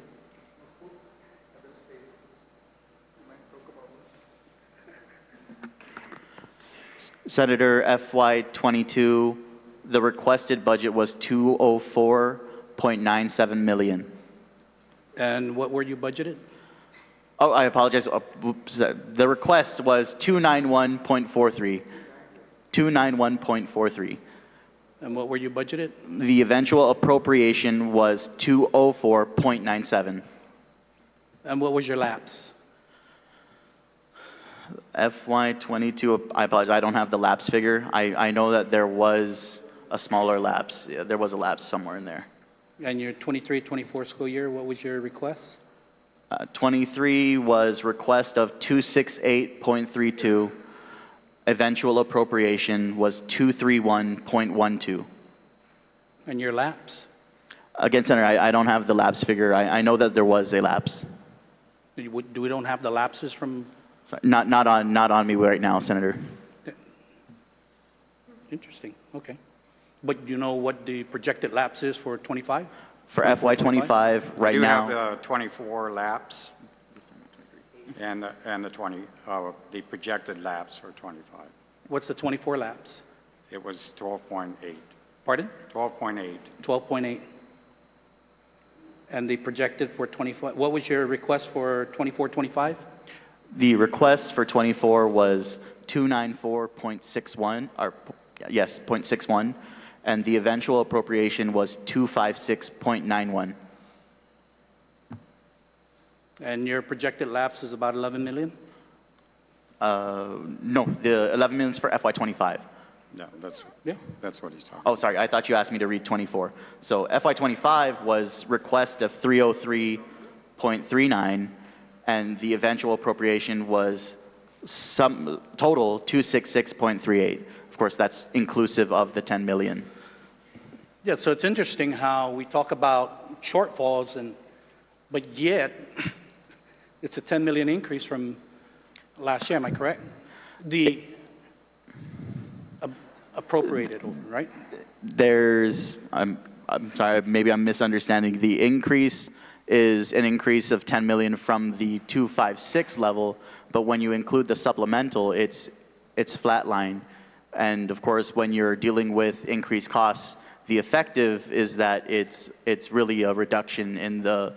Senator, FY22, the requested budget was 204.97 million. And what were you budgeted? Oh, I apologize. Oops. The request was 291.43. 291.43. And what were you budgeted? The eventual appropriation was 204.97. And what was your lapse? FY22, I apologize, I don't have the lapse figure. I know that there was a smaller lapse. Yeah, there was a lapse somewhere in there. And your 23-24 school year, what was your request? 23 was request of 268.32. Eventual appropriation was 231.12. And your lapse? Again, Senator, I don't have the lapse figure. I know that there was a lapse. Do we don't have the lapses from? Sorry, not on me right now, Senator. Interesting, okay. But do you know what the projected lapse is for 25? For FY25, right now. We do have the 24 lapse and the projected lapse for 25. What's the 24 lapse? It was 12.8. Pardon? 12.8. 12.8. And the projected for 25, what was your request for 24, 25? The request for 24 was 294.61, or yes, 0.61, and the eventual appropriation was 256.91. And your projected lapse is about 11 million? No, the 11 million is for FY25. No, that's what he's talking about. Oh, sorry, I thought you asked me to read 24. So FY25 was request of 303.39, and the eventual appropriation was some total 266.38. Of course, that's inclusive of the 10 million. Yeah, so it's interesting how we talk about shortfalls, but yet it's a 10 million increase from last year, am I correct? The appropriated, right? There's, I'm sorry, maybe I'm misunderstanding. The increase is an increase of 10 million from the 256 level, but when you include the supplemental, it's it's flatline. And of course, when you're dealing with increased costs, the effective is that it's really a reduction in the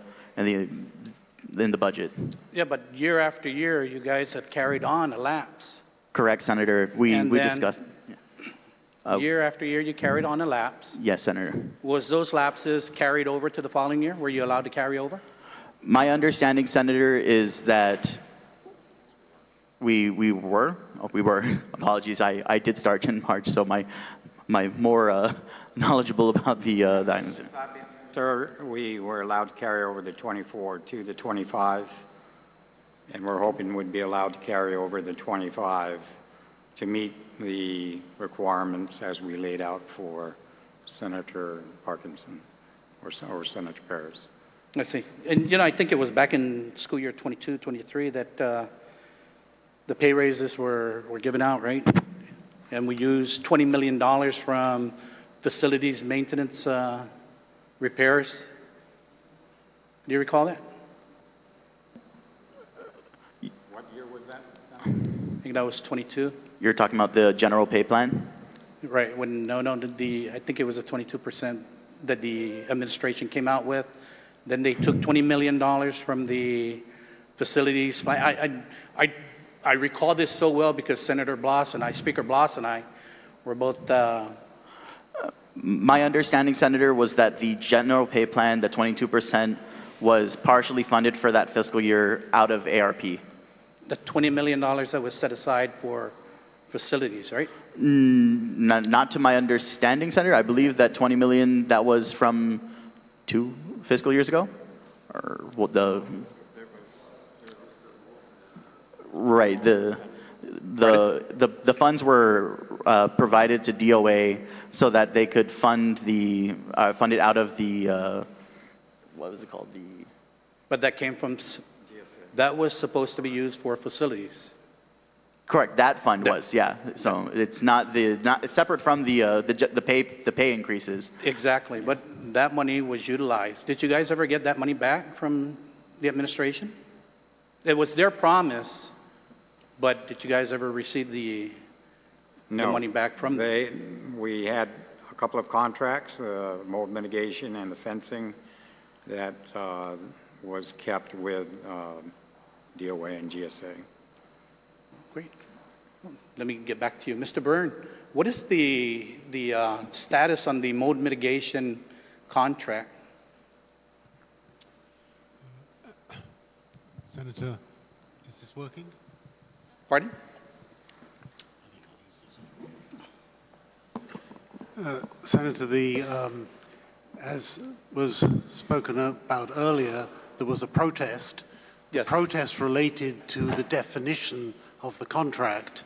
budget. Yeah, but year after year, you guys have carried on a lapse. Correct, Senator. We And then- discussed. Year after year, you carried on a lapse. Yes, Senator. Was those lapses carried over to the following year? Were you allowed to carry over? My understanding, Senator, is that we were, apologies, I did start in March, so my more knowledgeable about the items. Sir, we were allowed to carry over the 24 to the 25, and we're hoping we'd be allowed to carry over the 25 to meet the requirements as we laid out for Senator Parkinson or Senator Perez. I see. And, I think it was back in school year 22, 23 that the pay raises were given out, right? And we used $20 million from facilities maintenance repairs. Do you recall that? What year was that? I think that was 22. You're talking about the general pay plan? Right. I think it was a 22% that the administration came out with. Then they took $20 million from the facilities. I recall this so well because Senator Blas and Speaker Blas and I were both. My understanding, Senator, was that the general pay plan, the 22%, was partially funded for that fiscal year out of ARP. The $20 million that was set aside for facilities, right? Not to my understanding, Senator. I believe that 20 million, that was from 2 fiscal years ago? Or what right, the funds were provided to DOA so that they could fund it out of the, what was it called? But that came from, that was supposed to be used for facilities. Correct, that fund was, yeah. So it's it's separate from the pay increases. Exactly, but that money was utilized. Did you guys ever get that money back from the administration? It was their promise, but did you guys ever receive the money back from them? We had a couple of contracts, mold mitigation and the fencing, that was kept with DOA and GSA. Great. Let me get back to you. Mr. Byrne, what is the status on the mold mitigation contract? Senator, is this working? Pardon? Senator, as was spoken about earlier, there was a protest. Yes. The protest related to the definition of the contract,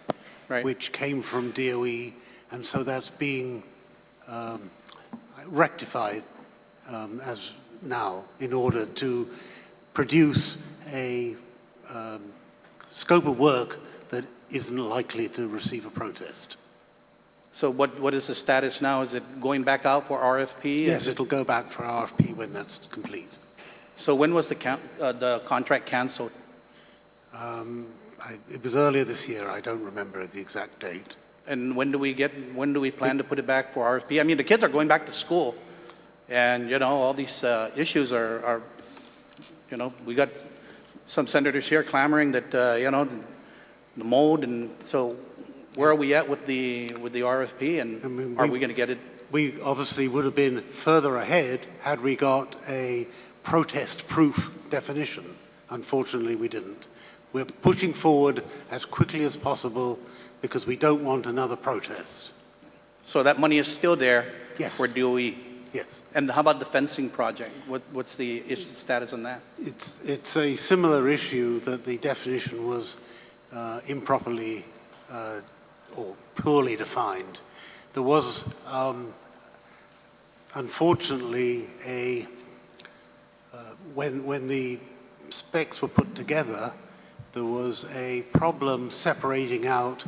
Right. which came from DOE, and so that's being rectified as now in order to produce a scope of work that isn't likely to receive a protest. So what is the status now? Is it going back out for RFP? Yes, it'll go back for RFP when that's complete. So when was the contract canceled? It was earlier this year. I don't remember the exact date. And when do we plan to put it back for RFP? I mean, the kids are going back to school, and all these issues are we got some senators here clamoring that the mold, and so where are we at with the RFP, and are we going to get it? We obviously would have been further ahead had we got a protest-proof definition. Unfortunately, we didn't. We're pushing forward as quickly as possible because we don't want another protest. So that money is still there. Yes. For DOE. Yes. And how about the fencing project? What's the status on that? It's a similar issue that the definition was improperly or poorly defined. There was, unfortunately, when the specs were put together, there was a problem separating out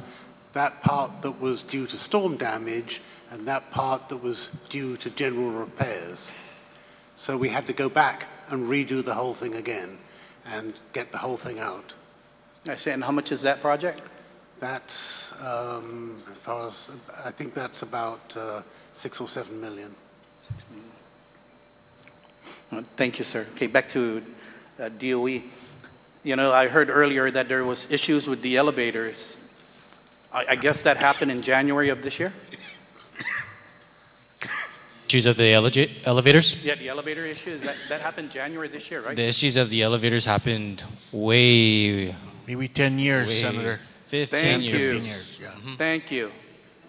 that part that was due to storm damage and that part that was due to general repairs. So we had to go back and redo the whole thing again and get the whole thing out. I see. And how much is that project? That's, as far as, I think that's about 6 or 7 million. Thank you, sir. Okay, back to DOE. You know, I heard earlier that there was issues with the elevators. I guess that happened in January of this year? Issues of the elevators? Yeah, the elevator issue, that happened January this year, right? The issues of the elevators happened way... Maybe 10 years, way- Senator. 15 years. 15 years, yeah. Thank you.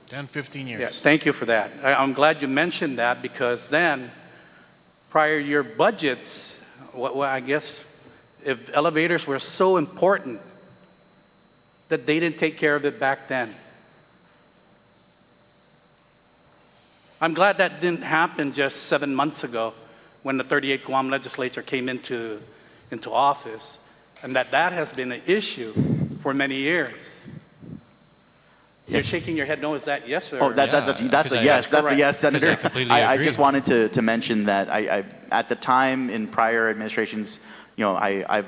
10, 15 years. Yeah, thank you for that. I'm glad you mentioned that because then, prior year budgets, well, I guess if elevators were so important that they didn't take care of it back then. I'm glad that didn't happen just 7 months ago when the 38th Guam Legislature came into office, and that has been an issue for many years. You're Yes. shaking your head no, is that yes or? Oh, that's a yes. That's a yes, Senator. I completely I agree. just wanted to mention that I at the time in prior administrations, you know, I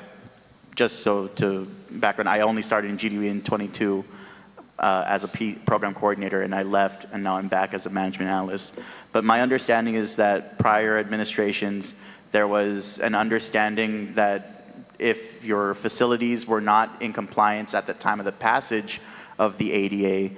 just so to background, I only started in GDOE in 22 as a program coordinator, and I left, and now I'm back as a management analyst. But my understanding is that prior administrations, there was an understanding that if your facilities were not in compliance at the time of the passage of the ADA,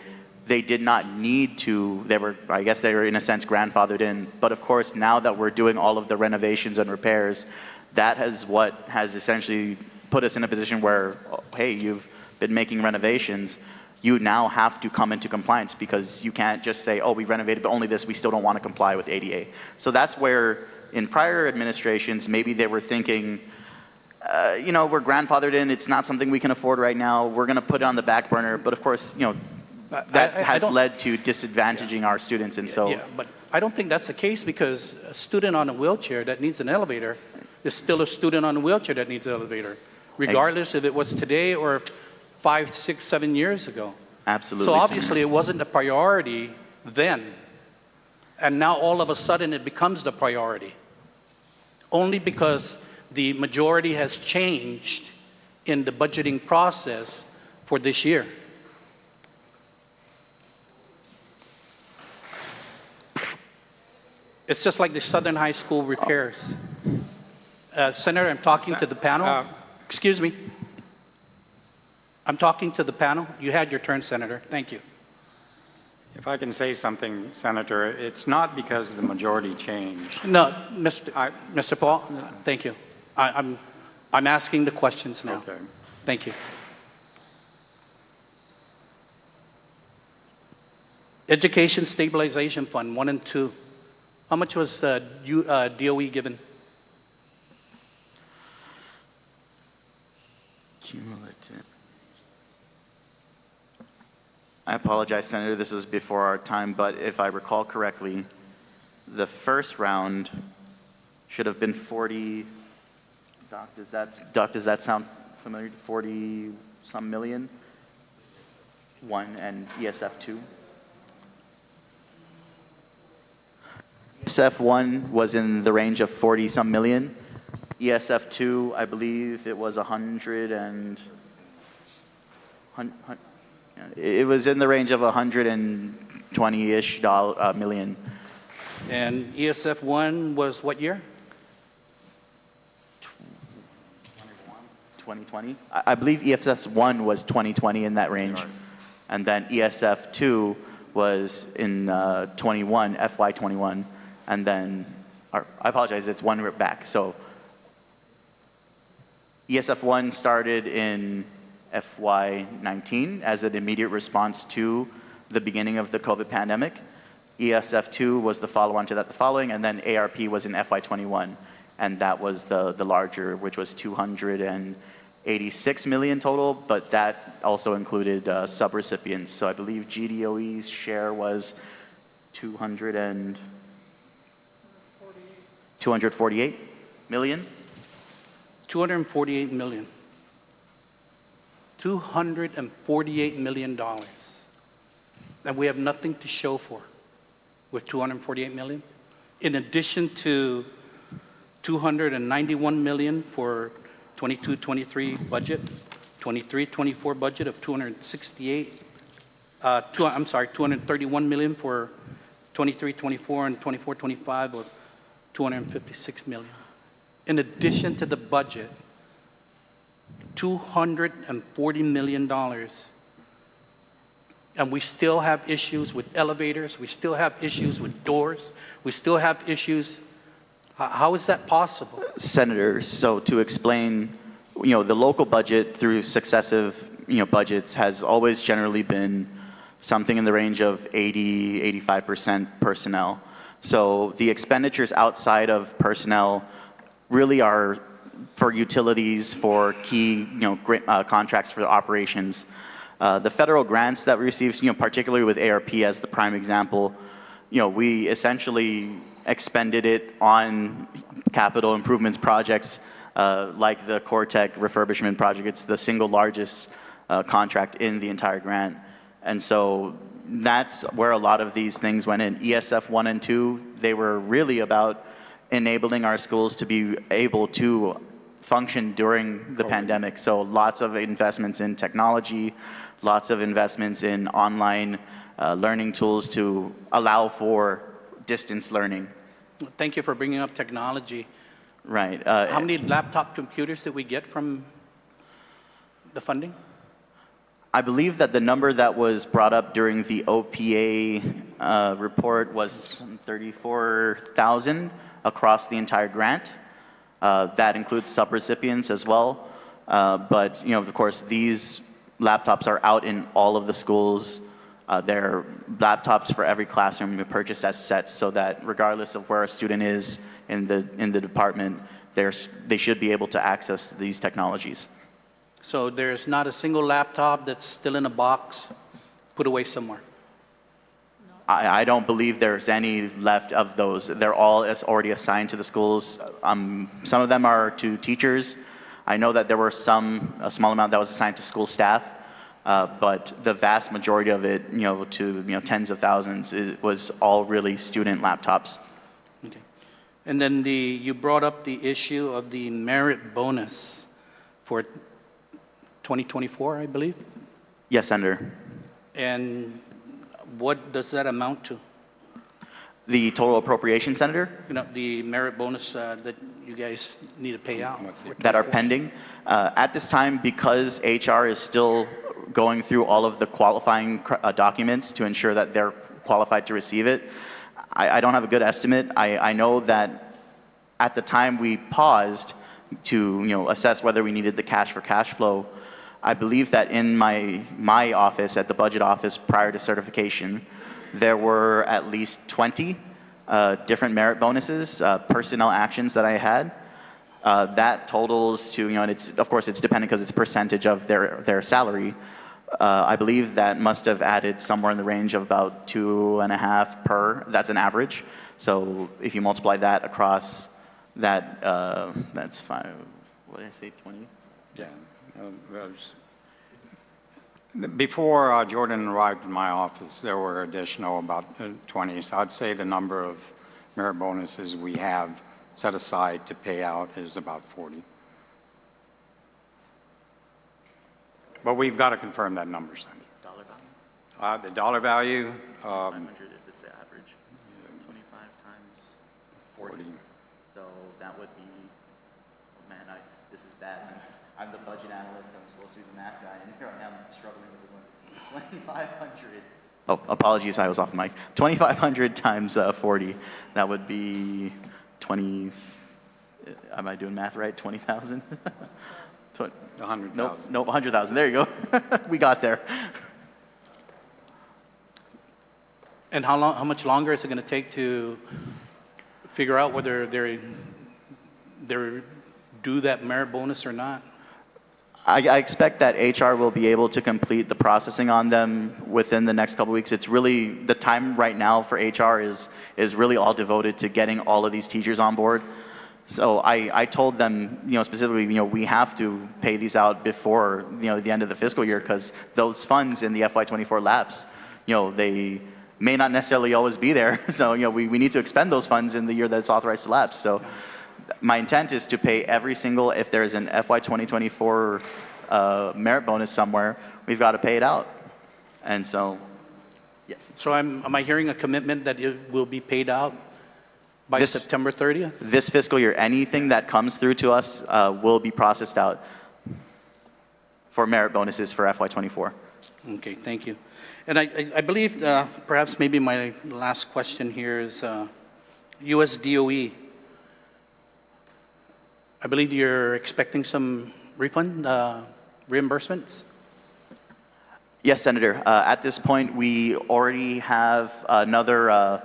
they did not need to, I guess they were in a sense grandfathered in. But of course, now that we're doing all of the renovations and repairs, that has what has essentially put us in a position where, hey, you've been making renovations, you now have to come into compliance because you can't just say, oh, we renovated, but only this, we still don't want to comply with ADA. So that's where in prior administrations, maybe they were thinking, you know, we're grandfathered in, it's not something we can afford right now, we're going to put it on the back burner. But of course, you know, that has led to disadvantaging our students. And so, Yeah, but I don't think that's the case because a student on a wheelchair that needs an elevator is still a student on a wheelchair that needs an elevator, regardless if it was today or 5, 6, 7 years ago. absolutely. So Senator. obviously it wasn't a priority then. And now all of a sudden it becomes the priority. Only because the majority has changed in the budgeting process for this year. It's just like the Southern High School repairs. Senator, I'm talking to the panel. Excuse me. I'm talking to the panel. You had your turn, Senator. Thank you. If I can say something, Senator, it's not because the majority changed. No, Mr. Paul, thank you. I'm asking the questions now. Okay. Thank you. Education Stabilization Fund 1 and 2. How much was DOE given? Cumulative. I apologize, Senator, this was before our time, but if I recall correctly, the first round should have been 40, Doc, does that sound familiar? 40-some million? 1 and ESF 2? ESF 1 was in the range of 40-some million. ESF 2, I believe it was 100 and... It was in the range of 120-ish million. And ESF 1 was what year? 2020? I believe ESF 1 was 2020 in that range. Right. And then ESF 2 was in 21, FY21. And then, I apologize, it's one back. So ESF 1 started in FY19 as an immediate response to the beginning of the COVID pandemic. ESF 2 was the follow-on to that the following, and then ARP was in FY21, and that was the larger, which was 286 million total, but that also included subrecipients. So I believe GDOE's share was 248 million? 248 million. $248 million. And we have nothing to show for with 248 million. In addition to 291 million for 22-23 budget. 23-24 budget of 231 million for 23-24 and 24-25 of 256 million. In addition to the budget, $240 million. And we still have issues with elevators, we still have issues with doors, we still have issues. How is that possible? Senator, so to explain, the local budget through successive, budgets has always generally been something in the range of 80-85% personnel. So the expenditures outside of personnel really are for utilities, for key, contracts for the operations. The federal grants that we received, particularly with ARP as the prime example, we essentially expended it on capital improvements projects like the Cortec refurbishment project. It's the single largest contract in the entire grant. And so that's where a lot of these things went in. ESF 1 and 2, they were really about enabling our schools to be able to function during the pandemic. So lots of investments in technology, lots of investments in online learning tools to allow for distance learning. Thank you for bringing up technology. Right. How many laptop computers did we get from the funding? I believe that the number that was brought up during the OPA report was 34,000 across the entire grant. That includes subrecipients as well. But, of course, these laptops are out in all of the schools. They're laptops for every classroom. We purchase as sets so that regardless of where a student is in the department, they should be able to access these technologies. So there's not a single laptop that's still in a box, put away somewhere? I don't believe there's any left of those. They're all already assigned to the schools. Some of them are to teachers. I know that there were a small amount that was assigned to school staff, but the vast majority of it, to tens of thousands, it was all really student laptops. Okay. And then you brought up the issue of the merit bonus for 2024, I believe? Yes, Senator. And what does that amount to? The total appropriation, Senator? The merit bonus that you guys need to pay out. That are pending. At this time, because HR is still going through all of the qualifying documents to ensure that they're qualified to receive it, I don't have a good estimate. I know that at the time we paused to assess whether we needed the cash for cash flow. I believe that in my office, at the budget office prior to certification, there were at least 20 different merit bonuses, personnel actions that I had. That totals to, and of course it's dependent because it's percentage of their salary. I believe that must have added somewhere in the range of about 2.5 per, that's an average. So if you multiply that across that, that's 5, what did I say, 20? Yeah. Before Jordan arrived in my office, there were additional about 20. So I'd say the number of merit bonuses we have set aside to pay out is about 40. But we've got to confirm that number, Senator. Dollar value? The dollar value? 500 if it's the average. 25 times 40. So that would be, man, this is bad. I'm the budget analyst, I'm supposed to be the math guy, and here I am struggling with this one. 2,500. Oh, apologies, I was off the mic. 2,500 times 40, that would be 20, am I doing math right? 20,000? 100,000. Nope, 100,000, there you go. We got there. And how much longer is it going to take to figure out whether they're due that merit bonus or not? I expect that HR will be able to complete the processing on them within the next couple of weeks. It's really, the time right now for HR is really all devoted to getting all of these teachers on board. So I told them, specifically, we have to pay these out before, the end of the fiscal year, because those funds in the FY24 lapse, they may not necessarily always be there. So, we need to expend those funds in the year that it's authorized to lapse. So my intent is to pay every single, if there's an FY 2024 merit bonus somewhere, we've got to pay it out. And so, yes. So am I hearing a commitment that it will be paid out by September 30th? This fiscal year, anything that comes through to us will be processed out for merit bonuses for FY24. Okay, thank you. And I believe perhaps maybe my last question here is US DOE. I believe you're expecting some refund, reimbursements? Yes, Senator. At this point, we already have another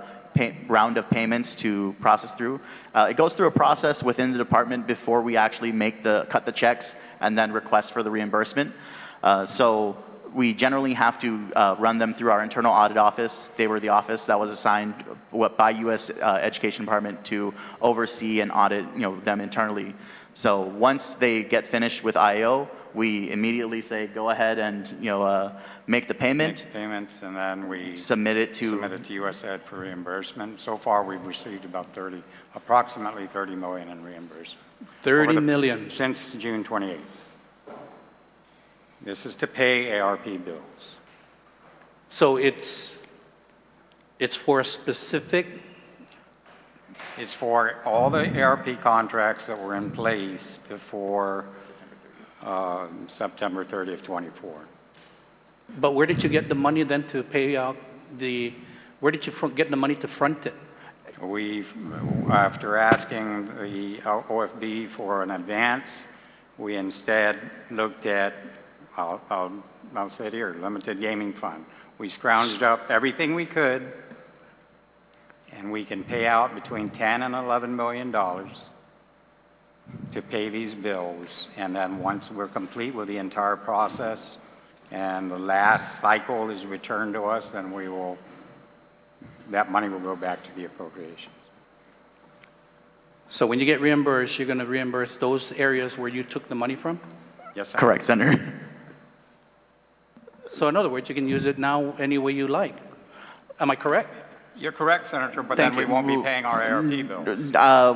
round of payments to process through. It goes through a process within the department before we actually cut the checks and then request for the reimbursement. So we generally have to run them through our internal audit office. They were the office that was assigned by U.S. Education Department to oversee and audit, them internally. So once they get finished with IO, we immediately say, go ahead and make the payment. Make payments, and then we submit it to US Ed for reimbursement. So far, we've received approximately 30 million in reimbursement. 30 million since June 28th. This is to pay ARP bills. So it's for a specific. It's for all the ARP contracts that were in place before September 30th, 24. But where did you get the money then to pay out where did you get the money to front it? After asking the OFB for an advance, we instead looked at, I'll say it here, limited gaming fund. We scrounged up everything we could, and we can pay out between $10 and $11 million to pay these bills. And then once we're complete with the entire process and the last cycle is returned to us, then that money will go back to the appropriations. So when you get reimbursed, you're going to reimburse those areas where you took the money from? Yes, sir. Correct, Senator. So in other words, you can use it now any way you like. Am I correct? You're correct, Senator, but Thank then we you. won't be paying our ARP bills.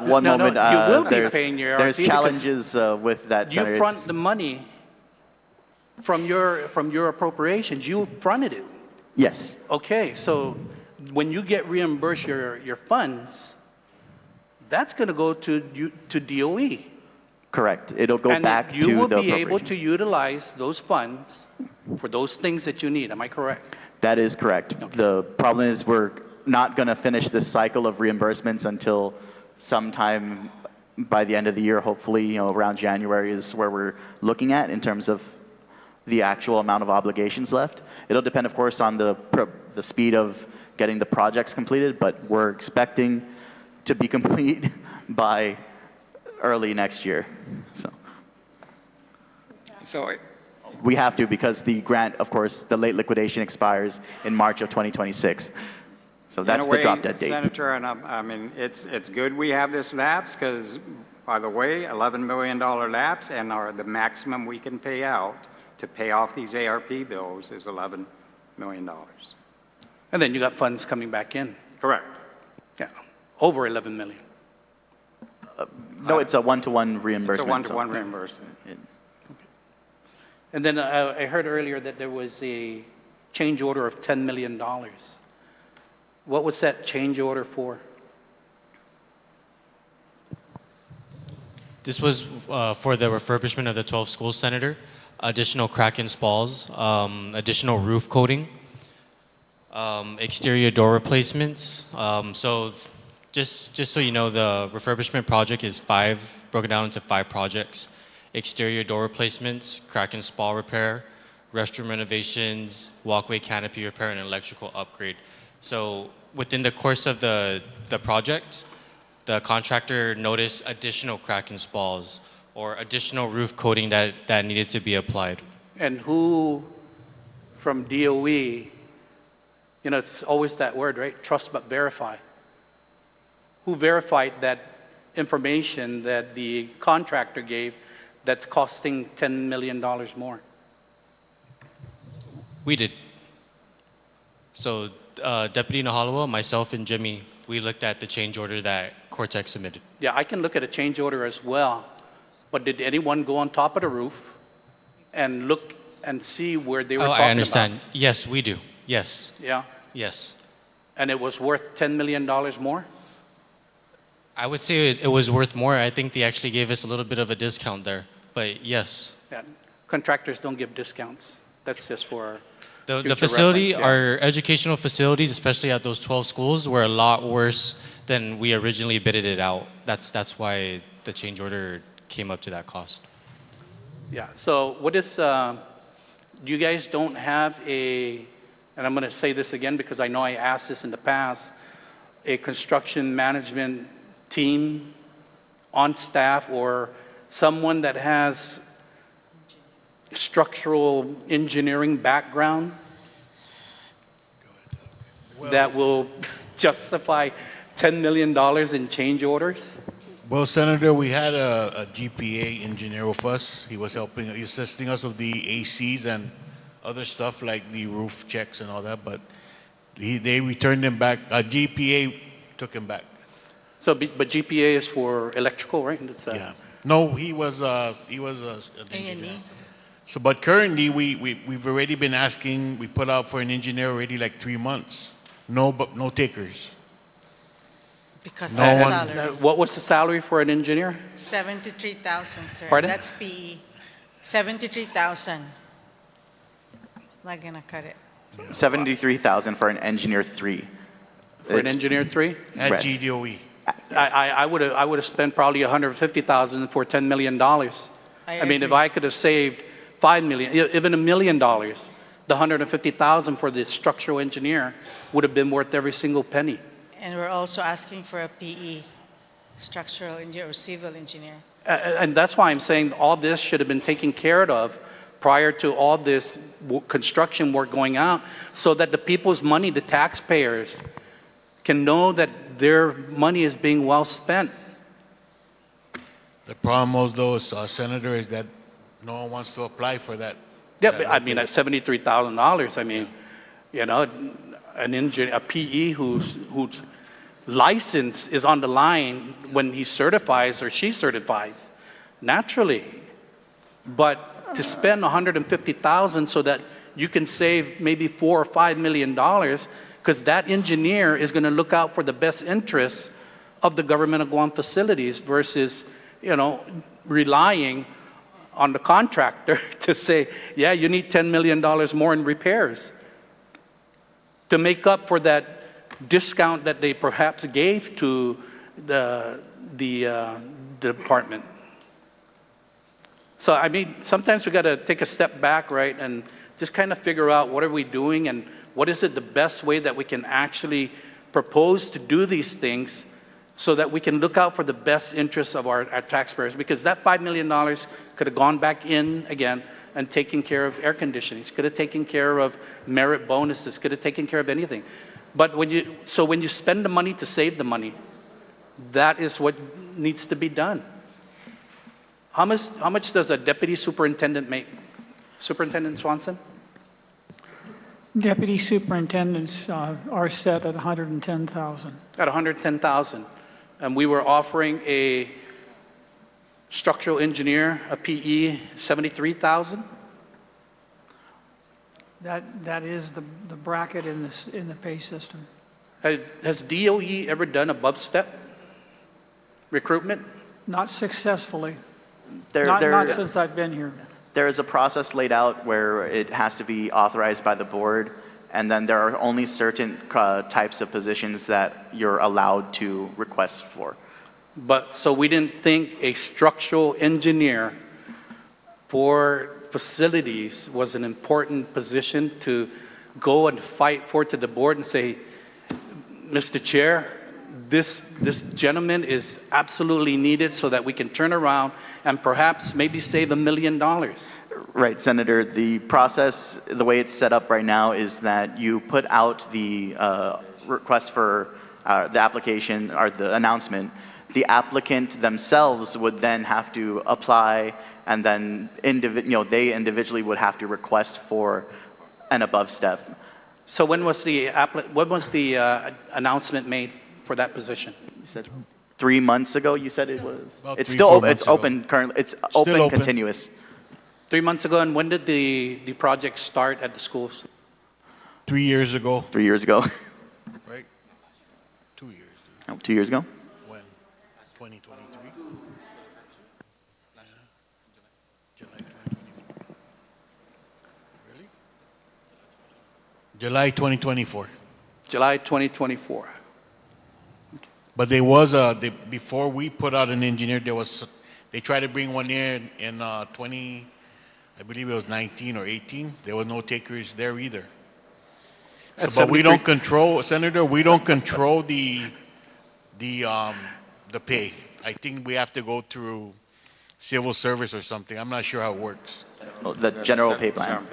One No, moment. you will be paying your ARP there's challenges with that, Senator. You front the money from your appropriations. You fronted it. Yes. Okay, so when you get reimbursed your funds, that's going to go to DOE. Correct. It'll go back to the And you will be appropriation. able to utilize those funds for those things that you need. Am I correct? That is correct. Okay. The problem is we're not going to finish this cycle of reimbursements until sometime by the end of the year. Hopefully, around January is where we're looking at in terms of the actual amount of obligations left. It'll depend, of course, on the speed of getting the projects completed, but we're expecting to be complete by early next year. So we have to, because the grant, of course, the late liquidation expires in March of 2026. So that's the drop dead date. Senator, and I mean, it's good we have this lapse because, by the way, $11 million lapse, and the maximum we can pay out to pay off these ARP bills is $11 million. And then you got funds coming back in. Correct. Yeah, over 11 million. No, it's a one-to-one reimbursement. It's a one-to-one reimbursement. And then I heard earlier that there was a change order of $10 million. What was that change order for? This was for the refurbishment of the 12 schools, Senator. Additional crack and spalls, additional roof coating, exterior door replacements. So just so you know, the refurbishment project is broken down into 5 projects. Exterior door replacements, crack and spall repair, restroom renovations, walkway canopy repair, and electrical upgrade. So within the course of the project, the contractor noticed additional crack and spalls or additional roof coating that needed to be applied. And who from DOE, it's always that word, right? Trust but verify. Who verified that information that the contractor gave that's costing $10 million more? We did. So Deputy Magaʹhågan, myself, and Jimmy, we looked at the change order that Cortex submitted. Yeah, I can look at a change order as well. But did anyone go on top of the roof and look and see where they were Oh, talking I understand. about? Yes, we do. Yes. Yeah, Yes. and it was worth $10 million more? I would say it was worth more. I think they actually gave us a little bit of a discount there. But yes. Yeah, contractors don't give discounts. That's just for The future facility, reference, yeah. our educational facilities, especially at those 12 schools, were a lot worse than we originally bidded it out. That's why the change order came up to that cost. Yeah, so what is, you guys don't have a, and I'm going to say this again because I know I asked this in the past, a construction management team on staff or someone that has structural engineering background that will justify $10 million in change orders? Well, Senator, we had a GPA engineer with us. He was assisting us with the ACs and other stuff like the roof checks and all that, but they returned him back. GPA took him back. So, but GPA is for electrical, right? Yeah. No, he was an engineer. So, but currently, we've already been asking, we put out for an engineer already like 3 months. No takers. Because No of the one- salary. What was the salary for an engineer? 73,000, sir. Pardon? That's PE. 73,000. It's not gonna cut it. 73,000 for an engineer 3. For an engineer 3? At Right. GDOE. I would have spent probably $150,000 for $10 million. I mean, if agree. I could have saved $5 million, even $1 million, the $150,000 for the structural engineer would have been worth every single penny. And we're also asking for a PE, structural engineer or civil engineer. And that's why I'm saying all this should have been taken care of prior to all this construction work going out, so that the people's money, the taxpayers, can know that their money is being well spent. The problem was, though, Senator, is that no one wants to apply for that. Yeah, that but I mean, at $73,000, I mean, you know, an engineer, a PE whose license is on the line when he certifies or she certifies, naturally. But to spend $150,000 so that you can save maybe $4 or $5 million, because that engineer is going to look out for the best interests of the government of Guam facilities versus, you know, relying on the contractor to say, yeah, you need $10 million more in repairs to make up for that discount that they perhaps gave to the department. So, I mean, sometimes we got to take a step back, right, and just kind of figure out what are we doing and what is it the best way that we can actually propose to do these things so that we can look out for the best interests of our taxpayers. Because that $5 million could have gone back in again and taken care of air conditioning, could have taken care of merit bonuses, could have taken care of anything. But when you spend the money to save the money, that is what needs to be done. How much does a deputy superintendent make? Superintendent Swanson? Deputy superintendents are set at 110,000. At 110,000. And we were offering a structural engineer, a PE, 73,000. That is the bracket in the pay system. Has DOE ever done above step recruitment? Not successfully. There- Not since I've been here. There is a process laid out where it has to be authorized by the board, and then there are only certain types of positions that you're allowed to request for. But so we didn't think a structural engineer for facilities was an important position to go and fight for to the board and say, Mr. Chair, this gentleman is absolutely needed so that we can turn around and perhaps maybe save $1 million. Right, Senator. The process, the way it's set up right now is that you put out the request for the application or the announcement. The applicant themselves would then have to apply, and then they individually would have to request for an above step. So when was the announcement made for that position? You said 3 months ago. You said it was. About It's 3-4 still months it's ago. open currently. It's Still open open. continuous. 3 months ago, and when did the project start at the schools? 3 years ago, 3 years ago. right? 2 years. Oh, 2 years ago? When? 2023? July 2024. Really? July 2024. July 2024. But there was before we put out an engineer, they tried to bring one in 20, I believe it was 19 or 18. There was no takers there either. So, but we don't control, Senator, we don't control the pay. I think we have to go through civil service or something. I'm not sure how it works. Oh, the general pay plan.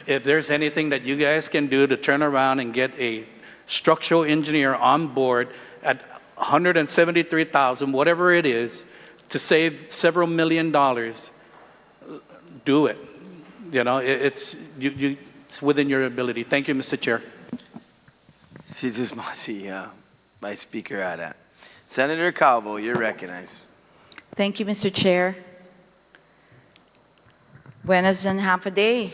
If there's anything that you guys can do to turn around and get a structural engineer on board at $173,000, whatever it is, to save several $1 million, do it. You know, it's within your ability. Thank you, Mr. Chair. Si Vice Speaker Ada. Senator Calvo, you're recognized. Thank you, Mr. Chair. Buenas and half a day.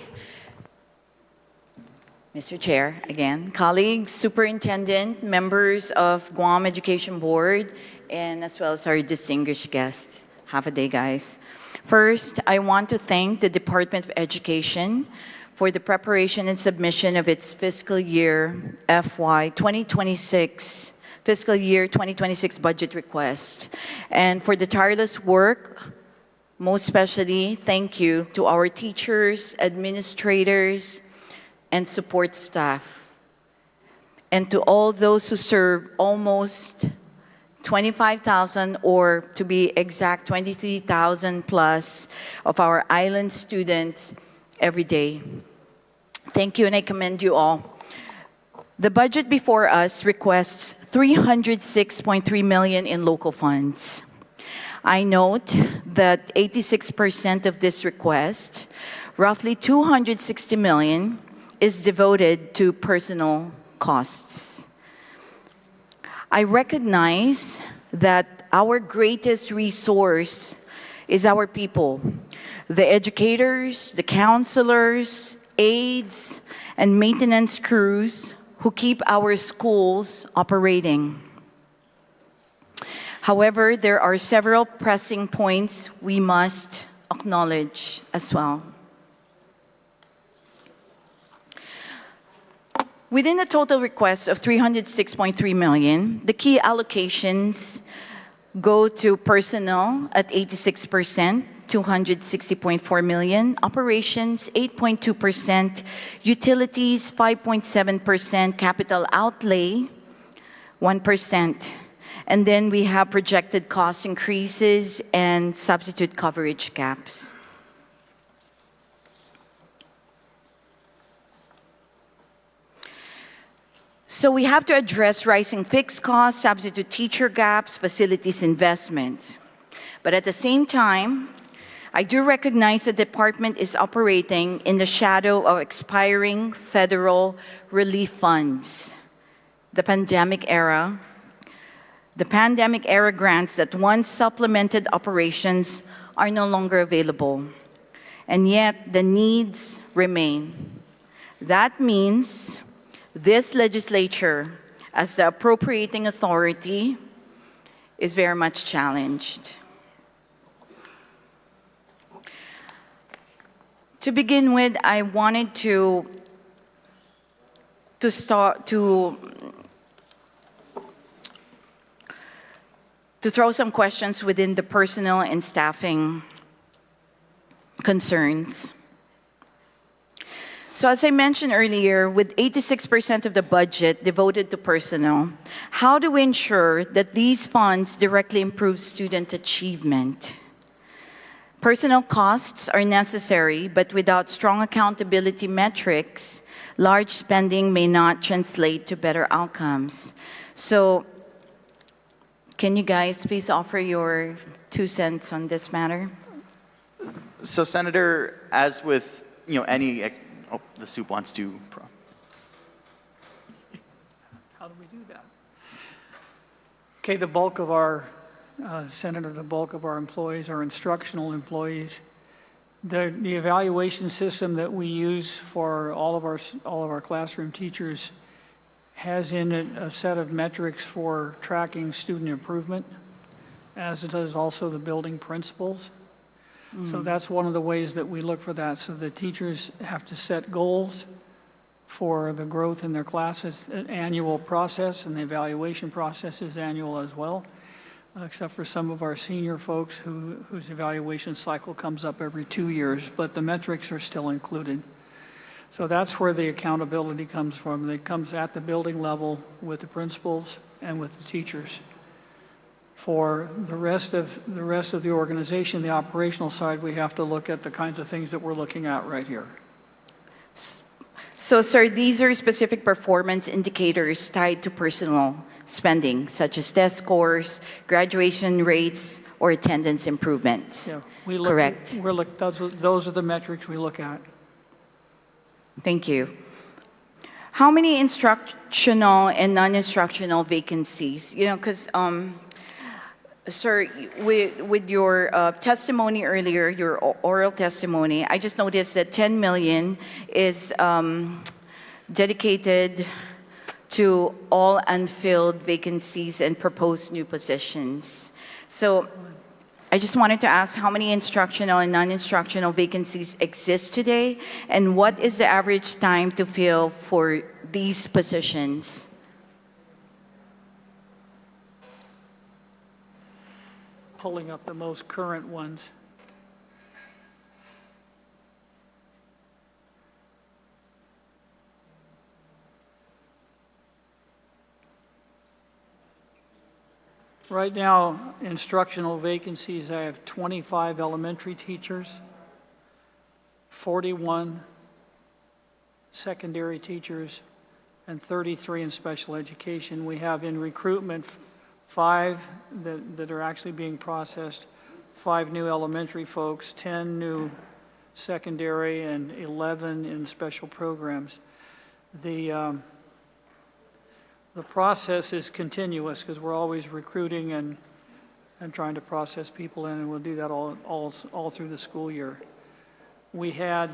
Mr. Chair, again, colleagues, superintendent, members of Guam Education Board, and as well as our distinguished guests. Half a day, guys. First, I want to thank the Department of Education for the preparation and submission of its fiscal year FY2026, fiscal year 2026 budget request, and for the tireless work. Most especially, thank you to our teachers, administrators, and support staff, and to all those who serve almost 25,000, or to be exact, 23,000 plus of our island students every day. Thank you, and I commend you all. The budget before us requests $306.3 million in local funds. I note that 86% of this request, roughly $260 million, is devoted to personal costs. I recognize that our greatest resource is our people, the educators, the counselors, aides, and maintenance crews who keep our schools operating. However, there are several pressing points we must acknowledge as well. Within the total request of $306.3 million, the key allocations go to personnel at 86%, $260.4 million, operations 8.2%, utilities 5.7%, capital outlay 1%. And then we have projected cost increases and substitute coverage gaps. So we have to address rising fixed costs, substitute teacher gaps, facilities investment. But at the same time, I do recognize the department is operating in the shadow of expiring federal relief funds. The pandemic era grants that once supplemented operations are no longer available. And yet the needs remain. That means this legislature, as the appropriating authority, is very much challenged. To begin with, I wanted to throw some questions within the personnel and staffing concerns. So as I mentioned earlier, with 86% of the budget devoted to personnel, how do we ensure that these funds directly improve student achievement? Personnel costs are necessary, but without strong accountability metrics, large spending may not translate to better outcomes. So can you guys please offer your 2 cents on this matter? So, Senator, as with any, the soup wants to. How do we do that? Okay, the bulk of our Senator, the bulk of our employees are instructional employees. The evaluation system that we use for all of our classroom teachers has in it a set of metrics for tracking student improvement, as it does also the building principals. So that's one of the ways that we look for that. So the teachers have to set goals for the growth in their classes, an annual process, and the evaluation process is annual as well, except for some of our senior folks whose evaluation cycle comes up every 2 years, but the metrics are still included. So that's where the accountability comes from. It comes at the building level with the principals and with the teachers. For the rest of the organization, the operational side, we have to look at the kinds of things that we're looking at right here. So, sir, these are specific performance indicators tied to personal spending, such as test scores, graduation rates, or attendance improvements. Yeah, correct? Those are the metrics we look at. Thank you. How many instructional and non-instructional vacancies? You know, because, sir, with your testimony earlier, your oral testimony, I just noticed that 10 million is dedicated to all unfilled vacancies and proposed new positions. So I just wanted to ask how many instructional and non-instructional vacancies exist today, and what is the average time to fill for these positions? Pulling up the most current ones. Right now, instructional vacancies, I have 25 elementary teachers, 41 secondary teachers, and 33 in special education. We have in recruitment 5 that are actually being processed, 5 new elementary folks, 10 new secondary, and 11 in special programs. The process is continuous because we're always recruiting and trying to process people in, and we'll do that all through the school year. We had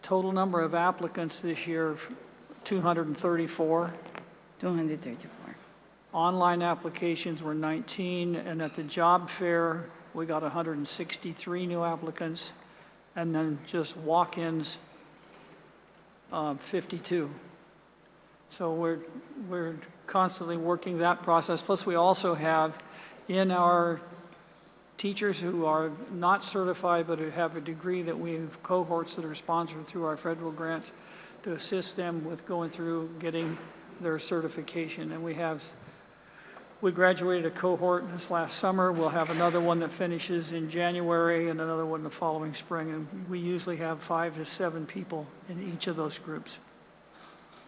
total number of applicants this year, 234. 234. Online applications were 19, and at the job fair, we got 163 new applicants, and then just walk-ins, 52. So we're constantly working that process. Plus, we also have in our teachers who are not certified but who have a degree that we have cohorts that are sponsored through our federal grants to assist them with going through getting their certification. And we graduated a cohort this last summer. We'll have another one that finishes in January and another one the following spring. And we usually have 5 to 7 people in each of those groups.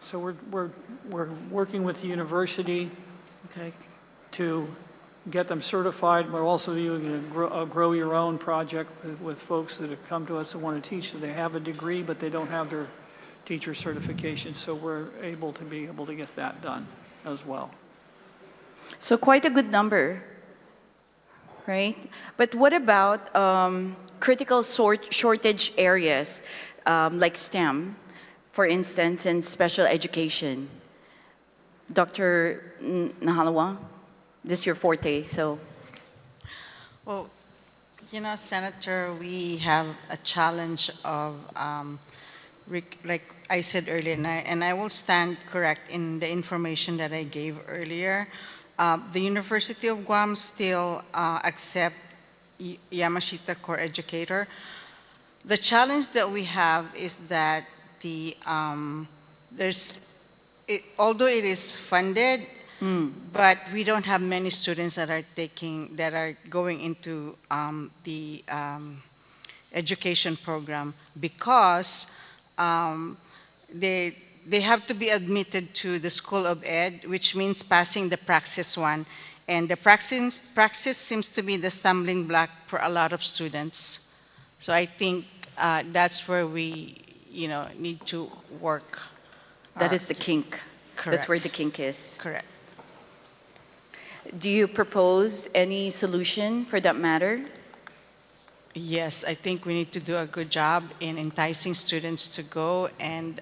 So we're working with the university to get them certified. We're also doing a grow your own project with folks that have come to us that want to teach. So they have a degree, but they don't have their teacher certification. So we're able to get that done as well. So quite a good number, right? But what about critical shortage areas like STEM, for instance, and special education? Dr. Magaʹhågan, this is your forte, so. Well, Senator, we have a challenge of, like I said earlier, and I will stand correct in the information that I gave earlier. The University of Guam still accept Yamashita core educator. The challenge that we have is that although it is funded, but we don't have many students that are going into the education program because they have to be admitted to the School of Ed, which means passing the Praxis 1. And the Praxis seems to be the stumbling block for a lot of students. So I think that's where we, need to work. That is the kink. Correct. That's where the kink is. Correct. Do you propose any solution for that matter? yes, I think we need to do a good job in enticing students to go and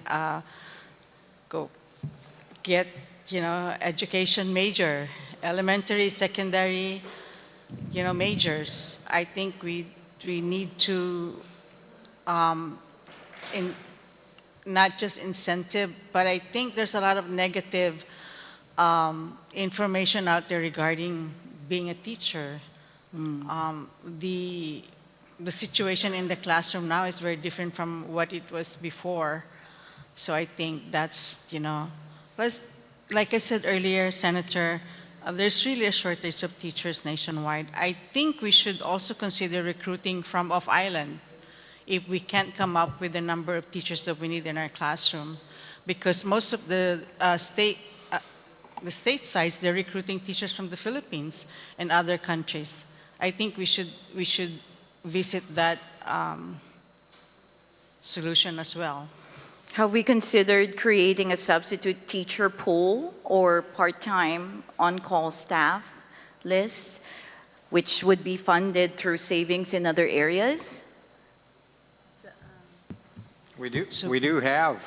go get, education major, elementary, secondary, majors. I think we need to not just incentive, but I think there's a lot of negative information out there regarding being a teacher. The situation in the classroom now is very different from what it was before. So I think that's, plus, like I said earlier, Senator, there's really a shortage of teachers nationwide. I think we should also consider recruiting from off-island if we can't come up with the number of teachers that we need in our classroom. Because most of the state sides, they're recruiting teachers from the Philippines and other countries. I think we should visit that solution as well. Have we considered creating a substitute teacher pool or part-time on-call staff list, which would be funded through savings in other areas? We do have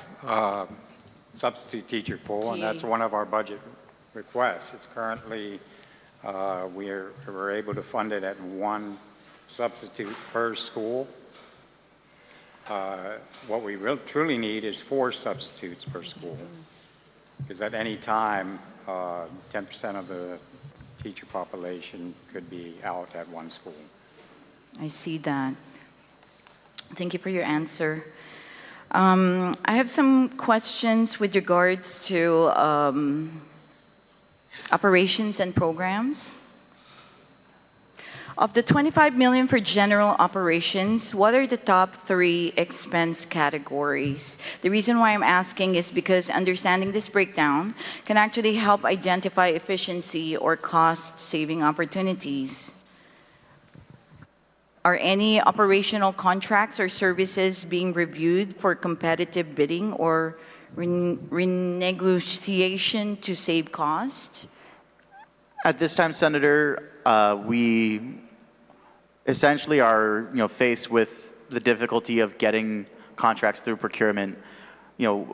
substitute teacher pool, and that's one of our budget requests. It's currently, we're able to fund it at one substitute per school. What we truly need is 4 substitutes per school, because at any time, 10% of the teacher population could be out at one school. I see that. Thank you for your answer. I have some questions with regards to operations and programs. Of the 25 million for general operations, what are the top 3 expense categories? The reason why I'm asking is because understanding this breakdown can actually help identify efficiency or cost-saving opportunities. Are any operational contracts or services being reviewed for competitive bidding or renegotiation to save cost? At this time, Senator, we essentially are, faced with the difficulty of getting contracts through procurement.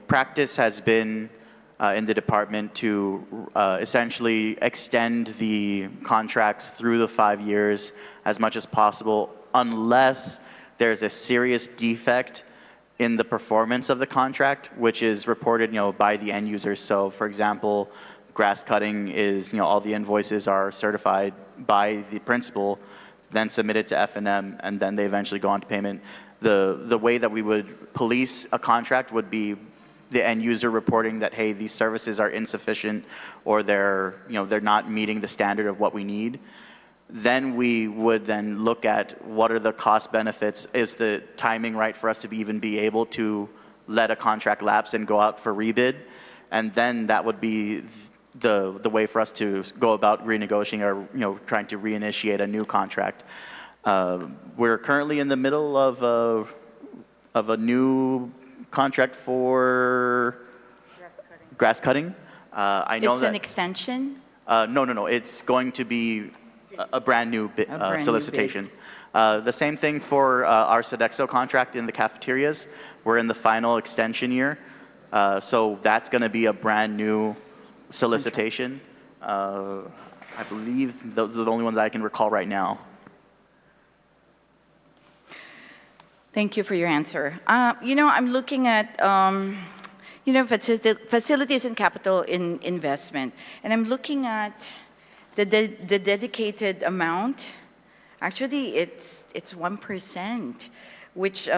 Practice has been in the department to essentially extend the contracts through the 5 years as much as possible, unless there's a serious defect in the performance of the contract, which is reported, by the end users. So, for example, grass cutting is, all the invoices are certified by the principal, then submitted to F&M, and then they eventually go on to payment. The way that we would police a contract would be the end user reporting that, hey, these services are insufficient, or they're not meeting the standard of what we need. Then we would then look at what are the cost benefits. Is the timing right for us to even be able to let a contract lapse and go out for rebid? And then that would be the way for us to go about renegotiating or trying to reinitiate a new contract. We're currently in the middle of a new contract for grass cutting. I know It's an extension? No. It's going to be a brand new solicitation. The same thing for our Sodexo contract in the cafeterias. We're in the final extension year. So that's going to be a brand new solicitation. I believe those are the only ones I can recall right now. Thank you for your answer. I'm looking at, facilities and capital investment, and I'm looking at the dedicated amount. Actually, it's 1%, which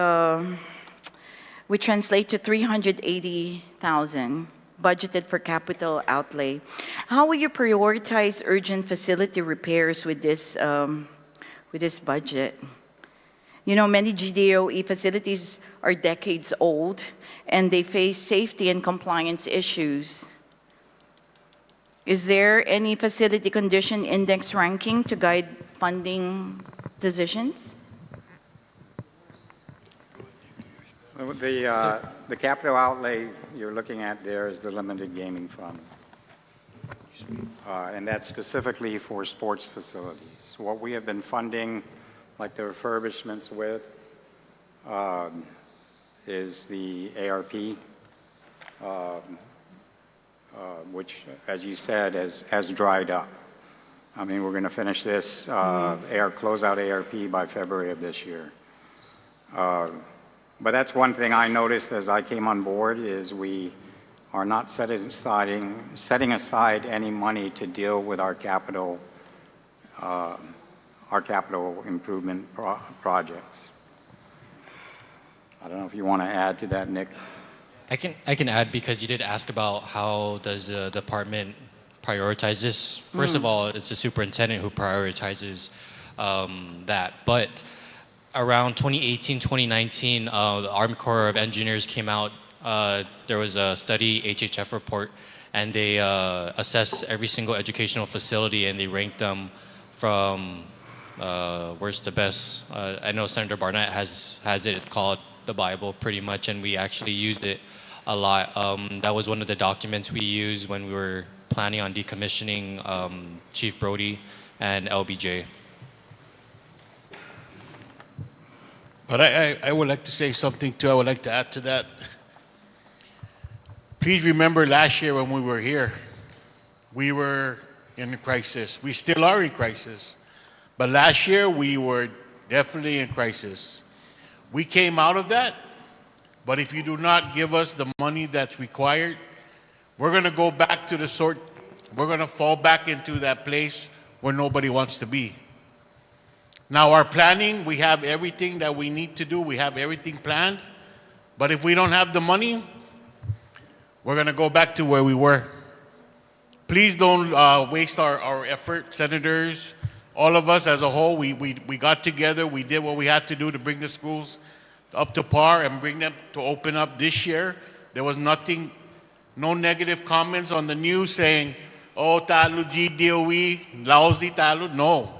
translate to 380,000 budgeted for capital outlay. How will you prioritize urgent facility repairs with this budget? Many GDOE facilities are decades old, and they face safety and compliance issues. Is there any facility condition index ranking to guide funding decisions? The capital outlay you're looking at there is the limited gaming fund. And that's specifically for sports facilities. What we have been funding like the refurbishments with, is the ARP, which, as you said, has dried up. I mean, we're going to finish this closeout ARP by February of this year. But that's one thing I noticed as I came on board is we are not setting aside any money to deal with our capital improvement projects. I don't know if you want to add to that, Nick. I can add because you did ask about how does the department prioritize this. First of all, it's the superintendent who prioritizes that. But around 2018, 2019, the Army Corps of Engineers came out. There was a study, HHF report, and they assessed every single educational facility and they ranked them from worst to best. I know Senator Barnett has it. It's called the Bible pretty much, and we actually used it a lot. That was one of the documents we used when we were planning on decommissioning Chief Brody and LBJ. But I would like to say something too. I would like to add to that. Please remember last year when we were here, we were in a crisis. We still are in crisis. But last year we were definitely in crisis. We came out of that, but if you do not give us the money that's required, we're going to go back to we're going to fall back into that place where nobody wants to be. Now, our planning, we have everything that we need to do. We have everything planned. But if we don't have the money, we're going to go back to where we were. Please don't waste our effort, senators. All of us as a whole, we got together. We did what we had to do to bring the schools up to par and bring them to open up this year. There was nothing, no negative comments on the news saying, oh, talo GDOE, lousy talo. No.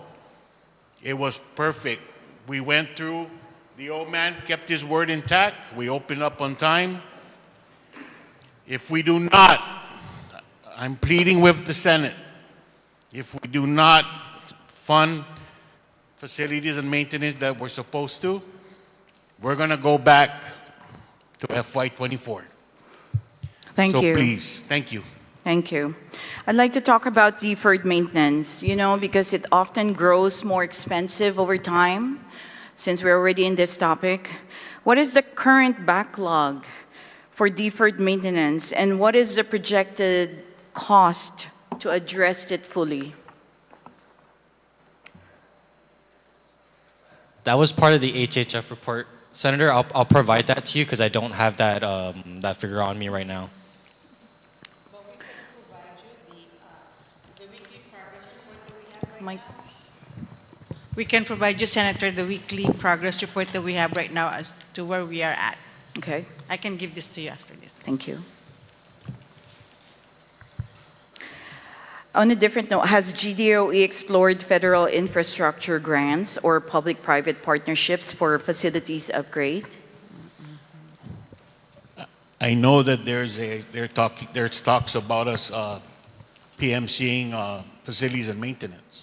It was perfect. We went through, the old man kept his word intact. We opened up on time. If we do not, I'm pleading with the Senate, if we do not fund facilities and maintenance that we're supposed to, we're going to go back to FY24. Thank you. So please, thank you. Thank you. I'd like to talk about deferred maintenance, because it often grows more expensive over time, since we're already in this topic. What is the current backlog for deferred maintenance, and what is the projected cost to address it fully? That was part of the HHF report. Senator, I'll provide that to you because I don't have that, that figure on me right now. We can provide you, Senator, the weekly progress report that we have right now as to where we are at. Okay. I can give this to you after this. Thank you. On a different note, has GDOE explored federal infrastructure grants or public-private partnerships for facilities upgrade? I know that there's talks about us PMCing facilities and maintenance.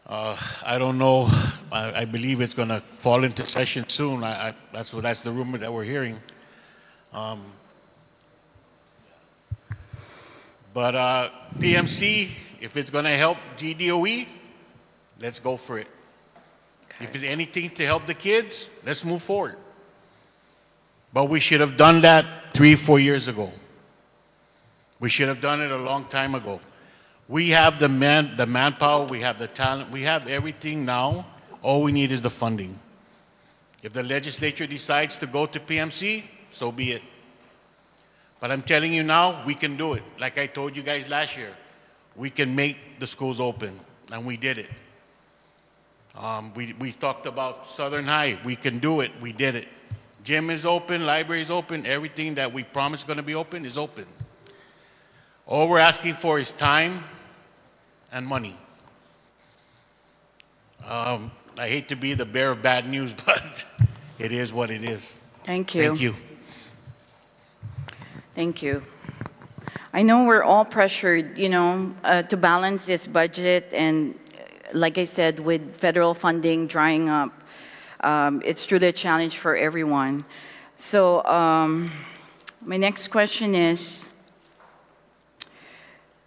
I don't know. I believe it's going to fall into session soon. That's the rumor that we're hearing. But PMC, if it's going to help GDOE, let's go for it. Okay. If it's anything to help the kids, let's move forward. But we should have done that 3-4 years ago. We should have done it a long time ago. We have the manpower, we have the talent, we have everything now. All we need is the funding. If the legislature decides to go to PMC, so be it. But I'm telling you now, we can do it. Like I told you guys last year, we can make the schools open, and we did it. We talked about Southern High. We can do it. We did it. Gym is open, library is open, everything that we promised going to be open is open. All we're asking for is time and money. I hate to be the bearer of bad news, but it is what it is. Thank you. Thank you. Thank you. I know we're all pressured, to balance this budget and like I said, with federal funding drying up, it's truly a challenge for everyone. So my next question is,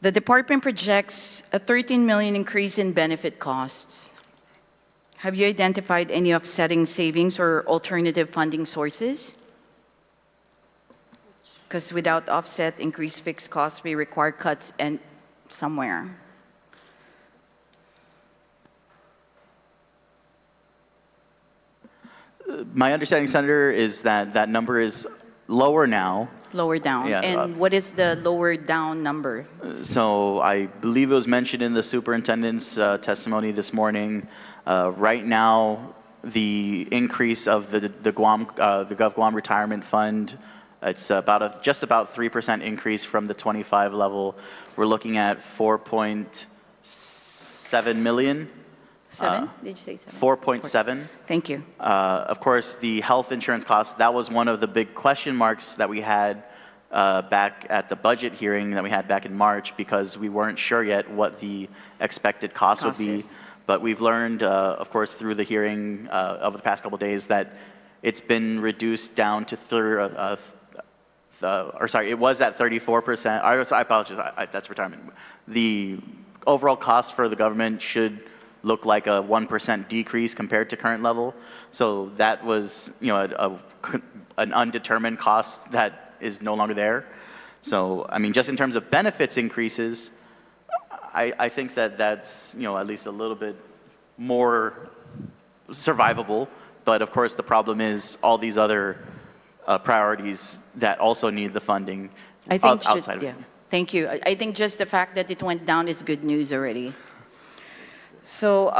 the department projects a 13 million increase in benefit costs. Have you identified any offsetting savings or alternative funding sources? Because without offset, increased fixed costs may require cuts and somewhere. My understanding, Senator, is that that number is lower now. Lower down. Yeah, And what is the lower down number? So I believe it was mentioned in the superintendent's testimony this morning. Right now, the increase of the Guam, the Gov Guam Retirement Fund, it's about just about 3% increase from the 25 level. We're looking at 4.7 million. 7? Did you say 7? 4.7. Thank you. Of course, the health insurance costs, that was one of the big question marks that we had back at the budget hearing that we had back in March, because we weren't sure yet what the expected cost would be. But we've learned, of course, through the hearing over the past couple of days that it's been reduced down to it was at 34%. I apologize, that's retirement. The overall cost for the government should look like a 1% decrease compared to current level. So that was, an undetermined cost that is no longer there. So, I mean, just in terms of benefits increases, I think that that's, at least a little bit more survivable. But of course, the problem is all these other priorities that also need the funding outside of it. Thank you. I think just the fact that it went down is good news already. So,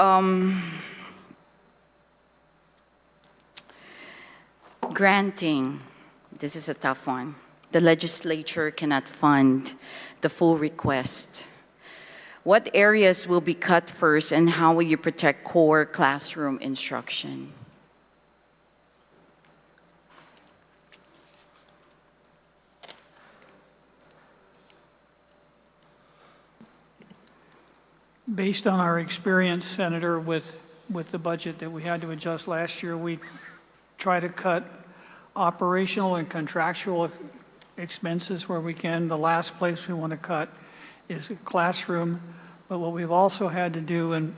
granting, this is a tough one. The legislature cannot fund the full request. What areas will be cut first, and how will you protect core classroom instruction? Based on our experience, Senator, with the budget that we had to adjust last year, we try to cut operational and contractual expenses where we can. The last place we want to cut is classroom. But what we've also had to do, and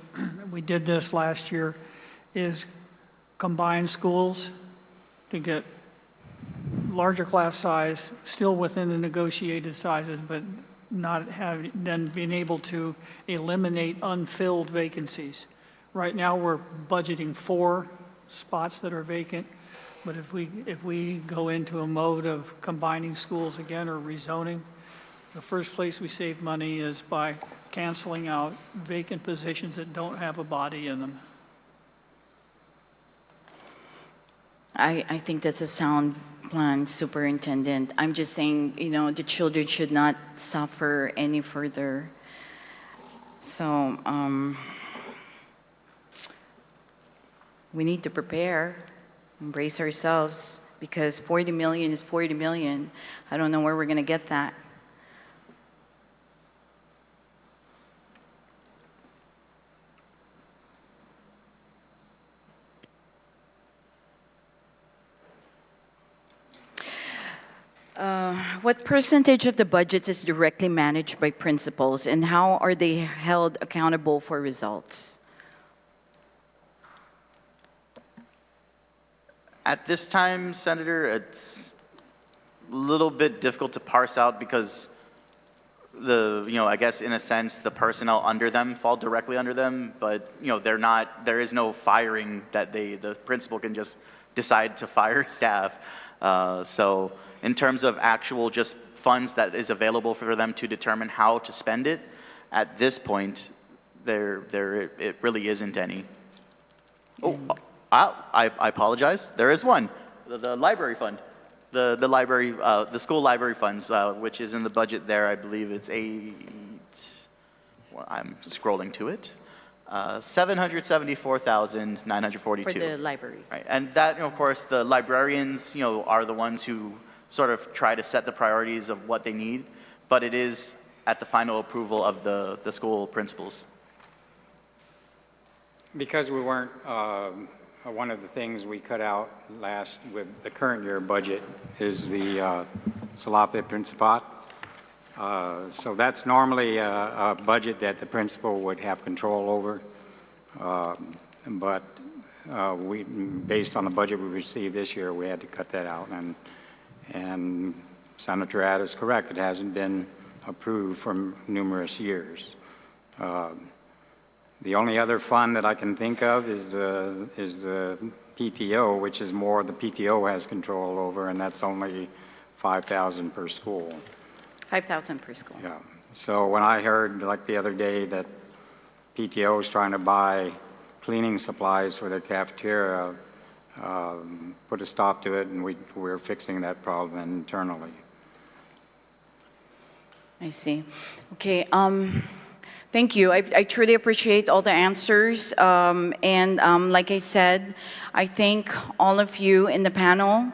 we did this last year, is combine schools to get larger class size, still within the negotiated sizes, but not have then being able to eliminate unfilled vacancies. Right now, we're budgeting 4 spots that are vacant, but if we go into a mode of combining schools again or rezoning, the first place we save money is by canceling out vacant positions that don't have a body in them. I think that's a sound plan, Superintendent. I'm just saying, the children should not suffer any further. So we need to prepare, embrace ourselves, because 40 million is 40 million. I don't know where we're going to get that. What percentage of the budget is directly managed by principals, and how are they held accountable for results? At this time, Senator, it's a little bit difficult to parse out because I guess in a sense, the personnel under them fall directly under them, but there is no firing that the principal can just decide to fire staff. So in terms of actual just funds that is available for them to determine how to spend it, at this point, it really isn't any. Oh, I apologize. There is one, the library fund, the library, the school library funds, which is in the budget there. I believe it's I'm scrolling to it. 774,942. For the library. Right, and that, of course, the librarians, are the ones who sort of try to set the priorities of what they need, but it is at the final approval of the school principals. Because we weren't, one of the things we cut out with the current year budget is the Salape Principat. So that's normally a budget that the principal would have control over. But based on the budget we received this year, we had to cut that out. And Senator Ad is correct, it hasn't been approved for numerous years. The only other fund that I can think of is the PTO, which is more the PTO has control over, and that's only $5,000 per school. 5,000 per school. Yeah. So when I heard, like the other day, that PTO is trying to buy cleaning supplies for their cafeteria, put a stop to it, and we're fixing that problem internally. I see. Okay. Thank you. I truly appreciate all the answers. Like I said, I thank all of you in the panel.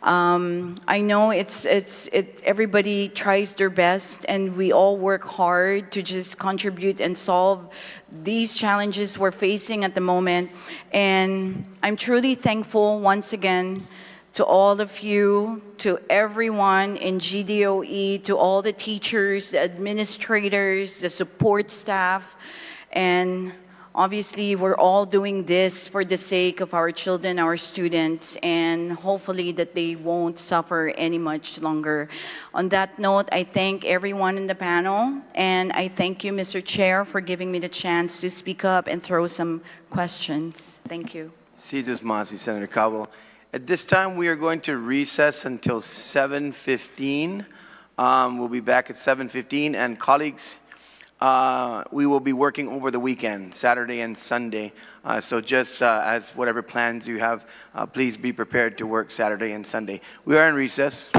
I know everybody tries their best, and we all work hard to just contribute and solve these challenges we're facing at the moment. And I'm truly thankful once again to all of you, to everyone in GDOE, to all the teachers, the administrators, the support staff, and obviously we're all doing this for the sake of our children, our students, and hopefully that they won't suffer any much longer. On that note, I thank everyone in the panel, and I thank you, Mr. Chair, for giving me the chance to speak up and throw some questions. Thank you. Cedros Masi, Senator Cabo. At this time, we are going to recess until 7:15. We'll be back at 7:15. And colleagues, we will be working over the weekend, Saturday and Sunday. So just as whatever plans you have, please be prepared to work Saturday and Sunday. We are in recess.